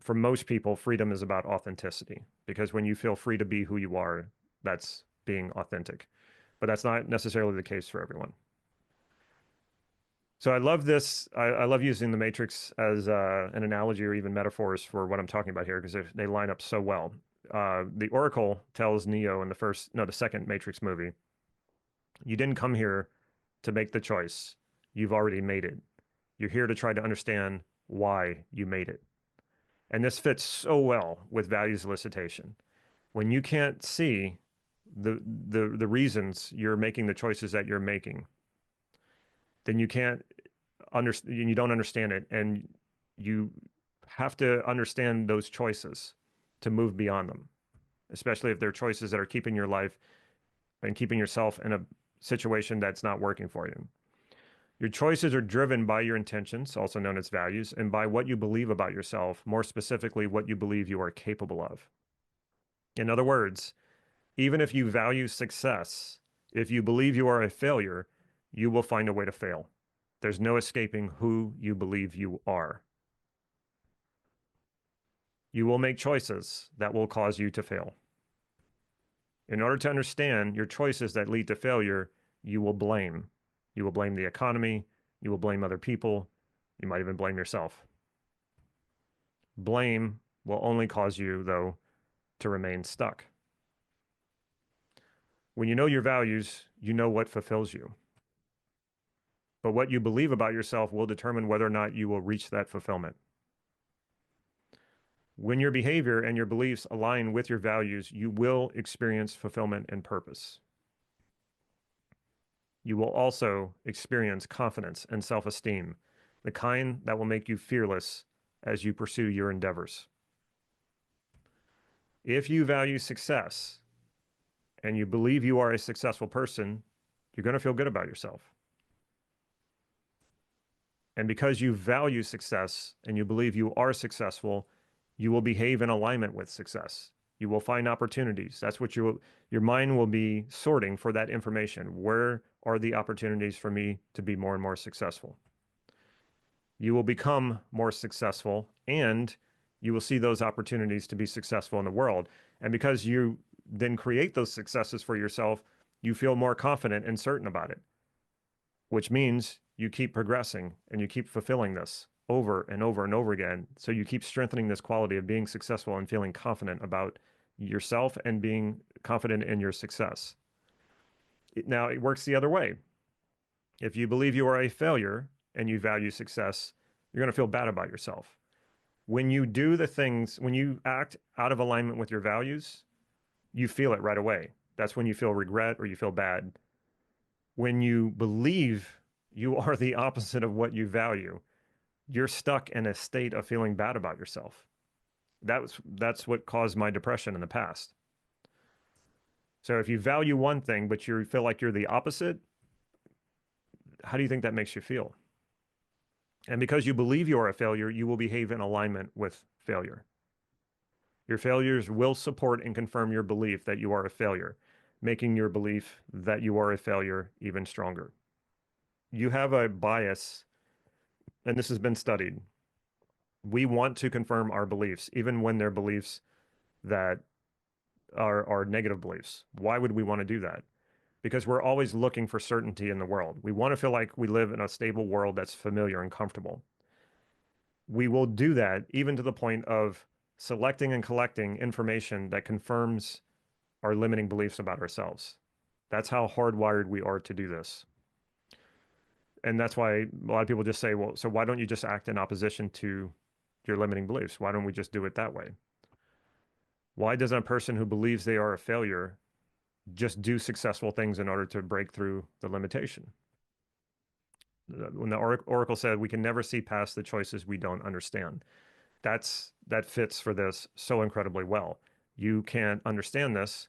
For most people, freedom is about authenticity because when you feel free to be who you are, that's being authentic. But that's not necessarily the case for everyone. So I love this. I love using the matrix as an analogy or even metaphors for what I'm talking about here because they line up so well. The Oracle tells Neo in the second Matrix movie, you didn't come here to make the choice. You've already made it. You're here to try to understand why you made it. And this fits so well with values elicitation. When you can't see the reasons you're making the choices that you're making, then you can't understand, you don't understand it, and you have to understand those choices to move beyond them, especially if they're choices that are keeping your life and keeping yourself in a situation that's not working for you. Your choices are driven by your intentions, also known as values, and by what you believe about yourself, more specifically, what you believe you are capable of. In other words, even if you value success, if you believe you are a failure, you will find a way to fail. There's no escaping who you believe you are. You will make choices that will cause you to fail. In order to understand your choices that lead to failure, you will blame. You will blame the economy. You will blame other people. You might even blame yourself. Blame will only cause you, though, to remain stuck. When you know your values, you know what fulfills you. But what you believe about yourself will determine whether or not you will reach that fulfillment. When your behavior and your beliefs align with your values, you will experience fulfillment and purpose. You will also experience confidence and self-esteem, the kind that will make you fearless as you pursue your endeavors. If you value success and you believe you are a successful person, you're going to feel good about yourself. And because you value success and you believe you are successful, you will behave in alignment with success. You will find opportunities. That's what your mind will be sorting for that information. Where are the opportunities for me to be more and more successful? You will become more successful and you will see those opportunities to be successful in the world. And because you then create those successes for yourself, you feel more confident and certain about it, which means you keep progressing and you keep fulfilling this over and over and over again. So you keep strengthening this quality of being successful and feeling confident about yourself and being confident in your success. Now, it works the other way. If you believe you are a failure and you value success, you're going to feel bad about yourself. When you do the things, when you act out of alignment with your values, you feel it right away. That's when you feel regret or you feel bad. When you believe you are the opposite of what you value, you're stuck in a state of feeling bad about yourself. That's what caused my depression in the past. So if you value one thing, but you feel like you're the opposite, how do you think that makes you feel? And because you believe you are a failure, you will behave in alignment with failure. Your failures will support and confirm your belief that you are a failure, making your belief that you are a failure even stronger. You have a bias, and this has been studied. We want to confirm our beliefs, even when they're beliefs that are negative beliefs. Why would we want to do that? Because we're always looking for certainty in the world. We want to feel like we live in a stable world that's familiar and comfortable. We will do that even to the point of selecting and collecting information that confirms our limiting beliefs about ourselves. That's how hardwired we are to do this. And that's why a lot of people just say, well, so why don't you just act in opposition to your limiting beliefs? Why don't we just do it that way? Why doesn't a person who believes they are a failure just do successful things in order to break through the limitation? When the Oracle said, we can never see past the choices we don't understand. That fits for this so incredibly well. You can't understand this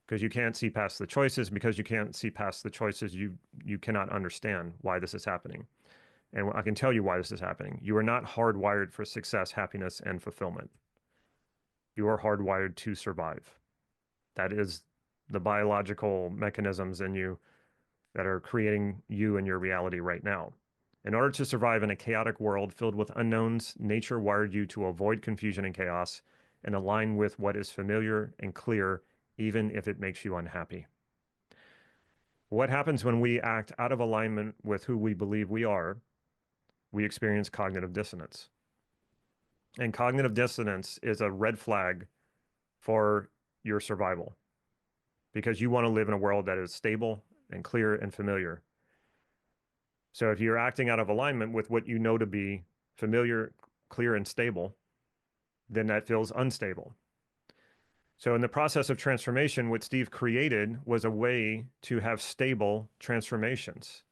because you can't see past the choices. Because you can't see past the choices, you cannot understand why this is happening. And I can tell you why this is happening. You are not hardwired for success, happiness, and fulfillment. You are hardwired to survive. That is the biological mechanisms in you that are creating you and your reality right now. In order to survive in a chaotic world filled with unknowns, nature wired you to avoid confusion and chaos and align with what is familiar and clear, even if it makes you unhappy. What happens when we act out of alignment with who we believe we are? We experience cognitive dissonance. And cognitive dissonance is a red flag for your survival because you want to live in a world that is stable and clear and familiar. So if you're acting out of alignment with what you know to be familiar, clear, and stable, then that feels unstable. So in the process of transformation, what Steve created was a way to have stable transformations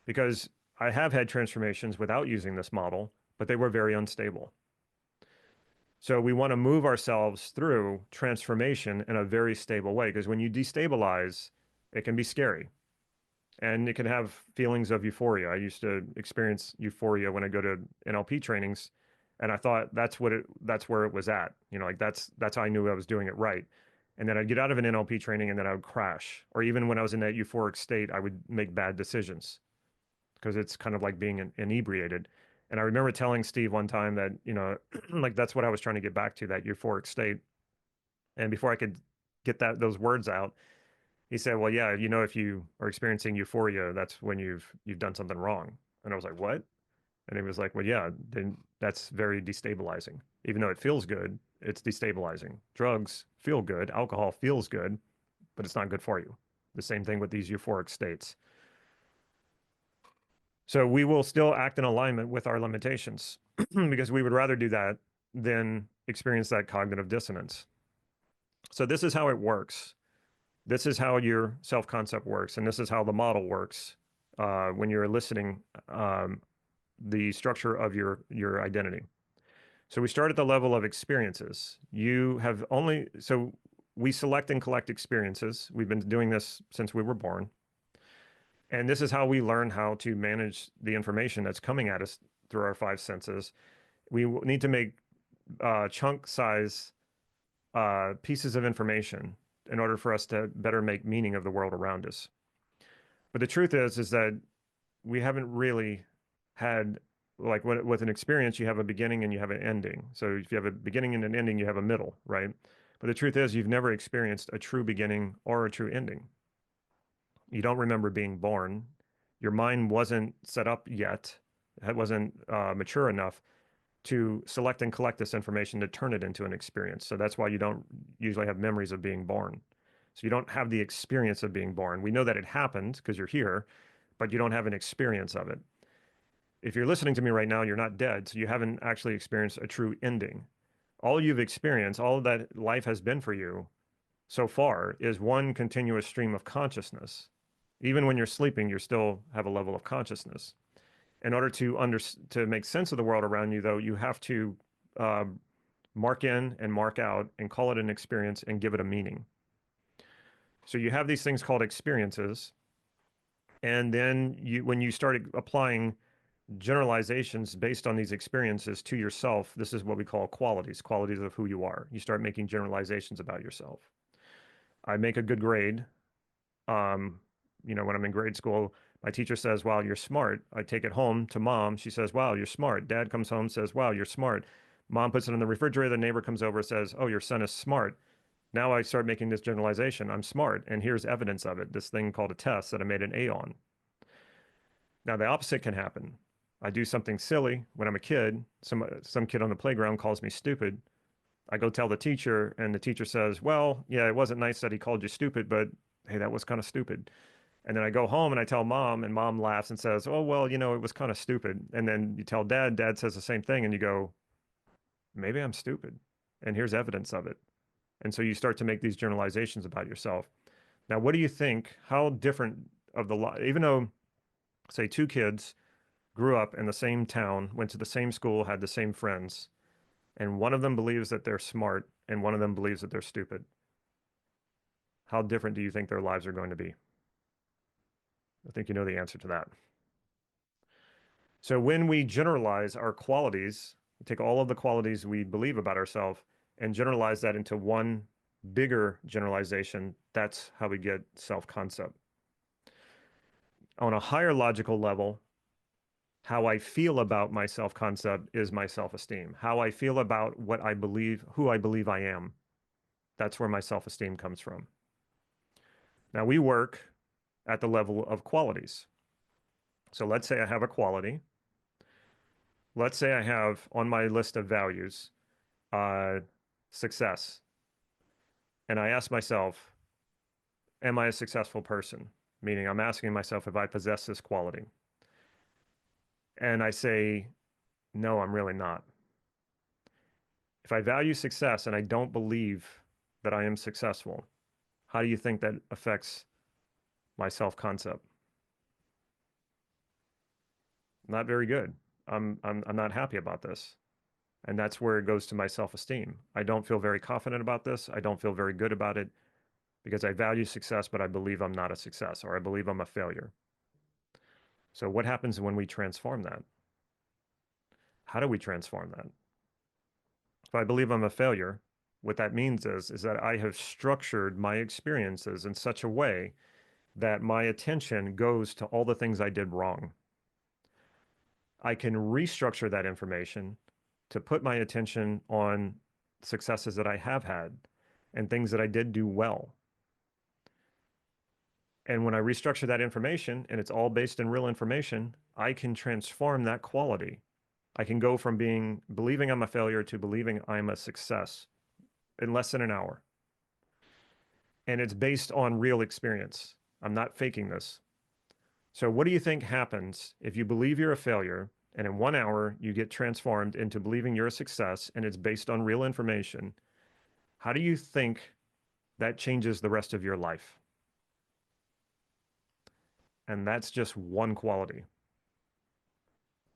because I have had transformations without using this model, but they were very unstable. So we want to move ourselves through transformation in a very stable way because when you destabilize, it can be scary and it can have feelings of euphoria. I used to experience euphoria when I go to NLP trainings, and I thought that's where it was at. You know, like that's how I knew I was doing it right. And then I'd get out of an NLP training and then I would crash. Or even when I was in that euphoric state, I would make bad decisions because it's kind of like being inebriated. And I remember telling Steve one time that, you know, like that's what I was trying to get back to, that euphoric state. And before I could get those words out, he said, "Well, yeah, you know, if you are experiencing euphoria, that's when you've done something wrong." And I was like, "What?" And he was like, "Well, yeah, then that's very destabilizing. Even though it feels good, it's destabilizing. Drugs feel good, alcohol feels good, but it's not good for you. The same thing with these euphoric states. So we will still act in alignment with our limitations because we would rather do that than experience that cognitive dissonance. So this is how it works. This is how your self-concept works, and this is how the model works when you're eliciting the structure of your identity. So we start at the level of experiences. So we select and collect experiences. We've been doing this since we were born. And this is how we learn how to manage the information that's coming at us through our five senses. We need to make chunk size pieces of information in order for us to better make meaning of the world around us. But the truth is that we haven't really had, like with an experience, you have a beginning and you have an ending. So if you have a beginning and an ending, you have a middle, right? But the truth is you've never experienced a true beginning or a true ending. You don't remember being born. Your mind wasn't set up yet. It wasn't mature enough to select and collect this information to turn it into an experience. So that's why you don't usually have memories of being born. So you don't have the experience of being born. We know that it happened because you're here, but you don't have an experience of it. If you're listening to me right now, you're not dead, so you haven't actually experienced a true ending. All you've experienced, all that life has been for you so far is one continuous stream of consciousness. Even when you're sleeping, you still have a level of consciousness. In order to make sense of the world around you, though, you have to uh, mark in and mark out and call it an experience and give it a meaning. So you have these things called experiences, and then when you start applying generalizations based on these experiences to yourself, this is what we call qualities of who you are. You start making generalizations about yourself. I make a good grade. Um, when I'm in grade school, my teacher says, "Wow, you're smart." I take it home to mom. She says, "Wow, you're smart." Dad comes home, says, "Wow, you're smart." Mom puts it in the refrigerator. The neighbor comes over, says, "Oh, your son is smart." Now I start making this generalization. I'm smart, and here's evidence of it. This thing called a test that I made an A on. Now the opposite can happen. I do something silly when I'm a kid. Some kid on the playground calls me stupid. I go tell the teacher, and the teacher says, "Well, yeah, it wasn't nice that he called you stupid, but hey, that was kind of stupid." And then I go home and I tell mom, and mom laughs and says, "Oh, well, it was kind of stupid." And then you tell dad, dad says the same thing, and you go, "Maybe I'm stupid." And here's evidence of it. And so you start to make these generalizations about yourself. Now, what do you think? How different of even though, say, two kids grew up in the same town, went to the same school, had the same friends, and one of them believes that they're smart and one of them believes that they're stupid. How different do you think their lives are going to be? I think you know the answer to that. So when we generalize our qualities, we take all of the qualities we believe about ourselves and generalize that into one bigger generalization, that's how we get self-concept. On a higher logical level, how I feel about my self-concept is my self-esteem. How I feel about what I believe, who I believe I am, that's where my self-esteem comes from. Now we work at the level of qualities. So let's say I have a quality. Let's say I have on my list of values, success. And I ask myself, am I a successful person? Meaning I'm asking myself if I possess this quality. And I say, no, I'm really not. If I value success and I don't believe that I am successful, how do you think that affects my self-concept? Not very good. I'm not happy about this. And that's where it goes to my self-esteem. I don't feel very confident about this. I don't feel very good about it because I value success, but I believe I'm not a success, or I believe I'm a failure. So what happens when we transform that? How do we transform that? If I believe I'm a failure, what that means is that I have structured my experiences in such a way that my attention goes to all the things I did wrong. I can restructure that information to put my attention on successes that I have had and things that I did do well. And when I restructure that information, and it's all based in real information, I can transform that quality. I can go from believing I'm a failure to believing I'm a success in less than an hour. And it's based on real experience. I'm not faking this. So what do you think happens if you believe you're a failure and in 1 hour you get transformed into believing you're a success and it's based on real information? How do you think that changes the rest of your life? And that's just one quality.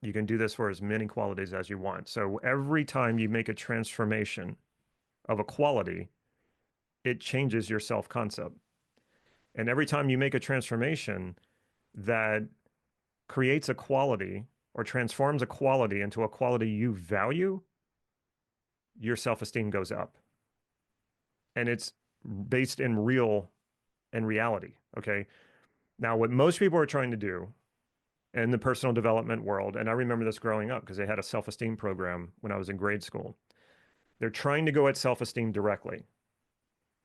You can do this for as many qualities as you want. So every time you make a transformation of a quality, it changes your self-concept. And every time you make a transformation that creates a quality or transforms a quality into a quality you value, your self-esteem goes up. And it's based in real and reality. Okay. Now, what most people are trying to do in the personal development world, and I remember this growing up because they had a self-esteem program when I was in grade school. They're trying to go at self-esteem directly.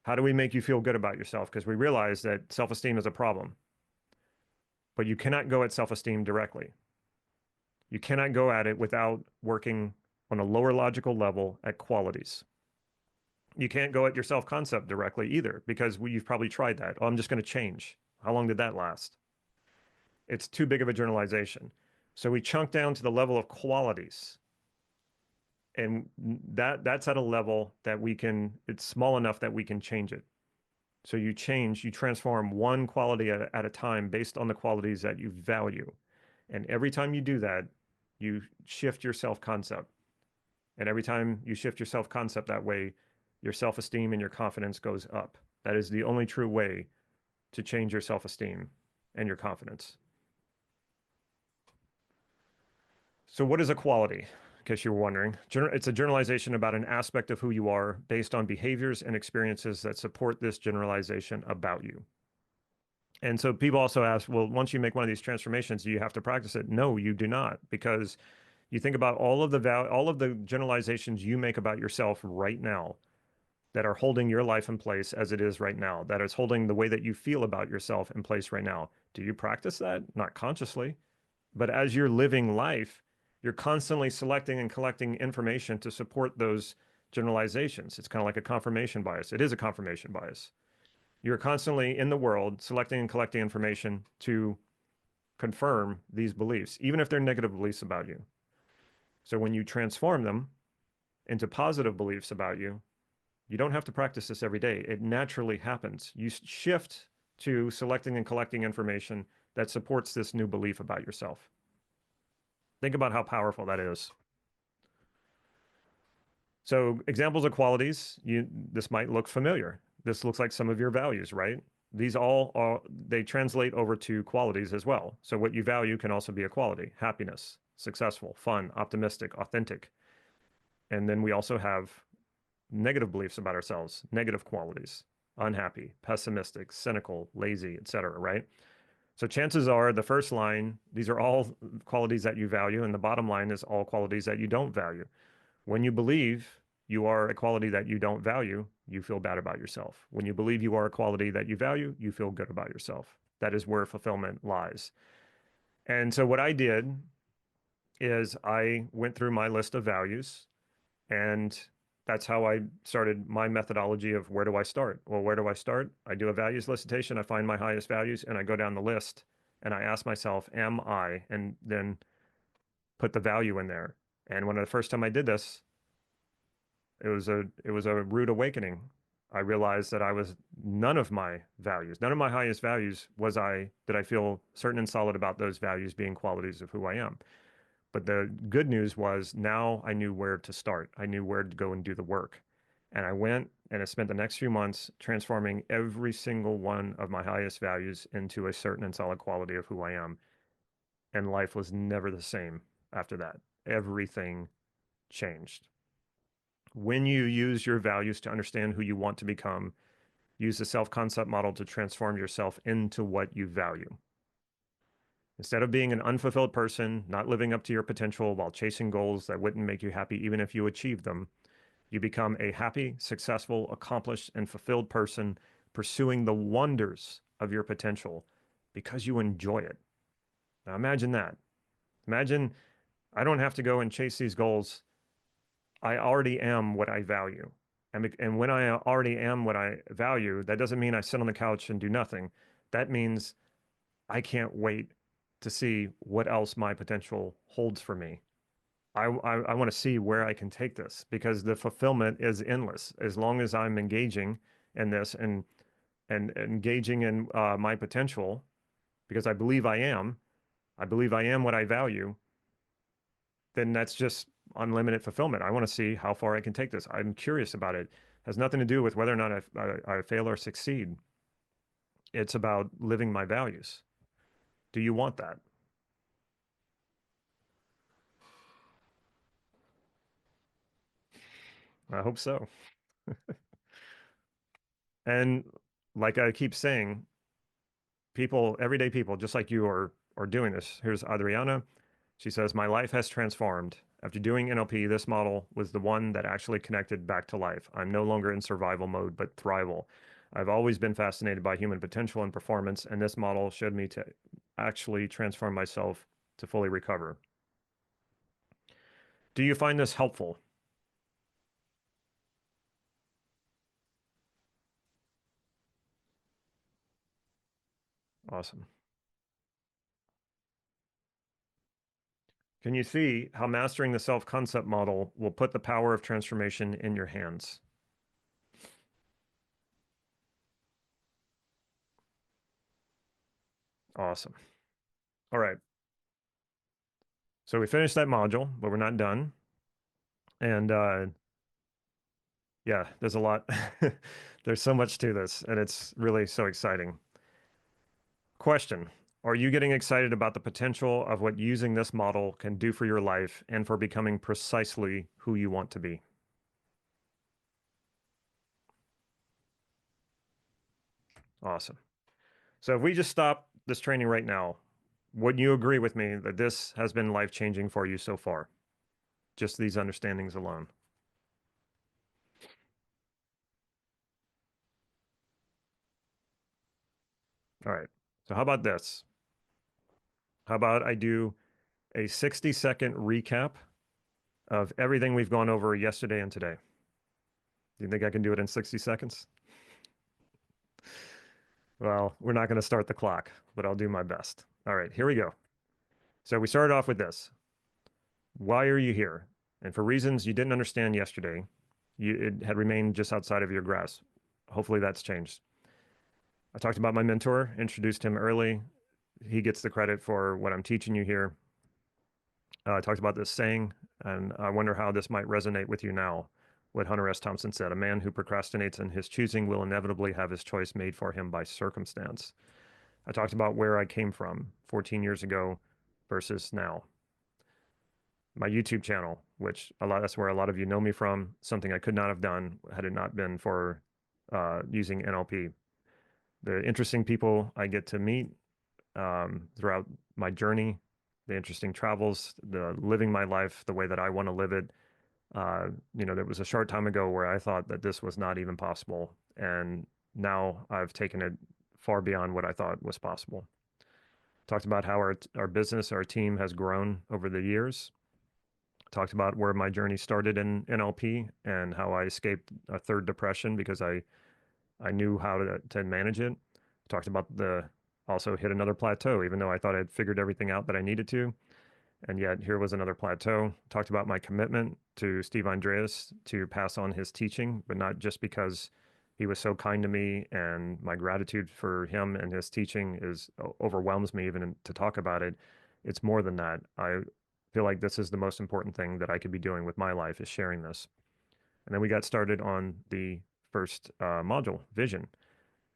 How do we make you feel good about yourself? Because we realize that self-esteem is a problem. But you cannot go at self-esteem directly. You cannot go at it without working on a lower logical level at qualities. You can't go at your self-concept directly either because you've probably tried that. Oh, I'm just going to change. How long did that last? It's too big of a generalization. So we chunk down to the level of qualities. And that's at a level that it's small enough that we can change it. So you transform one quality at a time based on the qualities that you value. And every time you do that, you shift your self-concept. And every time you shift your self-concept that way, your self-esteem and your confidence goes up. That is the only true way to change your self-esteem and your confidence. So what is a quality? In case you were wondering, it's a generalization about an aspect of who you are based on behaviors and experiences that support this generalization about you. And so people also ask, well, once you make one of these transformations, do you have to practice it? No, you do not, because you think about all of the generalizations you make about yourself right now that are holding your life in place as it is right now, that is holding the way that you feel about yourself in place right now. Do you practice that? Not consciously, but as you're living life, you're constantly selecting and collecting information to support those generalizations. It's kind of like a confirmation bias. It is a confirmation bias. You're constantly in the world selecting and collecting information to confirm these beliefs, even if they're negative beliefs about you. So when you transform them into positive beliefs about you, you don't have to practice this every day. It naturally happens. You shift to selecting and collecting information that supports this new belief about yourself. Think about how powerful that is. So examples of qualities, this might look familiar. This looks like some of your values, right? These they translate over to qualities as well. So what you value can also be a quality: happiness, successful, fun, optimistic, authentic. And then we also have negative beliefs about ourselves, negative qualities: unhappy, pessimistic, cynical, lazy, etc., right? So chances are the first line, these are all qualities that you value, and the bottom line is all qualities that you don't value. When you believe you are a quality that you don't value, you feel bad about yourself. When you believe you are a quality that you value, you feel good about yourself. That is where fulfillment lies. And so what I did is I went through my list of values, and that's how I started my methodology of where do I start? Well, where do I start? I do a values listation, I find my highest values, and I go down the list and I ask myself, am I? And then put the value in there. And when the first time I did this, it was a rude awakening. I realized that I was none of my values, none of my highest values did I feel certain and solid about those values being qualities of who I am. But the good news was now I knew where to start. I knew where to go and do the work. And I went and I spent the next few months transforming every single one of my highest values into a certain and solid quality of who I am. And life was never the same after that. Everything changed. When you use your values to understand who you want to become, use the self-concept model to transform yourself into what you value. Instead of being an unfulfilled person, not living up to your potential while chasing goals that wouldn't make you happy even if you achieved them, you become a happy, successful, accomplished, and fulfilled person pursuing the wonders of your potential because you enjoy it. Now imagine that. Imagine I don't have to go and chase these goals. I already am what I value. And when I already am what I value, that doesn't mean I sit on the couch and do nothing. That means I can't wait to see what else my potential holds for me. I want to see where I can take this because the fulfillment is endless as long as I'm engaging in this and engaging in my potential because I believe I am. I believe I am what I value. Then that's just unlimited fulfillment. I want to see how far I can take this. I'm curious about it. It has nothing to do with whether or not I fail or succeed. It's about living my values. Do you want that? I hope so. And like I keep saying, people, everyday people, just like you are doing this. Here's Adriana. She says, my life has transformed. After doing NLP, this model was the one that actually connected back to life. I'm no longer in survival mode, but thrival. I've always been fascinated by human potential and performance, and this model showed me to actually transform myself to fully recover. Do you find this helpful? Awesome. Can you see how mastering the self-concept model will put the power of transformation in your hands? Awesome. All right. So we finished that module, but we're not done. And yeah, there's a lot. There's so much to this, and it's really so exciting. Question. Are you getting excited about the potential of what using this model can do for your life and for becoming precisely who you want to be? Awesome. So if we just stop this training right now, would you agree with me that this has been life-changing for you so far? Just these understandings alone. All right. So how about this? How about I do a 60-second recap of everything we've gone over yesterday and today? Do you think I can do it in 60 seconds? Well, we're not going to start the clock, but I'll do my best. All right, here we go. So we started off with this. Why are you here? And for reasons you didn't understand yesterday, it had remained just outside of your grasp. Hopefully that's changed. I talked about my mentor, introduced him early. He gets the credit for what I'm teaching you here. I talked about this saying, and I wonder how this might resonate with you now. What Hunter S. Thompson said, a man who procrastinates in his choosing will inevitably have his choice made for him by circumstance. I talked about where I came from 14 years ago versus now. My YouTube channel, which that's where a lot of you know me from, something I could not have done had it not been for using NLP. The interesting people I get to meet throughout my journey, the interesting travels, the living my life the way that I want to live it. There was a short time ago where I thought that this was not even possible. And now I've taken it far beyond what I thought was possible. Talked about how our business, our team has grown over the years. Talked about where my journey started in NLP and how I escaped a third depression because I knew how to manage it. Talked about also hit another plateau, even though I thought I'd figured everything out that I needed to. And yet here was another plateau. Talked about my commitment to Steve Andreas to pass on his teaching, but not just because he was so kind to me, and my gratitude for him and his teaching overwhelms me even to talk about it. It's more than that. I feel like this is the most important thing that I could be doing with my life, is sharing this. And then we got started on the first module, vision.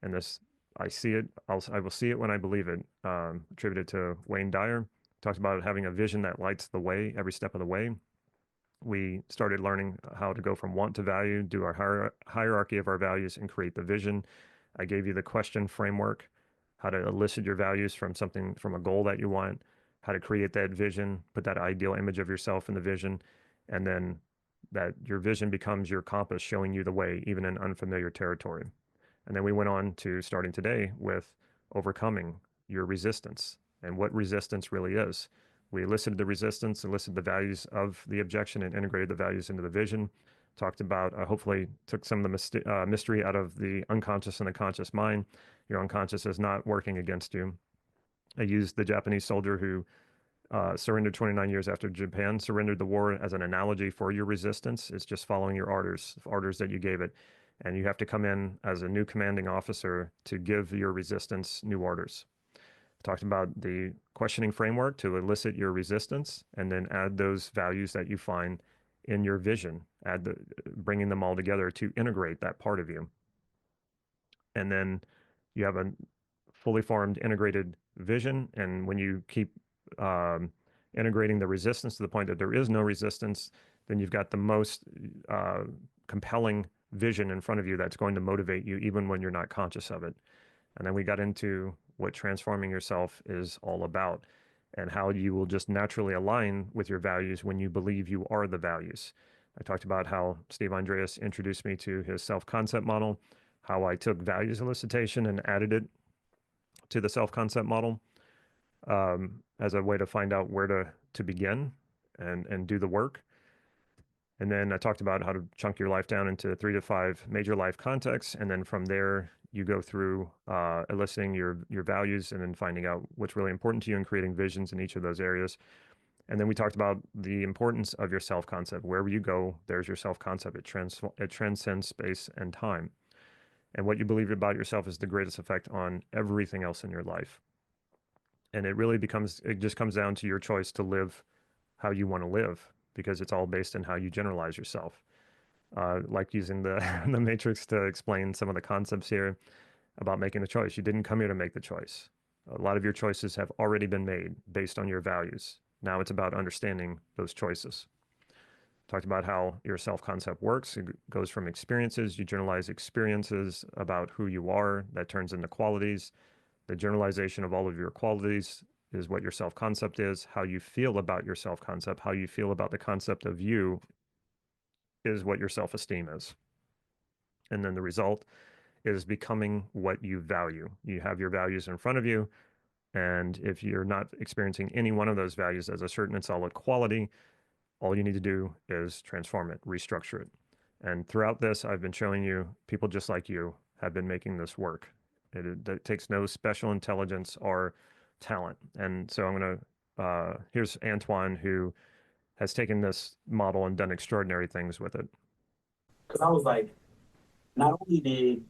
And this, I see it, I will see it when I believe it, attributed to Wayne Dyer. Talked about having a vision that lights the way every step of the way. We started learning how to go from want to value, do our hierarchy of our values, and create the vision. I gave you the question framework, how to elicit your values from a goal that you want, how to create that vision, put that ideal image of yourself in the vision, and then that your vision becomes your compass showing you the way, even in unfamiliar territory. And then we went on to starting today with overcoming your resistance and what resistance really is. We elicited the resistance, elicited the values of the objection, and integrated the values into the vision. Talked about, hopefully took some of the mystery out of the unconscious and the conscious mind. Your unconscious is not working against you. I used the Japanese soldier who surrendered 29 years after Japan surrendered the war as an analogy for your resistance. It's just following your orders that you gave it. And you have to come in as a new commanding officer to give your resistance new orders. Talked about the questioning framework to elicit your resistance, and then add those values that you find in your vision, bringing them all together to integrate that part of you. And then you have a fully formed integrated vision. And when you keep integrating the resistance to the point that there is no resistance, then you've got the most compelling vision in front of you that's going to motivate you even when you're not conscious of it. And then we got into what transforming yourself is all about, and how you will just naturally align with your values when you believe you are the values. I talked about how Steve Andreas introduced me to his self-concept model, how I took values elicitation and added it to the self-concept model as a way to find out where to begin and do the work. And then I talked about how to chunk your life down into 3 to 5 major life contexts. And then from there, you go through eliciting your values and then finding out what's really important to you and creating visions in each of those areas. And then we talked about the importance of your self-concept. Wherever you go, there's your self-concept. It transcends space and time. And what you believe about yourself is the greatest effect on everything else in your life. And it just comes down to your choice to live how you want to live, because it's all based on how you generalize yourself. Like using the matrix to explain some of the concepts here about making the choice. You didn't come here to make the choice. A lot of your choices have already been made based on your values. Now it's about understanding those choices. Talked about how your self-concept works. It goes from experiences. You generalize experiences about who you are. That turns into qualities. The generalization of all of your qualities is what your self-concept is. How you feel about your self-concept, how you feel about the concept of you, is what your self-esteem is. And then the result is becoming what you value. You have your values in front of you, and if you're not experiencing any one of those values as a certain and solid quality, all you need to do is transform it, restructure it. And throughout this, I've been showing you people just like you have been making this work. It takes no special intelligence or talent. And so here's Antoine, who has taken this model and done extraordinary things with it. Because I was like, not only did,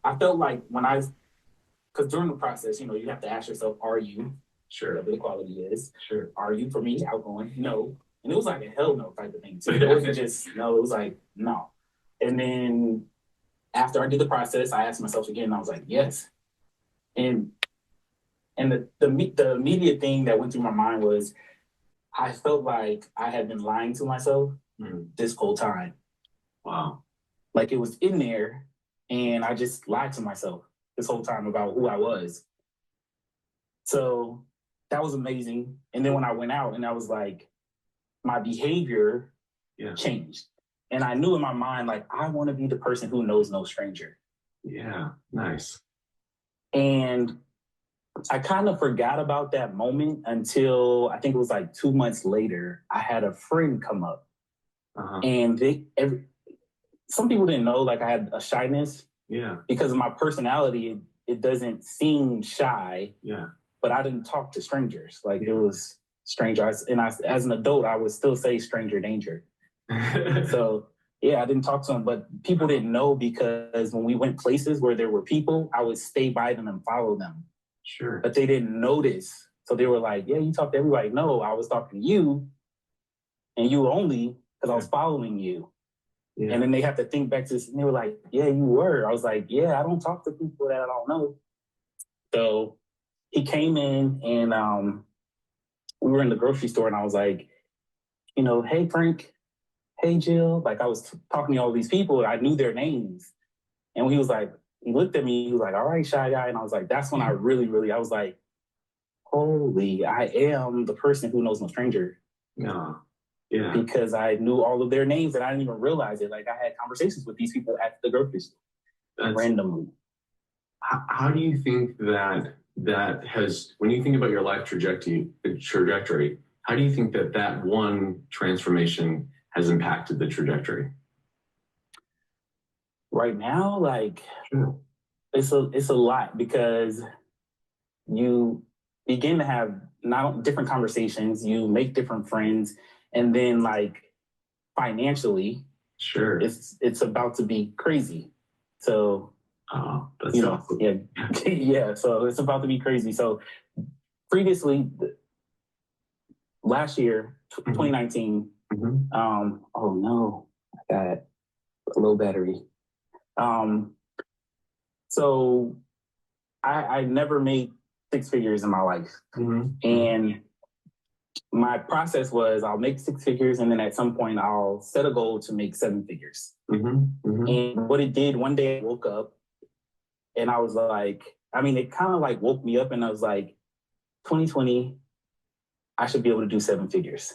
I felt like because during the process, you have to ask yourself, are you? Sure. Whatever the quality is. Sure. Are you, for me, outgoing? No. And it was like a hell no type of thing. So it wasn't just no, it was like no. And then after I did the process, I asked myself again, and I was like, yes. And the immediate thing that went through my mind was, I felt like I had been lying to myself this whole time. Wow. Like it was in there, and I just lied to myself this whole time about who I was. So that was amazing. And then when I went out, and I was like, my behavior changed. And I knew in my mind, like, I want to be the person who knows no stranger. Yeah, nice. And I kind of forgot about that moment until I think it was like 2 months later. I had a friend come up, and some people didn't know like I had a shyness. Yeah. Because of my personality, it doesn't seem shy. Yeah. But I didn't talk to strangers. Like it was strangers, and as an adult, I would still say stranger danger. So yeah, I didn't talk to them, but people didn't know because when we went places where there were people, I would stay by them and follow them. Sure. But they didn't notice. So they were like, yeah, you talk to everybody. No, I was talking to you and you only because I was following you. Yeah. And then they have to think back to this, and they were like, yeah, you were. I was like, yeah, I don't talk to people that I don't know. So he came in and we were in the grocery store and I was like, you know, hey, Frank, hey, Jill. Like I was talking to all these people and I knew their names. And he was like, he looked at me, he was like, all right, shy guy. And I was like, that's when I really, I was like, holy, I am the person who knows no stranger. Yeah. Yeah. Because I knew all of their names and I didn't even realize it. Like I had conversations with these people at the grocery store randomly. How do you think that has, when you think about your life trajectory, how do you think that one transformation has impacted the trajectory? Right now, like it's a lot because you begin to have different conversations, you make different friends, and then like financially, it's about to be crazy. So that's awesome. Yeah, yeah. So it's about to be crazy. So previously, last year, 2019. Oh no, I got a low battery. So I never made 6 figures in my life. And my process was I'll make 6 figures and then at some point I'll set a goal to make 7 figures. And what it did, one day I woke up and I was like, I mean, it kind of like woke me up and I was like, 2020, I should be able to do 7 figures.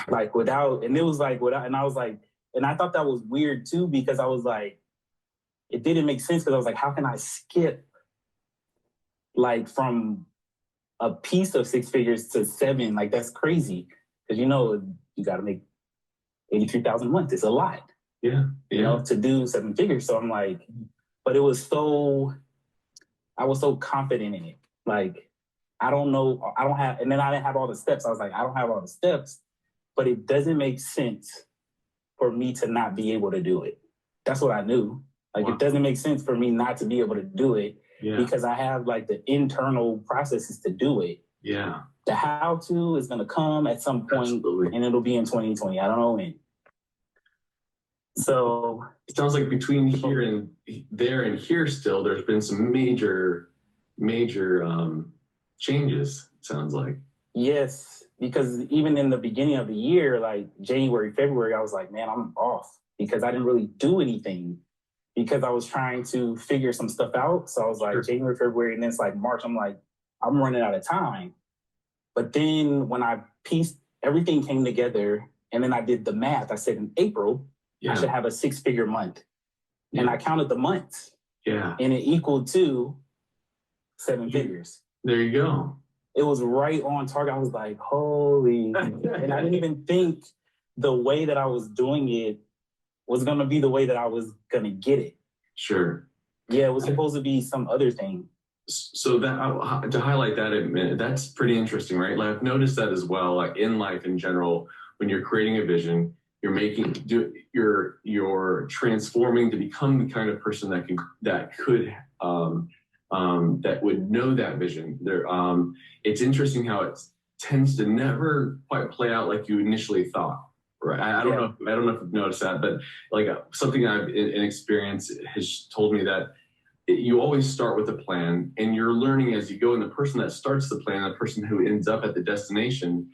Like without, and it was like, without, and I was like, and I thought that was weird too, because I was like, it didn't make sense because I was like, how can I skip like from a piece of 6 figures to 7? Like that's crazy. Because you know, you got to make 83,000 a month. It's a lot. Yeah. You know, to do 7 figures. So I'm like, but I was so confident in it. Like, I don't know, I don't have, and then I didn't have all the steps. I was like, I don't have all the steps, but it doesn't make sense for me to not be able to do it. That's what I knew. Like, it doesn't make sense for me not to be able to do it because I have like the internal processes to do it. Yeah. The how to is going to come at some point and it'll be in 2020. I don't know when. So it sounds like between here and there and here still, there's been some major changes, it sounds like. Yes, because even in the beginning of the year, like January, February, I was like, man, I'm off because I didn't really do anything because I was trying to figure some stuff out. So I was like, January, February, and then it's like March. I'm like, I'm running out of time. But then when I pieced, everything came together and then I did the math. I said in April, I should have a 6-figure month. And I counted the months. Yeah. And it equaled to 7 figures. There you go. It was right on target. I was like, holy. And I didn't even think the way that I was doing it was going to be the way that I was going to get it. Sure. Yeah, it was supposed to be some other thing. So that to highlight that a minute, that's pretty interesting, right? Like I've noticed that as well, like in life in general, when you're creating a vision, you're transforming to become the kind of person that would know that vision. It's interesting how it tends to never quite play out like you initially thought. Right. I don't know if you've noticed that, but like something I've in experience has told me that you always start with a plan and you're learning as you go. And the person that starts the plan, the person who ends up at the destination,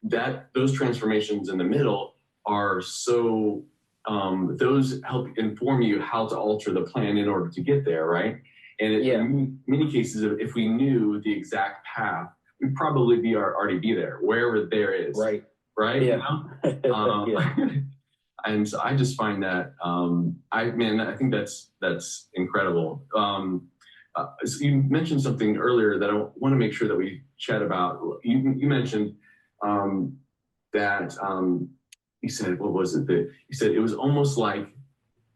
those transformations in the middle are so, those help inform you how to alter the plan in order to get there, right? And in many cases, if we knew the exact path, we'd probably already be there, wherever there is. Right. Right? Yeah. You know? And so I just find that, I think that's incredible. so you mentioned something earlier that I want to make sure that we chat about. You mentioned that you said, what was it? That you said it was almost like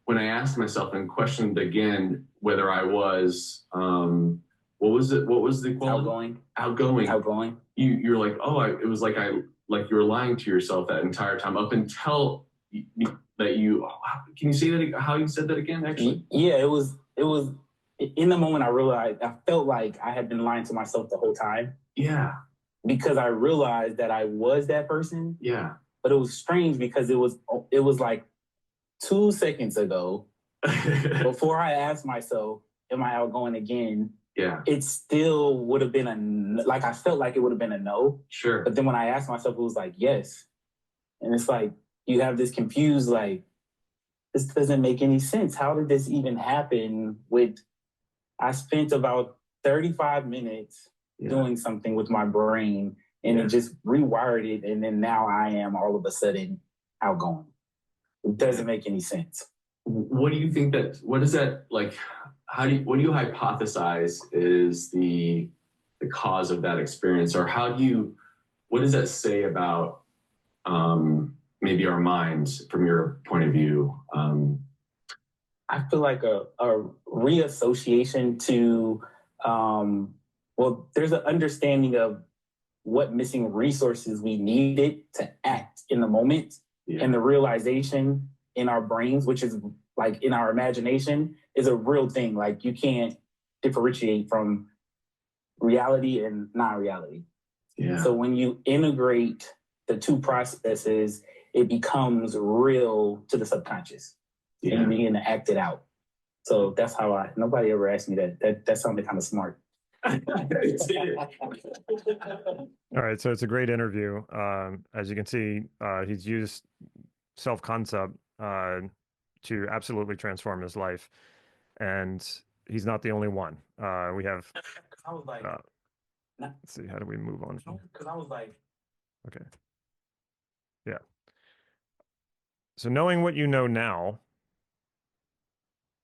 when I asked myself and questioned again whether I was what was it? What was the quality? Outgoing. You're like, oh, it was like you were lying to yourself that entire time up until that you. Can you say that? How you said that again? Actually, yeah, it was in the moment I realized I felt like I had been lying to myself the whole time. Yeah, because I realized that I was that person. Yeah, but it was strange because it was like 2 seconds ago before I asked myself, "Am I outgoing again?" Yeah, it still would have been I felt like it would have been a no. Sure. But then when I asked myself, it was like yes, and it's like you have this confused like this doesn't make any sense. How did this even happen? I spent about 35 minutes doing something with my brain, and it just rewired it, and then now I am all of a sudden outgoing. It doesn't make any sense. What do you think what is that like? What do you hypothesize is the cause of that experience, or what does that say about maybe our minds from your point of view? I feel like a reassociation to, there's an understanding of what missing resources we needed to act in the moment, and the realization in our brains, which is like in our imagination, is a real thing. Like you can't differentiate from reality and non-reality. Yeah. So when you integrate the two processes, it becomes real to the subconscious. And you begin to act it out. So that's how nobody ever asked me that. That sounded kind of smart. All right, so it's a great interview. As you can see, he's used self-concept to absolutely transform his life. And he's not the only one. We have, I was like, let's see, how do we move on? Because I was like, okay. Yeah. So knowing what you know now,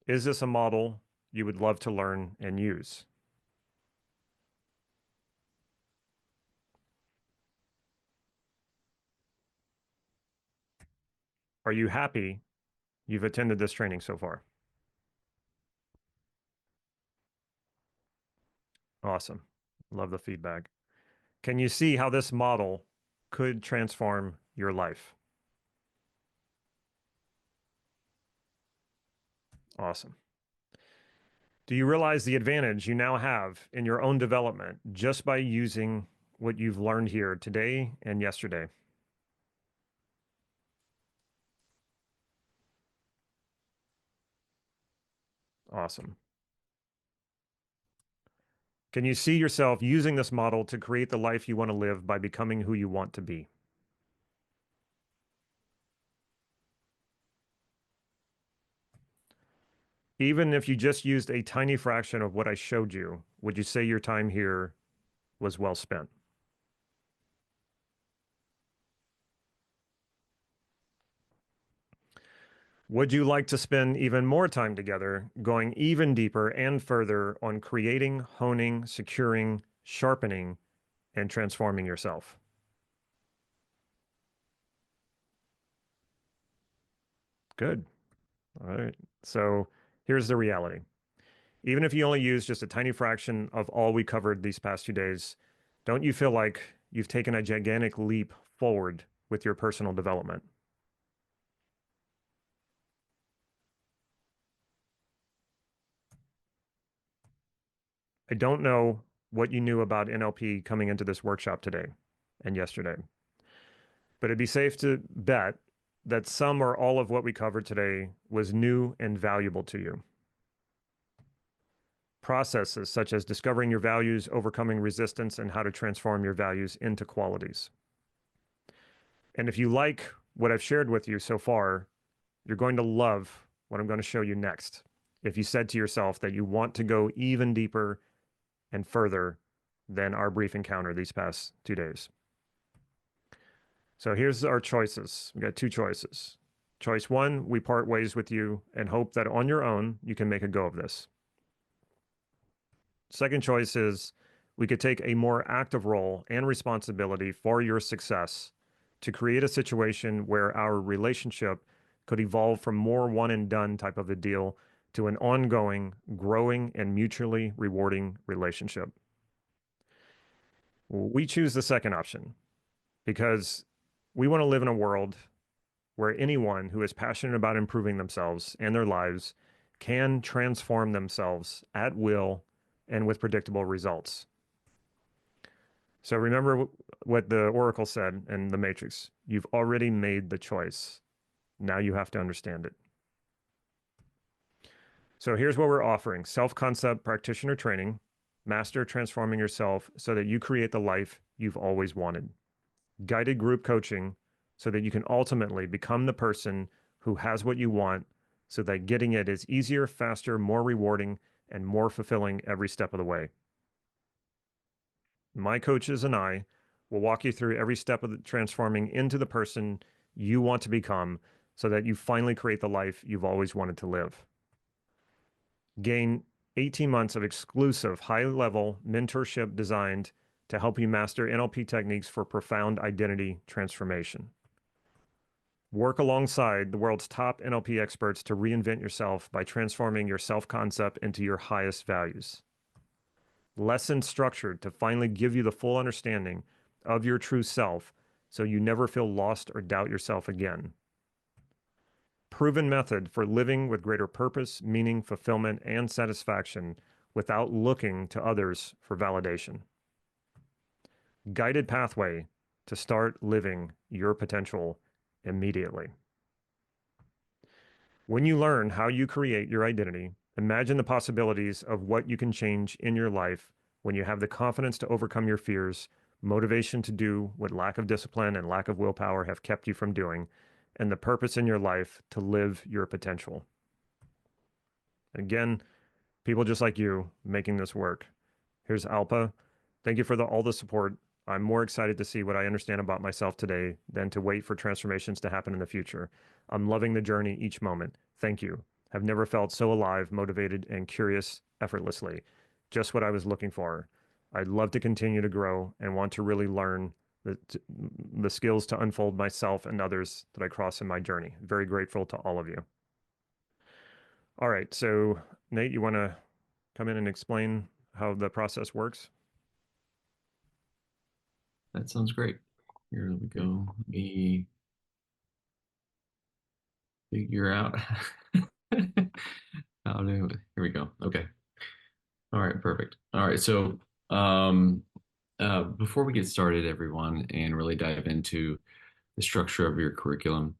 is this a model you would love to learn and use? Are you happy you've attended this training so far? Awesome. Love the feedback. Can you see how this model could transform your life? Awesome. Do you realize the advantage you now have in your own development just by using what you've learned here today and yesterday? Awesome. Can you see yourself using this model to create the life you want to live by becoming who you want to be? Even if you just used a tiny fraction of what I showed you, would you say your time here was well spent? Would you like to spend even more time together, going even deeper and further on creating, honing, securing, sharpening, and transforming yourself? Good. All right. So here's the reality. Even if you only use just a tiny fraction of all we covered these past 2 days, don't you feel like you've taken a gigantic leap forward with your personal development? I don't know what you knew about NLP coming into this workshop today and yesterday, but it'd be safe to bet that some or all of what we covered today was new and valuable to you. Processes such as discovering your values, overcoming resistance, and how to transform your values into qualities. And if you like what I've shared with you so far, you're going to love what I'm going to show you next. If you said to yourself that you want to go even deeper and further than our brief encounter these past 2 days. So here's our choices. We got 2 choices. Choice 1, we part ways with you and hope that on your own, you can make a go of this. Second choice is we could take a more active role and responsibility for your success to create a situation where our relationship could evolve from more one and done type of a deal to an ongoing, growing, and mutually rewarding relationship. We choose the second option because we want to live in a world where anyone who is passionate about improving themselves and their lives can transform themselves at will and with predictable results. So remember what the Oracle said in the Matrix. You've already made the choice. Now you have to understand it. So here's what we're offering: self-concept practitioner training, master transforming yourself so that you create the life you've always wanted, guided group coaching so that you can ultimately become the person who has what you want, so that getting it is easier, faster, more rewarding, and more fulfilling every step of the way. My coaches and I will walk you through every step of transforming into the person you want to become so that you finally create the life you've always wanted to live. Gain 18 months of exclusive high-level mentorship designed to help you master NLP techniques for profound identity transformation. Work alongside the world's top NLP experts to reinvent yourself by transforming your self-concept into your highest values. Lessons structured to finally give you the full understanding of your true self so you never feel lost or doubt yourself again. Proven method for living with greater purpose, meaning, fulfillment, and satisfaction without looking to others for validation. Guided pathway to start living your potential immediately. When you learn how you create your identity, imagine the possibilities of what you can change in your life when you have the confidence to overcome your fears, motivation to do what lack of discipline and lack of willpower have kept you from doing, and the purpose in your life to live your potential. Again, people just like you making this work. Here's Alpa. Thank you for all the support. I'm more excited to see what I understand about myself today than to wait for transformations to happen in the future. I'm loving the journey each moment. Thank you. Have never felt so alive, motivated, and curious effortlessly. Just what I was looking for. I'd love to continue to grow and want to really learn the skills to unfold myself and others that I cross in my journey. Very grateful to all of you. All right, so Nate, you want to come in and explain how the process works? That sounds great. Here we go. Let me figure out how to, here we go. Okay. All right, perfect. All right, so before we get started, everyone, and really dive into the structure of your curriculum,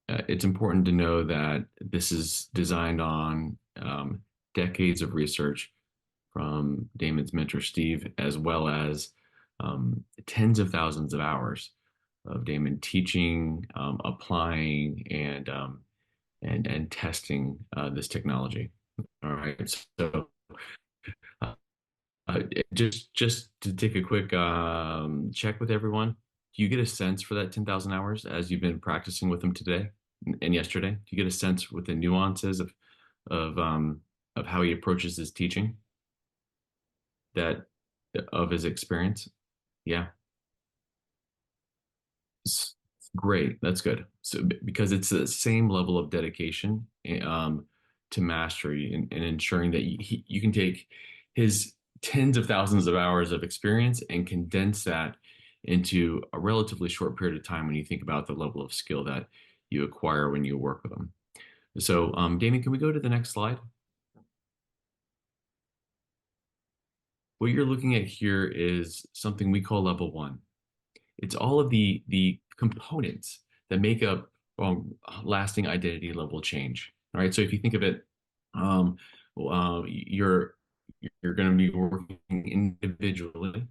it's important to know that this is designed on decades of research from Damon's mentor, Steve, as well as tens of thousands of hours of Damon teaching, applying, and testing this technology. All right, so just to take a quick check with everyone, do you get a sense for that 10,000 hours as you've been practicing with him today and yesterday? Do you get a sense with the nuances of how he approaches his teaching, that of his experience? Yeah. Great. That's good. So because it's the same level of dedication to mastery and ensuring that you can take his tens of thousands of hours of experience and condense that into a relatively short period of time when you think about the level of skill that you acquire when you work with them. So, Damien, can we go to the next slide? What you're looking at here is something we call level one. It's all of the components that make up lasting identity level change. All right. So if you think of it, you're going to be working individually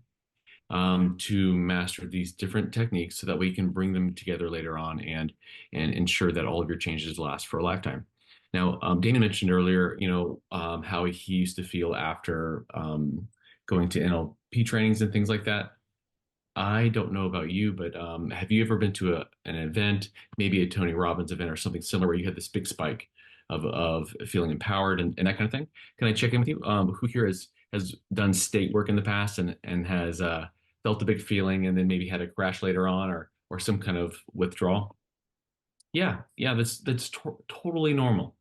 to master these different techniques so that we can bring them together later on and ensure that all of your changes last for a lifetime. Now, Dana mentioned earlier, how he used to feel after going to NLP trainings and things like that. I don't know about you, but have you ever been to an event, maybe a Tony Robbins event or something similar, where you had this big spike of feeling empowered and that kind of thing. Can I check in with you? Who here has done state work in the past and has felt a big feeling and then maybe had a crash later on or some kind of withdrawal? Yeah, yeah, that's totally normal.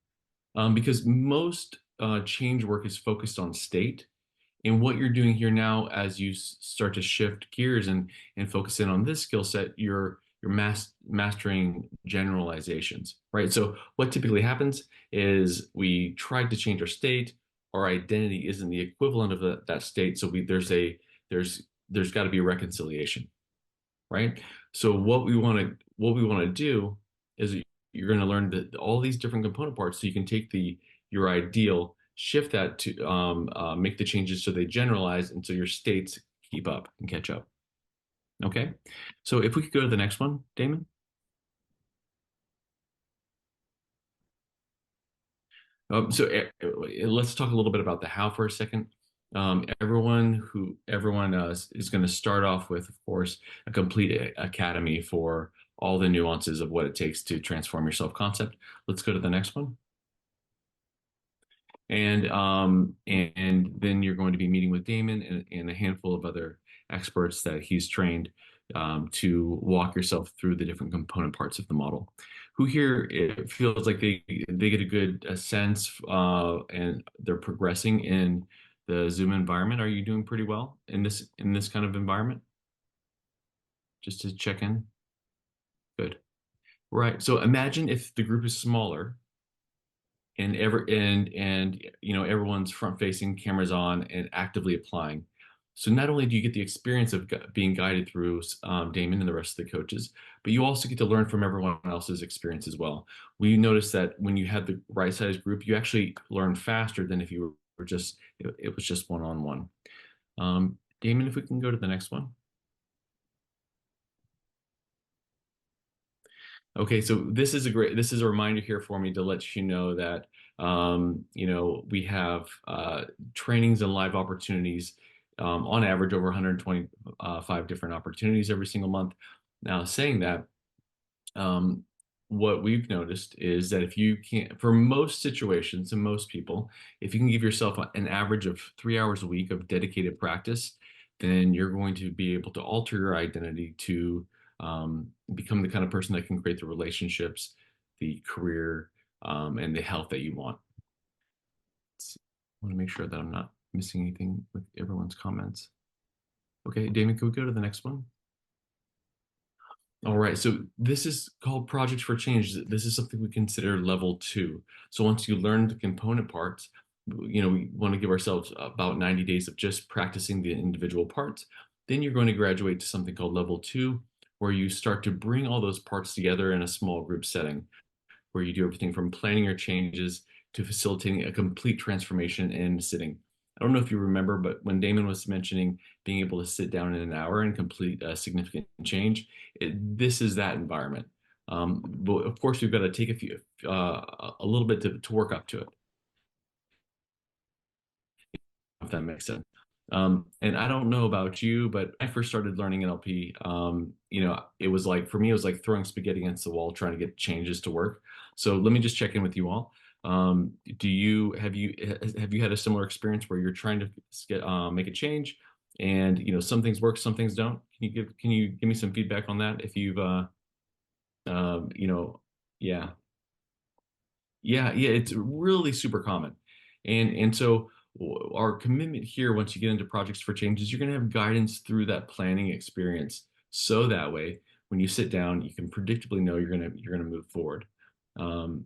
Because most change work is focused on state. And what you're doing here now, as you start to shift gears and focus in on this skill set, you're mastering generalizations, right? So what typically happens is we try to change our state. Our identity isn't the equivalent of that state, so there's got to be a reconciliation, right? So what we want to do is you're going to learn all these different component parts so you can take your ideal, shift that to make the changes so they generalize and so your states keep up and catch up. Okay, so if we could go to the next one, Damon. Let's talk a little bit about the how for a second. Everyone is going to start off with, of course, a complete academy for all the nuances of what it takes to transform your self-concept. Let's go to the next one. And then you're going to be meeting with Damon and a handful of other experts that he's trained to walk yourself through the different component parts of the model. Who here, it feels like they get a good sense and they're progressing in the Zoom environment? Are you doing pretty well in this kind of environment? Just to check in. Good. Right. So imagine if the group is smaller and everyone's front facing, cameras on, and actively applying. So not only do you get the experience of being guided through Damon and the rest of the coaches, but you also get to learn from everyone else's experience as well. We noticed that when you had the right size group, you actually learn faster than if you were it was just one-on-one. Damon, if we can go to the next one. Okay, so this is a reminder here for me to let you know that we have trainings and live opportunities, on average over 125 different opportunities every single month. Now, saying that, what we've noticed is that if you can't, for most situations and most people, if you can give yourself an average of 3 hours a week of dedicated practice, then you're going to be able to alter your identity to become the kind of person that can create the relationships, the career, and the health that you want. I want to make sure that I'm not missing anything with everyone's comments. Okay, Damon, can we go to the next one? All right, so this is called Projects for Change. This is something we consider level 2. So once you learn the component parts, we want to give ourselves about 90 days of just practicing the individual parts. Then you're going to graduate to something called level 2, where you start to bring all those parts together in a small group setting, where you do everything from planning your changes to facilitating a complete transformation in sitting. I don't know if you remember, but when Damon was mentioning being able to sit down in an hour and complete a significant change, this is that environment. But of course, we've got to take a little bit to work up to it, if that makes sense. And I don't know about you, but when I first started learning NLP, it was like, for me, it was like throwing spaghetti against the wall, trying to get changes to work. So let me just check in with you all. Have you had a similar experience where you're trying to make a change and some things work, some things don't? Can you give me some feedback on that if you've yeah, it's really super common. And so our commitment here, once you get into Projects for Change, is you're going to have guidance through that planning experience, so that way when you sit down, you can predictably know you're going to move forward. And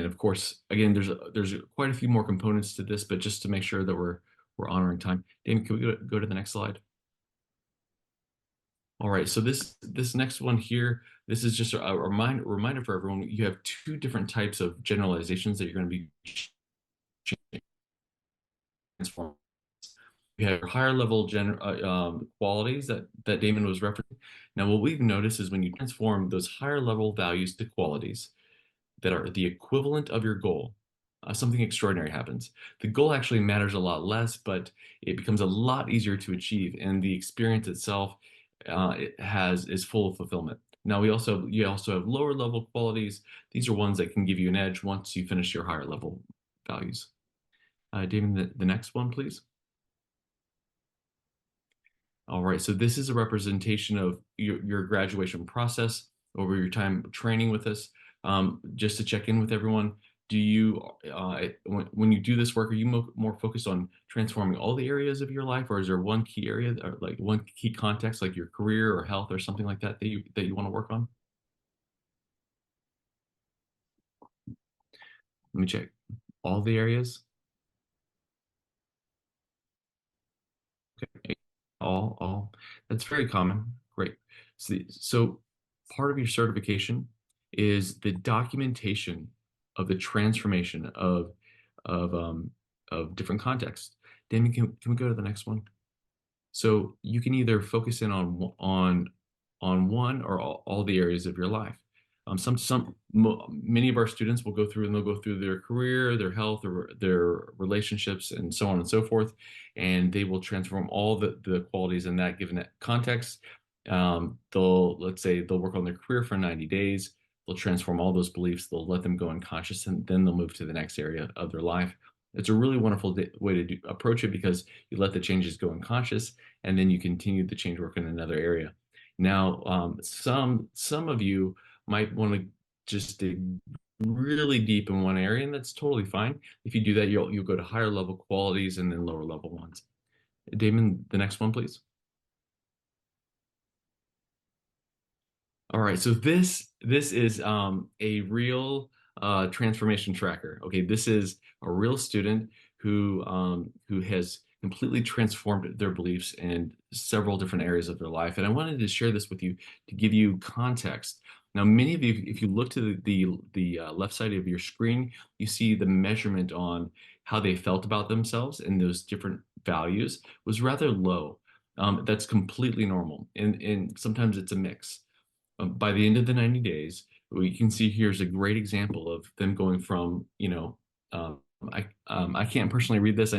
of course, again, there's quite a few more components to this, but just to make sure that we're honoring time. Damon, can we go to the next slide? All right, so this next one here, this is just a reminder for everyone. You have 2 different types of generalizations that you're going to be transforming. You have higher level qualities that Damon was referencing. Now, what we've noticed is when you transform those higher level values to qualities that are the equivalent of your goal, something extraordinary happens. The goal actually matters a lot less, but it becomes a lot easier to achieve, and the experience itself is full of fulfillment. Now you also have lower level qualities. These are ones that can give you an edge once you finish your higher level values. David, the next one, please. All right, so this is a representation of your graduation process over your time training with us. Just to check in with everyone, do you, when you do this work, are you more focused on transforming all the areas of your life, or is there one key area, or like one key context, like your career or health or something like that that you want to work on? Let me check. All the areas? Okay. All. That's very common. Great. So part of your certification is the documentation of the transformation of different contexts. Damien, can we go to the next one? So you can either focus in on one or all the areas of your life. Many of our students will go through and they'll go through their career, their health, or their relationships, and so on and so forth, and they will transform all the qualities in that given context. Let's say they'll work on their career for 90 days. They'll transform all those beliefs. They'll let them go unconscious, and then they'll move to the next area of their life. It's a really wonderful way to approach it because you let the changes go unconscious, and then you continue the change work in another area. Now, some of you might want to just dig really deep in one area, and that's totally fine. If you do that, you'll go to higher level qualities and then lower level ones. Damon, the next one, please. All right, so this is a real transformation tracker. Okay, this is a real student who has completely transformed their beliefs in several different areas of their life, and I wanted to share this with you to give you context. Now, many of you, if you look to the left side of your screen, you see the measurement on how they felt about themselves and those different values was rather low. That's completely normal, and sometimes it's a mix. By the end of the 90 days, we can see here's a great example of them going from, I can't personally read this,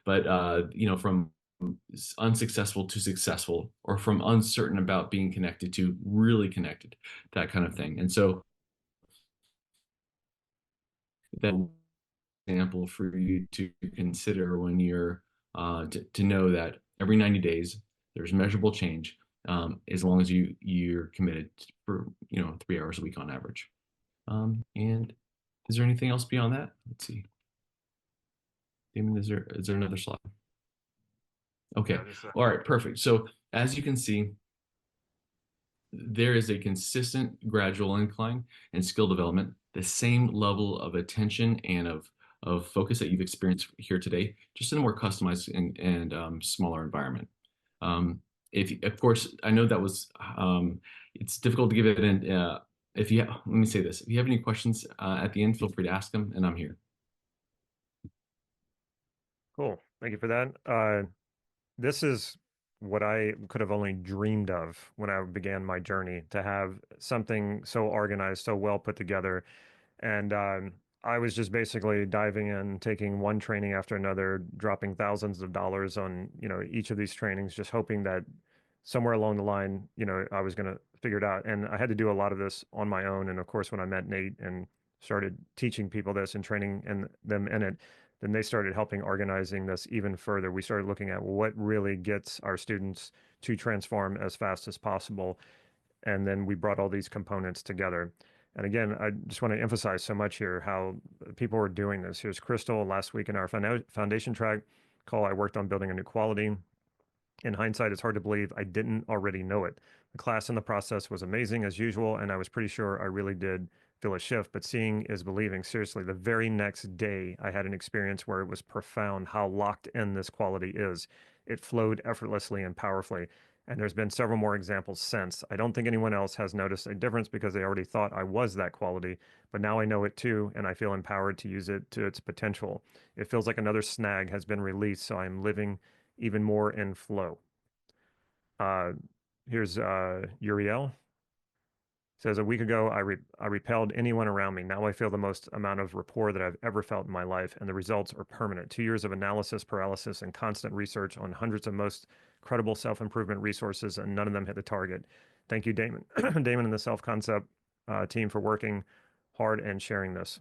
but from unsuccessful to successful, or from uncertain about being connected to really connected, that kind of thing. And so that example for you to consider when you're to know that every 90 days there's measurable change, as long as you're committed for 3 hours a week on average. And is there anything else beyond that? Let's see. Damon, is there another slide? Okay. All right, perfect. So as you can see, there is a consistent gradual incline in skill development, the same level of attention and of focus that you've experienced here today, just in a more customized and smaller environment. Of course, I know that was, it's difficult to give it an, let me say this, if you have any questions at the end, feel free to ask them, and I'm here. Cool. Thank you for that. This is what I could have only dreamed of when I began my journey, to have something so organized, so well put together. And I was just basically diving in, taking one training after another, dropping thousands of dollars on, each of these trainings, just hoping that somewhere along the line, I was going to figure it out. And I had to do a lot of this on my own. And of course, when I met Nate and started teaching people this and training them in it, then they started helping organizing this even further. We started looking at what really gets our students to transform as fast as possible. And then we brought all these components together. And again, I just want to emphasize so much here how people are doing this. Here's Crystal last week in our foundation track call. I worked on building a new quality. In hindsight, it's hard to believe I didn't already know it. The class and the process was amazing as usual, and I was pretty sure I really did feel a shift, but seeing is believing. Seriously, the very next day, I had an experience where it was profound how locked in this quality is. It flowed effortlessly and powerfully. And there's been several more examples since. I don't think anyone else has noticed a difference because they already thought I was that quality, but now I know it too, and I feel empowered to use it to its potential. It feels like another snag has been released, so I'm living even more in flow. Here's Uriel. Says, a week ago, I repelled anyone around me. Now I feel the most amount of rapport that I've ever felt in my life, and the results are permanent. 2 years of analysis paralysis and constant research on hundreds of most credible self-improvement resources, and none of them hit the target. Thank you, Damon. Damon and the Self Concept team for working hard and sharing this.